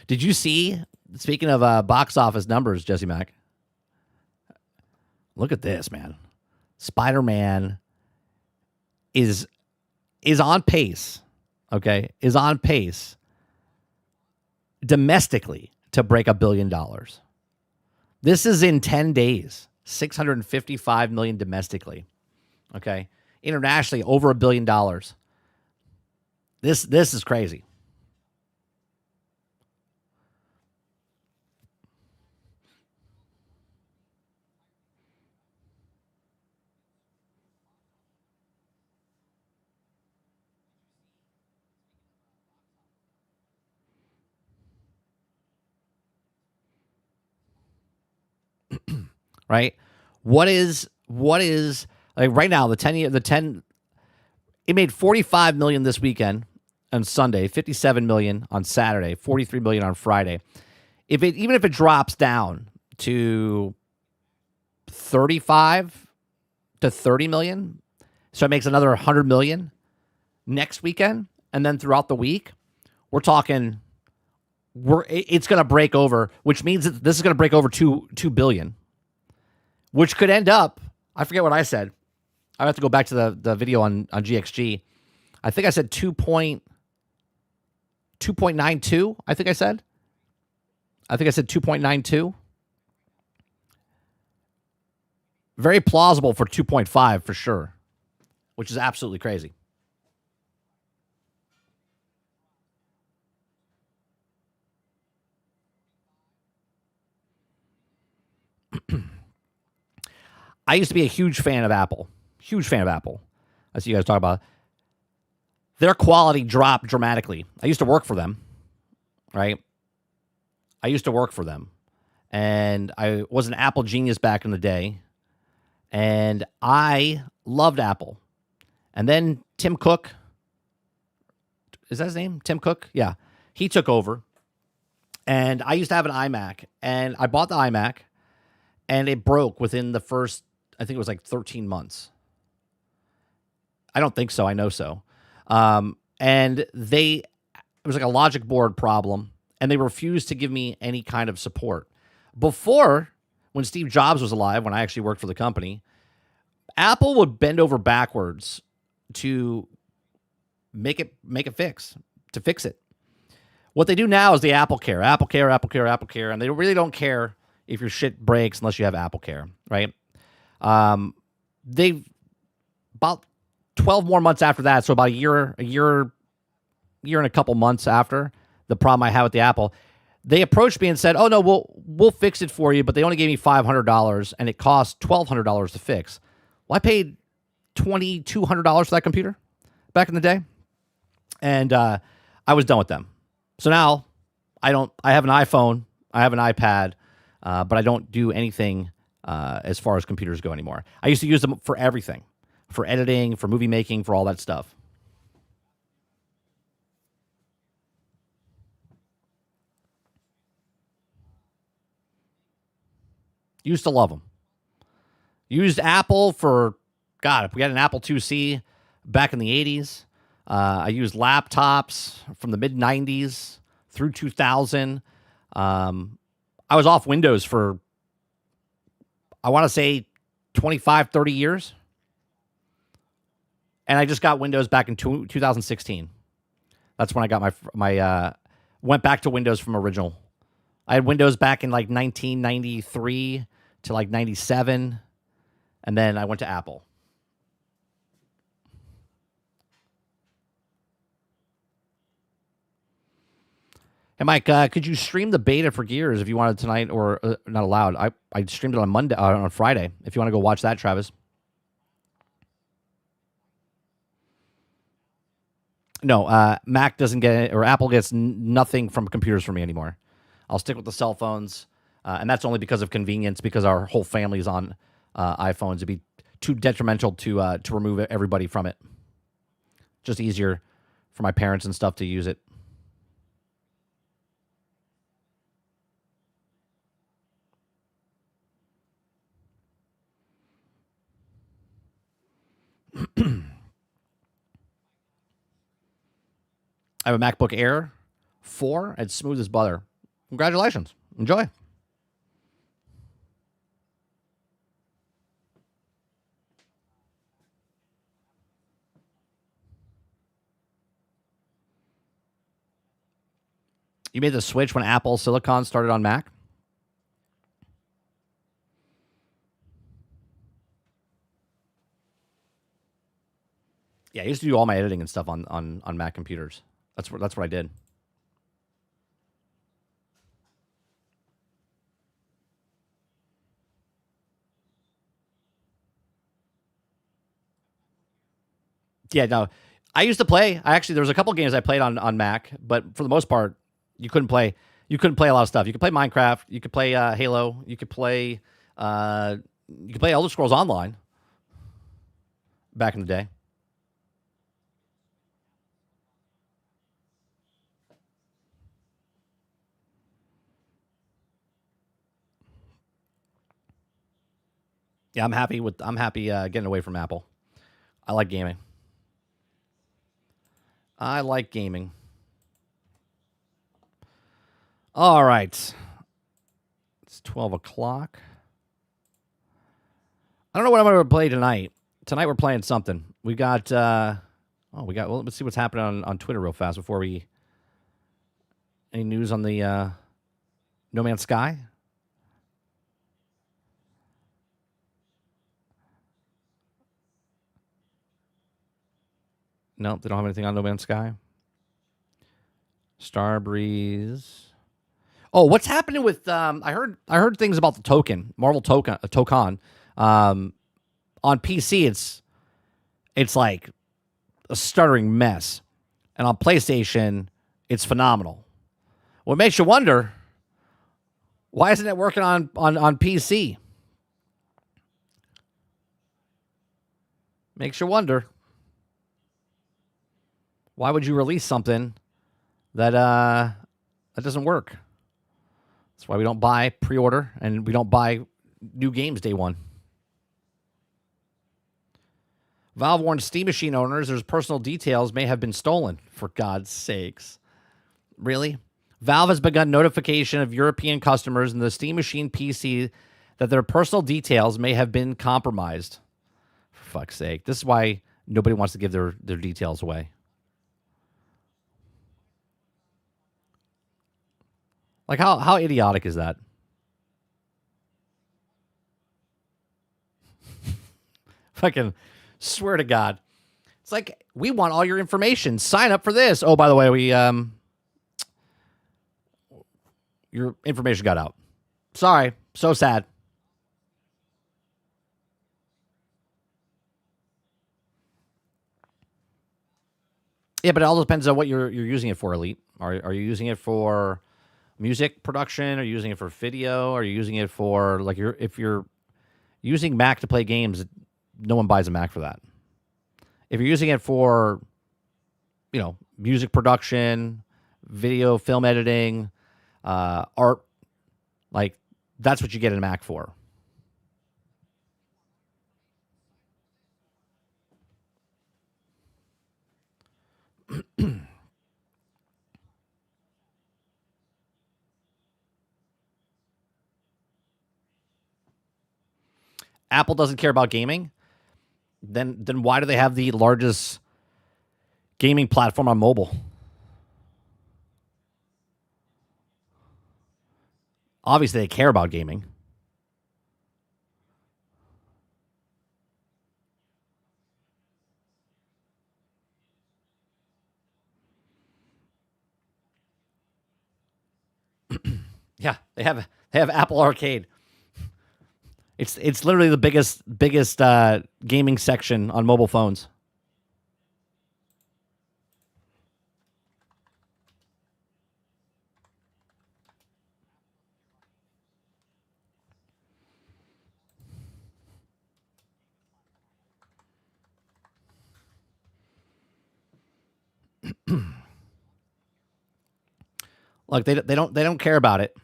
Did you see? Speaking of box office numbers, Jesse Mack, look at this, man. Spider-Man is on pace, okay? Is on pace domestically to break $1 billion. This is in 10 days, 655 million domestically, okay? Internationally, over $1 billion. This is crazy. right? What is like right now, it made 45 million this weekend on Sunday, 57 million on Saturday, 43 million on Friday. Even if it drops down to 35 to 30 million, so it makes another 100 million next weekend, and then throughout the week, we're talking it's going to break over, which means that this is going to break over 2 billion, which could end up, I forget what I said. I have to go back to the video on GXG. I think I said 2.92. I think I said 2.92. Very plausible for 2.5 for sure, which is absolutely crazy. I used to be a huge fan of Apple. Huge fan of Apple. I see you guys talk about it. Their quality dropped dramatically. I used to work for them, right? I used to work for them. And I was an Apple genius back in the day. And I loved Apple. And then Tim Cook, is that his name? Tim Cook? Yeah. He took over. And I used to have an iMac. And I bought the iMac. And it broke within the first, I think it was like 13 months. I don't think so. I know so. And it was like a logic board problem. And they refused to give me any kind of support. Before, when Steve Jobs was alive, when I actually worked for the company, Apple would bend over backwards to make a fix, to fix it. What they do now is the Apple Care, and they really don't care if your shit breaks unless you have Apple Care, right? They've about 12 more months after that, so about a year and a couple months after the problem I had with the Apple, they approached me and said, "Oh no, we'll fix it for you," but they only gave me $500 and it cost $1,200 to fix. Well, I paid $2,200 for that computer back in the day, and I was done with them. So now I have an iPhone, I have an iPad, but I don't do anything as far as computers go anymore. I used to use them for everything, for editing, for movie making, for all that stuff. Used to love them. Used Apple for, God, if we had an Apple IIc back in the 80s. I used laptops from the mid-90s through 2000. I was off Windows for, I want to say, 25, 30 years. And I just got Windows back in 2016. That's when I got my went back to Windows from original. I had Windows back in like 1993 to like 97. And then I went to Apple. Hey, Mike, could you stream the beta for Gears if you wanted tonight, or not allowed? I streamed it on Monday, on Friday. If you want to go watch that, Travis. No, Mac doesn't get it, or Apple gets nothing from computers from me anymore. I'll stick with the cell phones, and that's only because of convenience, because our whole family is on iPhones. It'd be too detrimental to remove everybody from it. Just easier for my parents and stuff to use it. I have a MacBook Air 4. It's smooth as butter. Congratulations. Enjoy. You made the switch when Apple Silicon started on Mac? Yeah, I used to do all my editing and stuff on Mac computers. That's what I did. Yeah, no. I used to play. There was a couple games I played on Mac, but for the most part, you couldn't play a lot of stuff. You could play Minecraft, you could play Halo, you could play You can play Elder Scrolls Online back in the day. Yeah, I'm happy getting away from Apple. I like gaming. I like gaming. All right. It's 12 o'clock. I don't know what I'm going to play tonight. Tonight we're playing something. We got, well, let's see what's happening on Twitter real fast before we, any news on the No Man's Sky? Nope, they don't have anything on No Man's Sky. Starbreeze. Oh, what's happening with? I heard things about the token, Marvel token. On PC, it's like a stuttering mess, and on PlayStation, it's phenomenal. What makes you wonder, why isn't it working on PC? Makes you wonder. Why would you release something that doesn't work? That's why we don't buy pre-order and we don't buy new games day one. Valve warns Steam Machine owners their personal details may have been stolen. For God's sakes. Really? Valve has begun notification of European customers in the Steam Machine PC that their personal details may have been compromised. For fuck's sake. This is why nobody wants to give their details away. Like, how idiotic is that? Fucking swear to God. It's like, we want all your information. Sign up for this. Oh, by the way, your information got out. Sorry. So sad. Yeah, but it all depends on what you're using it for, Elite. Are you using it for music production? Are you using it for video? Are you using it for, like, if you're using Mac to play games, no one buys a Mac for that. If you're using it for, music production, video, film editing, art, like, that's what you get a Mac for. Apple doesn't care about gaming, then why do they have the largest gaming platform on mobile? Obviously, they care about gaming. Yeah, they have Apple Arcade. It's literally the biggest gaming section on mobile phones. Look, they don't care about it.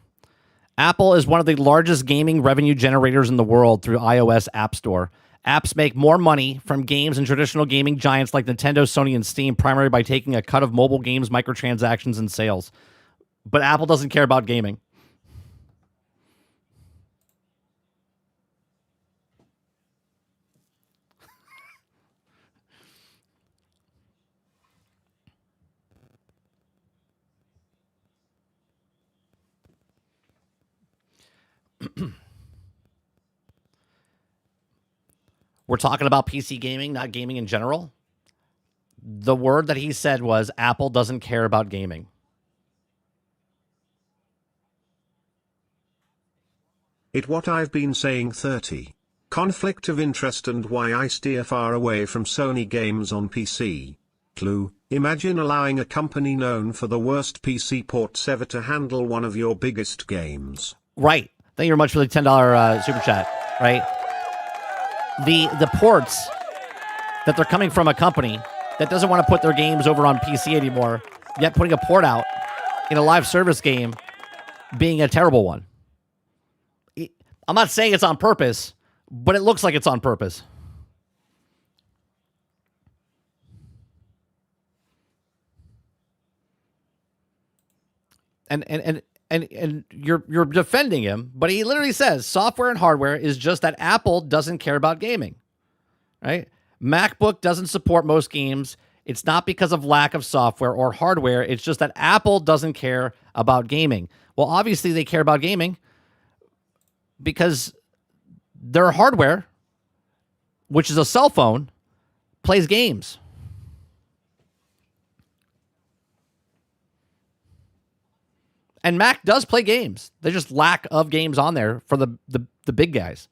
Apple is one of the largest gaming revenue generators in the world through iOS App Store. Apps make more money from games than traditional gaming giants like Nintendo, Sony, and Steam, primarily by taking a cut of mobile games, microtransactions, and sales. But Apple doesn't care about gaming. We're talking about PC gaming, not gaming in general. The word that he said was Apple doesn't care about gaming. It what I've been saying 30. Conflict of interest and why I steer far away from Sony games on PC. Clue, imagine allowing a company known for the worst PC ports ever to handle one of your biggest games. Right. Thank you very much for the $10 super chat. Right, the ports that they're coming from a company that doesn't want to put their games over on PC anymore, yet putting a port out in a live service game being a terrible one. I'm not saying it's on purpose, but it looks like it's on purpose. And you're defending him, but he literally says software and hardware is just that Apple doesn't care about gaming, right? MacBook doesn't support most games. It's not because of lack of software or hardware. It's just that Apple doesn't care about gaming. Well, obviously they care about gaming because their hardware, which is a cell phone, plays games. And Mac does play games. There's just lack of games on there for the big guys.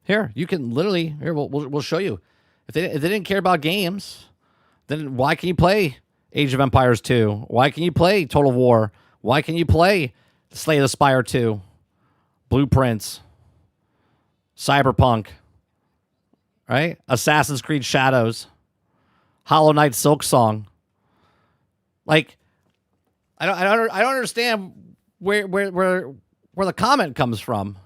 Here, you can literally, here, we'll show you. If they didn't care about games, then why can you play Age of Empires 2? Why can you play Total War? Why can you play Slay the Spire 2? Blueprints? Cyberpunk? Right? Assassin's Creed Shadows? Hollow Knight Silksong? Like, I don't understand where the comment comes from.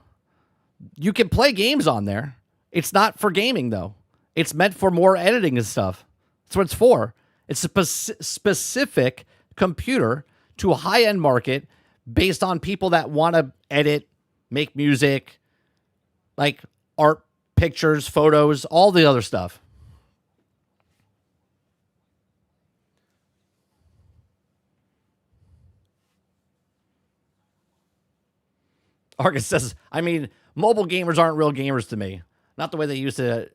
You can play games on there. It's not for gaming, though. It's meant for more editing and stuff. That's what it's for. It's a specific computer to a high-end market based on people that want to edit, make music, like art, pictures, photos, all the other stuff. Argus says, I mean, mobile gamers aren't real gamers to me. Not the way they used to.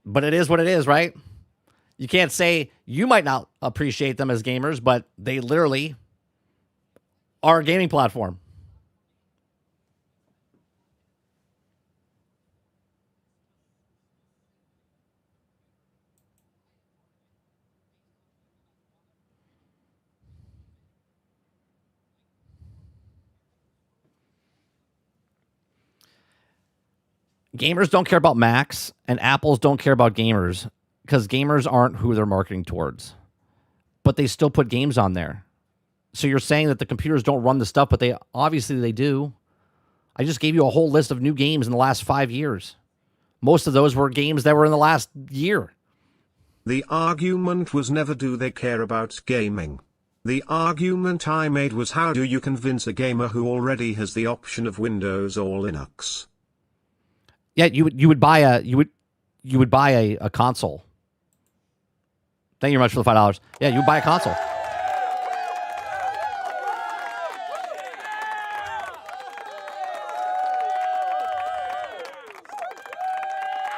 But it is what it is, right? You can't say you might not appreciate them as gamers, but they literally are a gaming platform. Gamers don't care about Macs, and Apples don't care about gamers because gamers aren't who they're marketing towards. But they still put games on there. So you're saying that the computers don't run the stuff, but they obviously they do. I just gave you a whole list of new games in the last 5 years. Most of those were games that were in the last year. The argument was never do they care about gaming. The argument I made was how do you convince a gamer who already has the option of Windows or Linux? Yeah, you would buy a console. Thank you very much for the $5. Yeah, you would buy a console.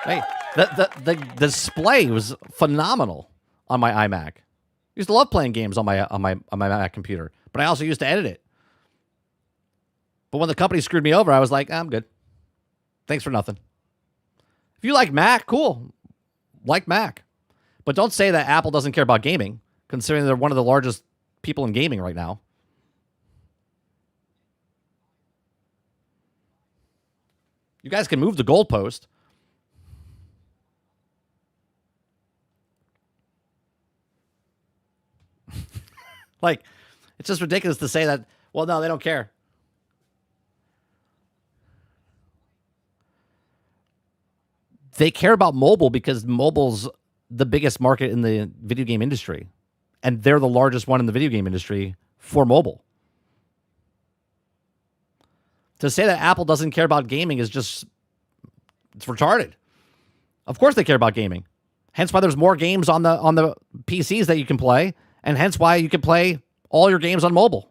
Hey, the display was phenomenal on my iMac. I used to love playing games on my Mac computer, but I also used to edit it. But when the company screwed me over, I was like, I'm good. Thanks for nothing. If you like Mac, cool. Like Mac. But don't say that Apple doesn't care about gaming, considering they're one of the largest people in gaming right now. You guys can move the goalpost. Like, it's just ridiculous to say that, well, no, they don't care. They care about mobile because mobile's the biggest market in the video game industry. And they're the largest one in the video game industry for mobile. To say that Apple doesn't care about gaming is just, it's retarded. Of course they care about gaming. Hence why there's more games on the PCs that you can play, and hence why you can play all your games on mobile.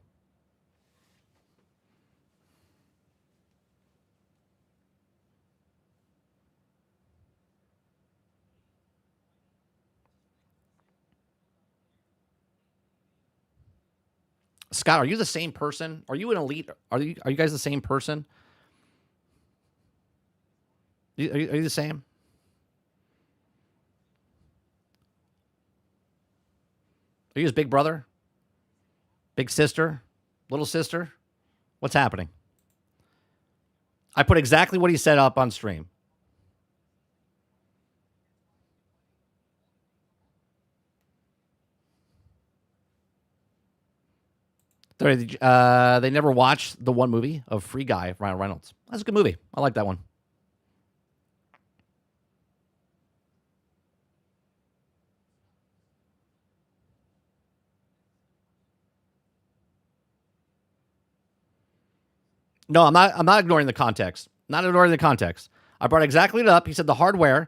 Scott, are you the same person? Are you an elite? Are you guys the same person? Are you the same? Are you his big brother? Big sister? Little sister? What's happening? I put exactly what he set up on stream. They never watched the one movie of Free Guy, Ryan Reynolds. That's a good movie. I like that one. No, I'm not ignoring the context. Not ignoring the context. I brought exactly it up. He said the hardware.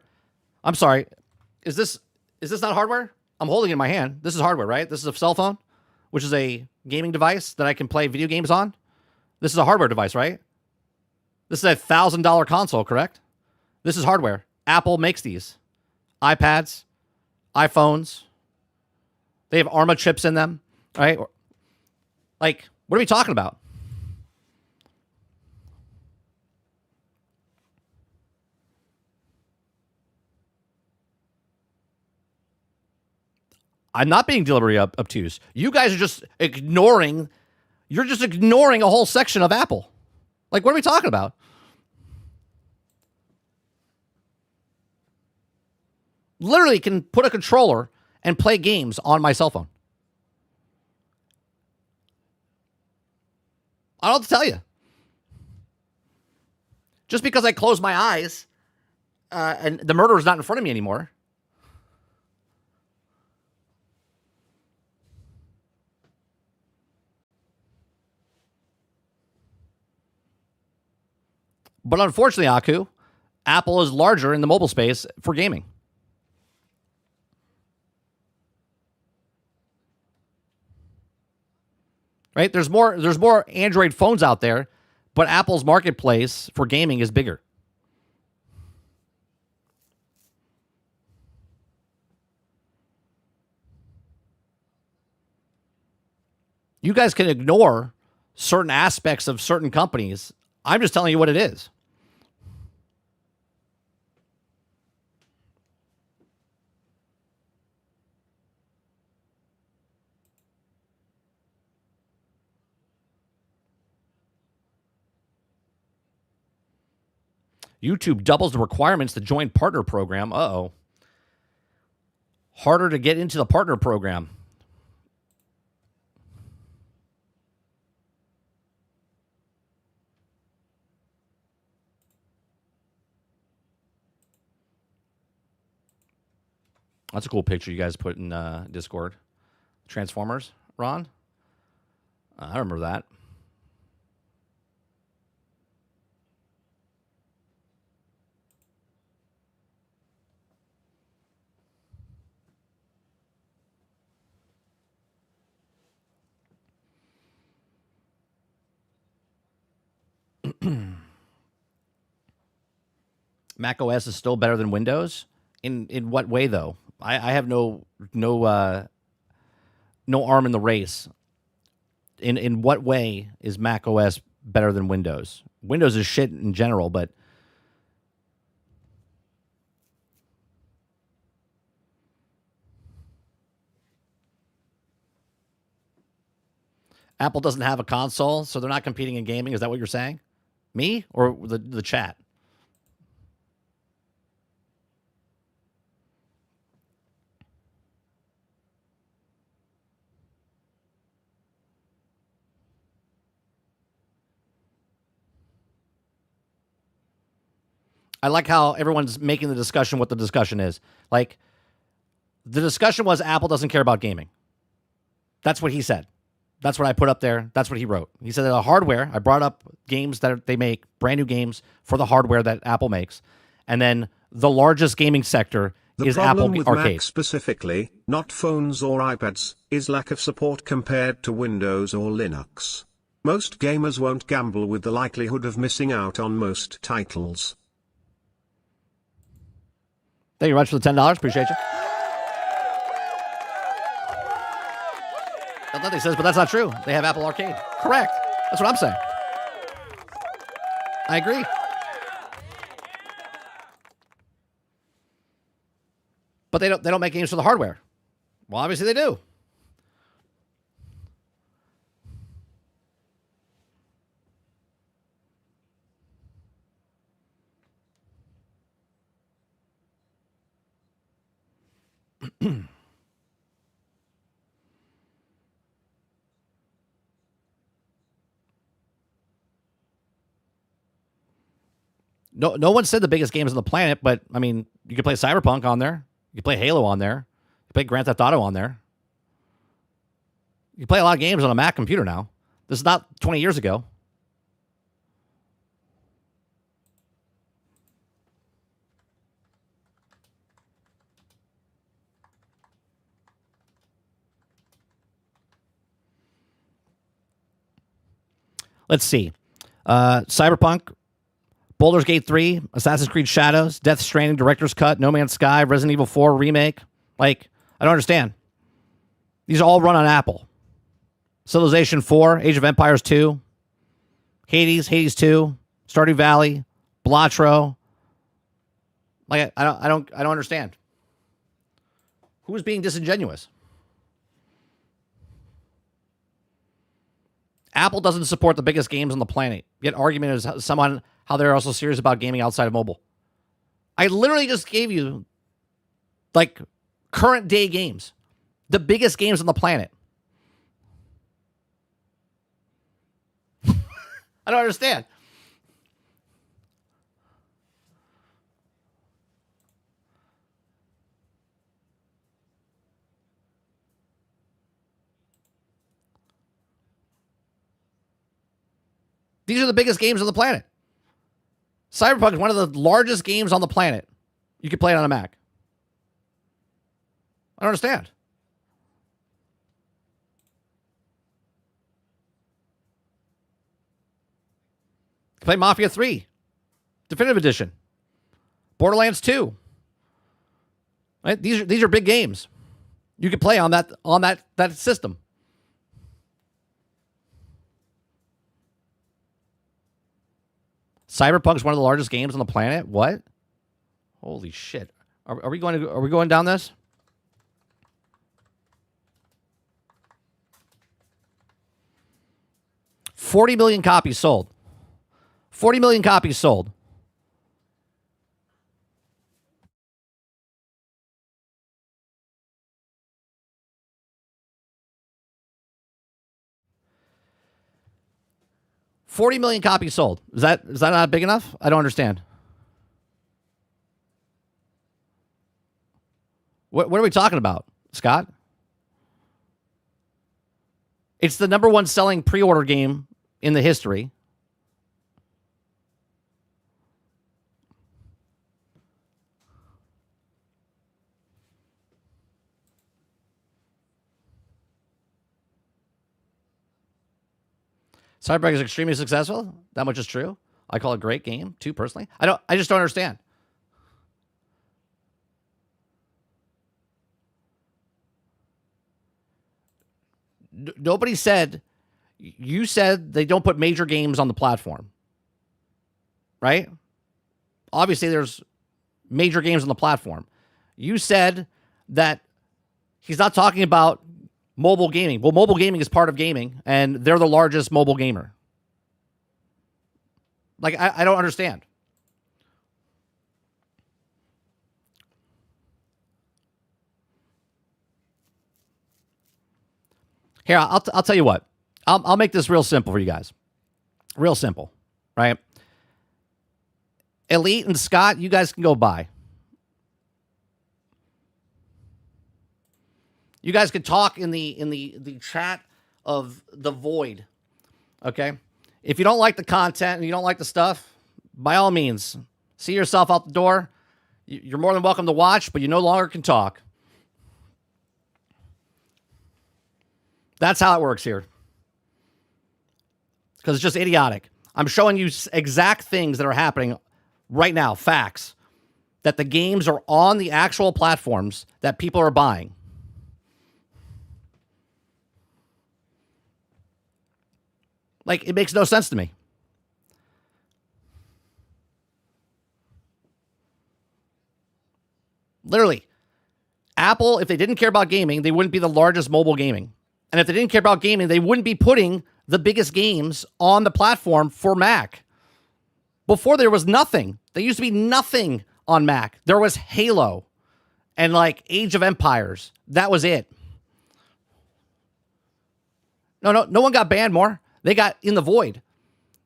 I'm sorry. Is this not hardware? I'm holding it in my hand. This is hardware, right? This is a cell phone, which is a gaming device that I can play video games on. This is a hardware device, right? This is a $1,000 console, correct? This is hardware. Apple makes these. iPads, iPhones. They have ARMA chips in them, right? Like, what are we talking about? I'm not being deliberately obtuse. You guys are just ignoring. You're just ignoring a whole section of Apple. Like, what are we talking about? Literally can put a controller and play games on my cell phone. I don't know what to tell you. Just because I close my eyes and the murderer's not in front of me anymore. But unfortunately, Aku, Apple is larger in the mobile space for gaming. Right? There's more Android phones out there, but Apple's marketplace for gaming is bigger. You guys can ignore certain aspects of certain companies. I'm just telling you what it is. YouTube doubles the requirements to join partner program. Uh-oh. Harder to get into the partner program. That's a cool picture you guys put in Discord. Transformers, Ron? I remember that. Mac OS is still better than Windows? In what way, though? I have no arm in the race. In what way is Mac OS better than Windows? Windows is shit in general, but Apple doesn't have a console, so they're not competing in gaming. Is that what you're saying? Me or the chat? I like how everyone's making the discussion what the discussion is. Like, the discussion was Apple doesn't care about gaming. That's what he said. That's what I put up there. That's what he wrote. He said that the hardware, I brought up games that they make, brand new games for the hardware that Apple makes. And then the largest gaming sector is Apple with Arcade. Mac specifically, not phones or iPads, is lack of support compared to Windows or Linux. Most gamers won't gamble with the likelihood of missing out on most titles. Thank you very much for the $10. Appreciate you. Nothing says, but that's not true. They have Apple Arcade. Correct. That's what I'm saying. I agree. But they don't make games for the hardware. Well, obviously they do. No one said the biggest games on the planet, but I mean, you could play Cyberpunk on there. You can play Halo on there. You can play Grand Theft Auto on there. You can play a lot of games on a Mac computer now. This is not 20 years ago. Let's see. Cyberpunk, Baldur's Gate 3, Assassin's Creed Shadows, Death Stranding, Director's Cut, No Man's Sky, Resident Evil 4 Remake. Like, I don't understand. These all run on Apple. Civilization 4, Age of Empires 2, Hades 2, Stardew Valley, Blatro. Like, I don't understand. Who's being disingenuous? Apple doesn't support the biggest games on the planet. Yet argument is someone how they're also serious about gaming outside of mobile. I literally just gave you like current day games, the biggest games on the planet. I don't understand. These are the biggest games on the planet. Cyberpunk is one of the largest games on the planet. You can play it on a Mac. I don't understand. You can play Mafia 3, Definitive Edition, Borderlands 2. Right? These are big games. You can play on that system. Cyberpunk is one of the largest games on the planet. What? Holy shit! Are we going down this? $40 million copies sold. 40 million copies sold. $40 million copies sold. Is that not big enough? I don't understand. What are we talking about, Scott? It's the number one selling pre-order game in the history. Cyberpunk is extremely successful. That much is true. I call it a great game too, personally. I just don't understand. Nobody said, you said they don't put major games on the platform, right? Obviously, there's major games on the platform. You said that he's not talking about mobile gaming. Well, mobile gaming is part of gaming, and they're the largest mobile gamer. Like, I don't understand. Here, I'll tell you what. I'll make this real simple for you guys. Real simple, right? Elite and Scott, you guys can go by. You guys can talk in the chat of the void, okay? If you don't like the content and you don't like the stuff, by all means, see yourself out the door. You're more than welcome to watch, but you no longer can talk. That's how it works here. Because it's just idiotic. I'm showing you exact things that are happening right now, facts, that the games are on the actual platforms that people are buying. Like, it makes no sense to me. Literally, Apple, if they didn't care about gaming, they wouldn't be the largest mobile gaming. And if they didn't care about gaming, they wouldn't be putting the biggest games on the platform for Mac. Before, there was nothing. There used to be nothing on Mac. There was Halo and like Age of Empires. That was it. No one got banned more. They got in the void.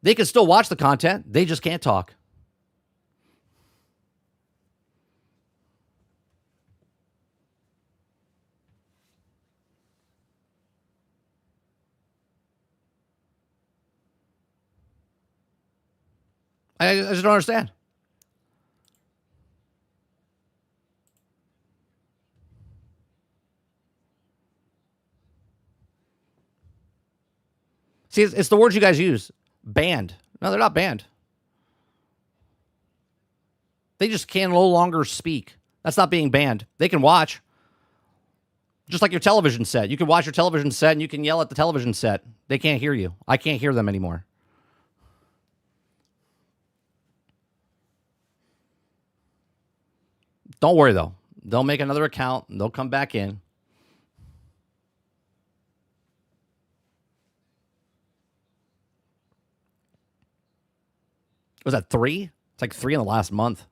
They can still watch the content. They just can't talk. I just don't understand. See, it's the words you guys use. Banned. No, they're not banned. They just can no longer speak. That's not being banned. They can watch. Just like your television set. You can watch your television set and you can yell at the television set. They can't hear you. I can't hear them anymore. Don't worry, though. They'll make another account and they'll come back in. Was that 3? It's like 3 in the last month.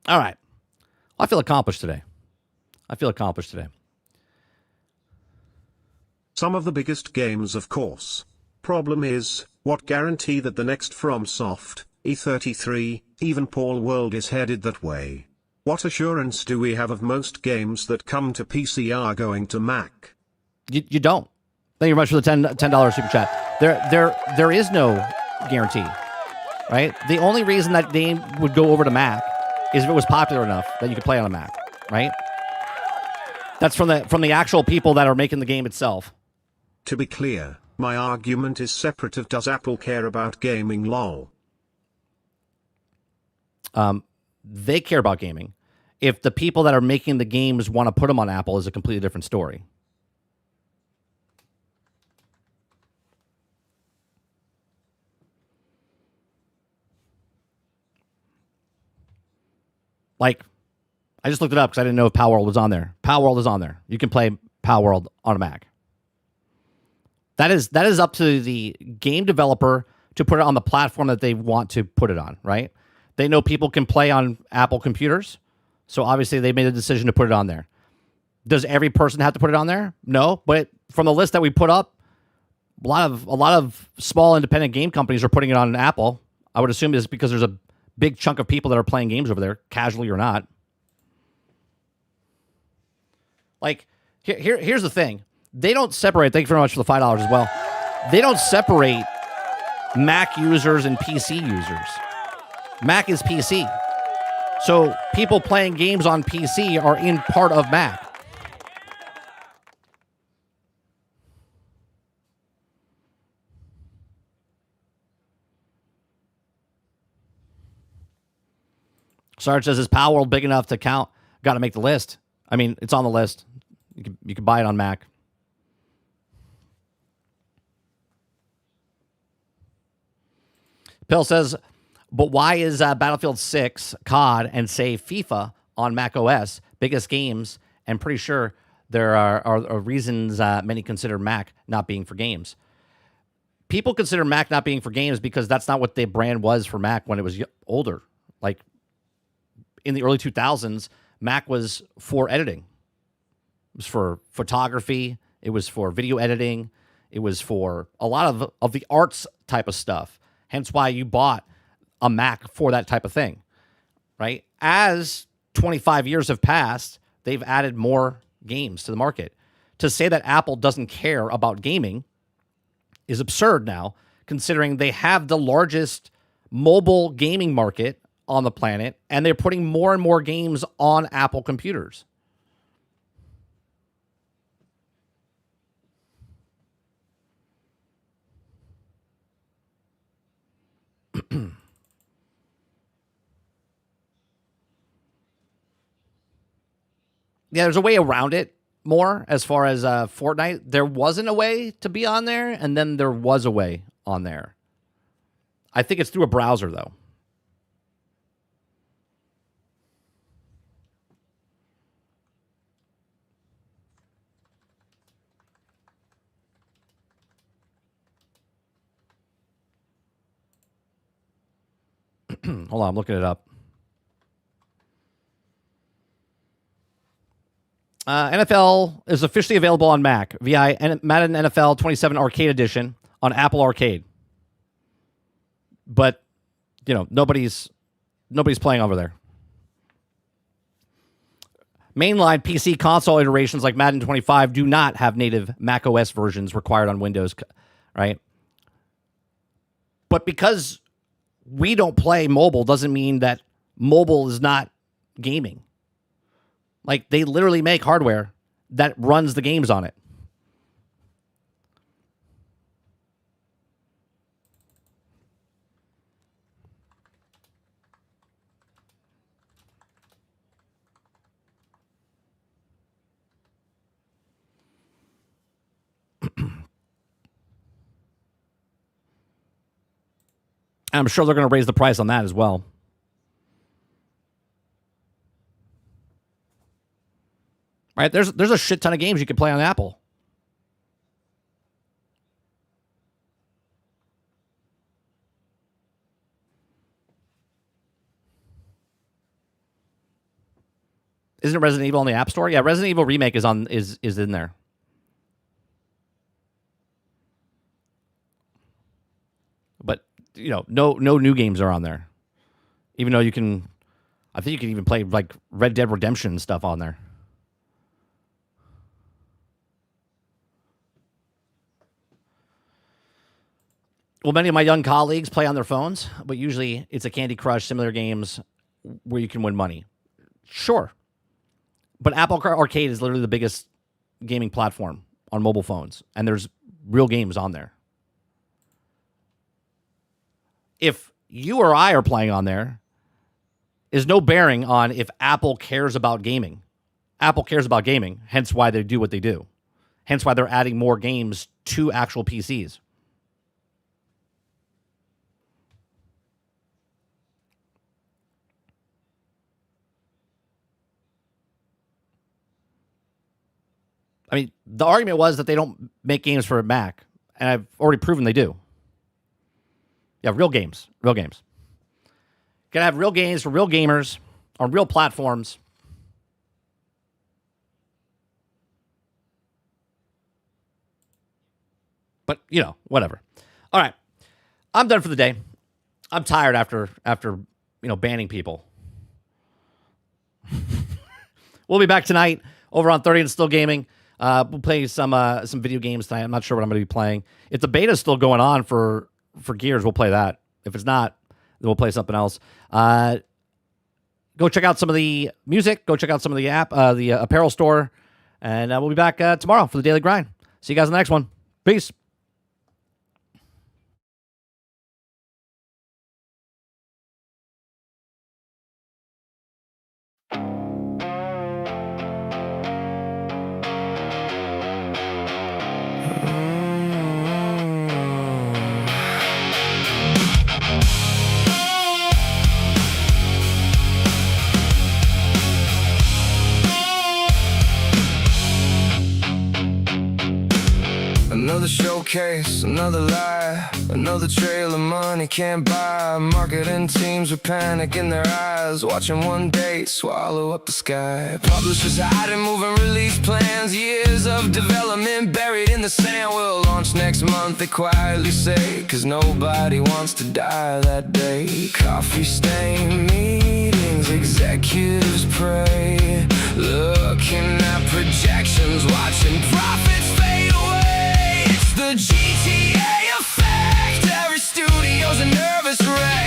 All right. I feel accomplished today. Some of the biggest games, of course. Problem is, what guarantee that the next FromSoft, E33, even Paul World is headed that way? What assurance do we have of most games that come to PC are going to Mac? You don't. Thank you very much for the $10 super chat. There is no guarantee, right? The only reason that game would go over to Mac is if it was popular enough that you could play on a Mac, right? That's from the actual people that are making the game itself. To be clear, my argument is separate of does Apple care about gaming lol. They care about gaming. If the people that are making the games want to put them on Apple is a completely different story. Like, I just looked it up because I didn't know if Power World was on there. Power World is on there. You can play Power World on a Mac. That is up to the game developer to put it on the platform that they want to put it on, right? They know people can play on Apple computers, so obviously they made a decision to put it on there. Does every person have to put it on there? No, but from the list that we put up, a lot of small independent game companies are putting it on Apple. I would assume it's because there's a big chunk of people that are playing games over there, casually or not. Like, here's the thing. They don't separate. Thank you very much for the $5 as well. They don't separate Mac users and PC users. Mac is PC. So people playing games on PC are in part of Mac. Sarge says, is Power World big enough to count? Got to make the list. I mean, it's on the list. You can buy it on Mac. Pill says, but why is Battlefield 6, COD, and say FIFA on Mac OS biggest games? And pretty sure there are reasons many consider Mac not being for games. People consider Mac not being for games because that's not what the brand was for Mac when it was older. Like in the early 2000s, Mac was for editing. It was for photography. It was for video editing. It was for a lot of the arts type of stuff. Hence why you bought a Mac for that type of thing, right? As 25 years have passed, they've added more games to the market. To say that Apple doesn't care about gaming is absurd now, considering they have the largest mobile gaming market on the planet, and they're putting more and more games on Apple computers. Yeah, there's a way around it more as far as Fortnite. There wasn't a way to be on there, and then there was a way on there. I think it's through a browser, though. Hold on, I'm looking it up. NFL is officially available on Mac via Madden NFL 27 Arcade Edition on Apple Arcade. But, you know, nobody's playing over there. Mainline PC console iterations like Madden 25 do not have native Mac OS versions required on Windows, right? But because we don't play mobile doesn't mean that mobile is not gaming. Like, they literally make hardware that runs the games on it. I'm sure they're going to raise the price on that as well. Right? There's a shit ton of games you can play on Apple. Isn't it Resident Evil on the App Store? Yeah, Resident Evil Remake is in there. But, you know, no new games are on there. Even though I think you can even play like Red Dead Redemption and stuff on there. Well, many of my young colleagues play on their phones, but usually it's a Candy Crush, similar games where you can win money. Sure. But Apple Arcade is literally the biggest gaming platform on mobile phones, and there's real games on there. If you or I are playing on there, is no bearing on if Apple cares about gaming. Apple cares about gaming, hence why they do what they do. Hence why they're adding more games to actual PCs. I mean, the argument was that they don't make games for Mac, and I've already proven they do. Yeah, real games. Real games. Gotta have real games for real gamers on real platforms. But, you know, whatever. All right. I'm done for the day. I'm tired after banning people. We'll be back tonight over on 30 and Still Gaming. We'll play some video games tonight. I'm not sure what I'm going to be playing. If the beta's still going on for Gears, we'll play that. If it's not, then we'll play something else. Go check out some of the music. Go check out some of the the apparel store. And we'll be back tomorrow for the Daily Grind. See you guys in the next one. Peace. Another showcase, another lie, another trail of money can't buy. Marketing teams with panic in their eyes, watching one day swallow up the sky. Publishers hiding, moving release plans, years of development buried in the sand. We'll launch next month, they quietly say, cause nobody wants to die that day. Coffee stain meetings, executives pray, looking at projections, watching profits fade away. The GTA effect, every studio's a nervous wreck.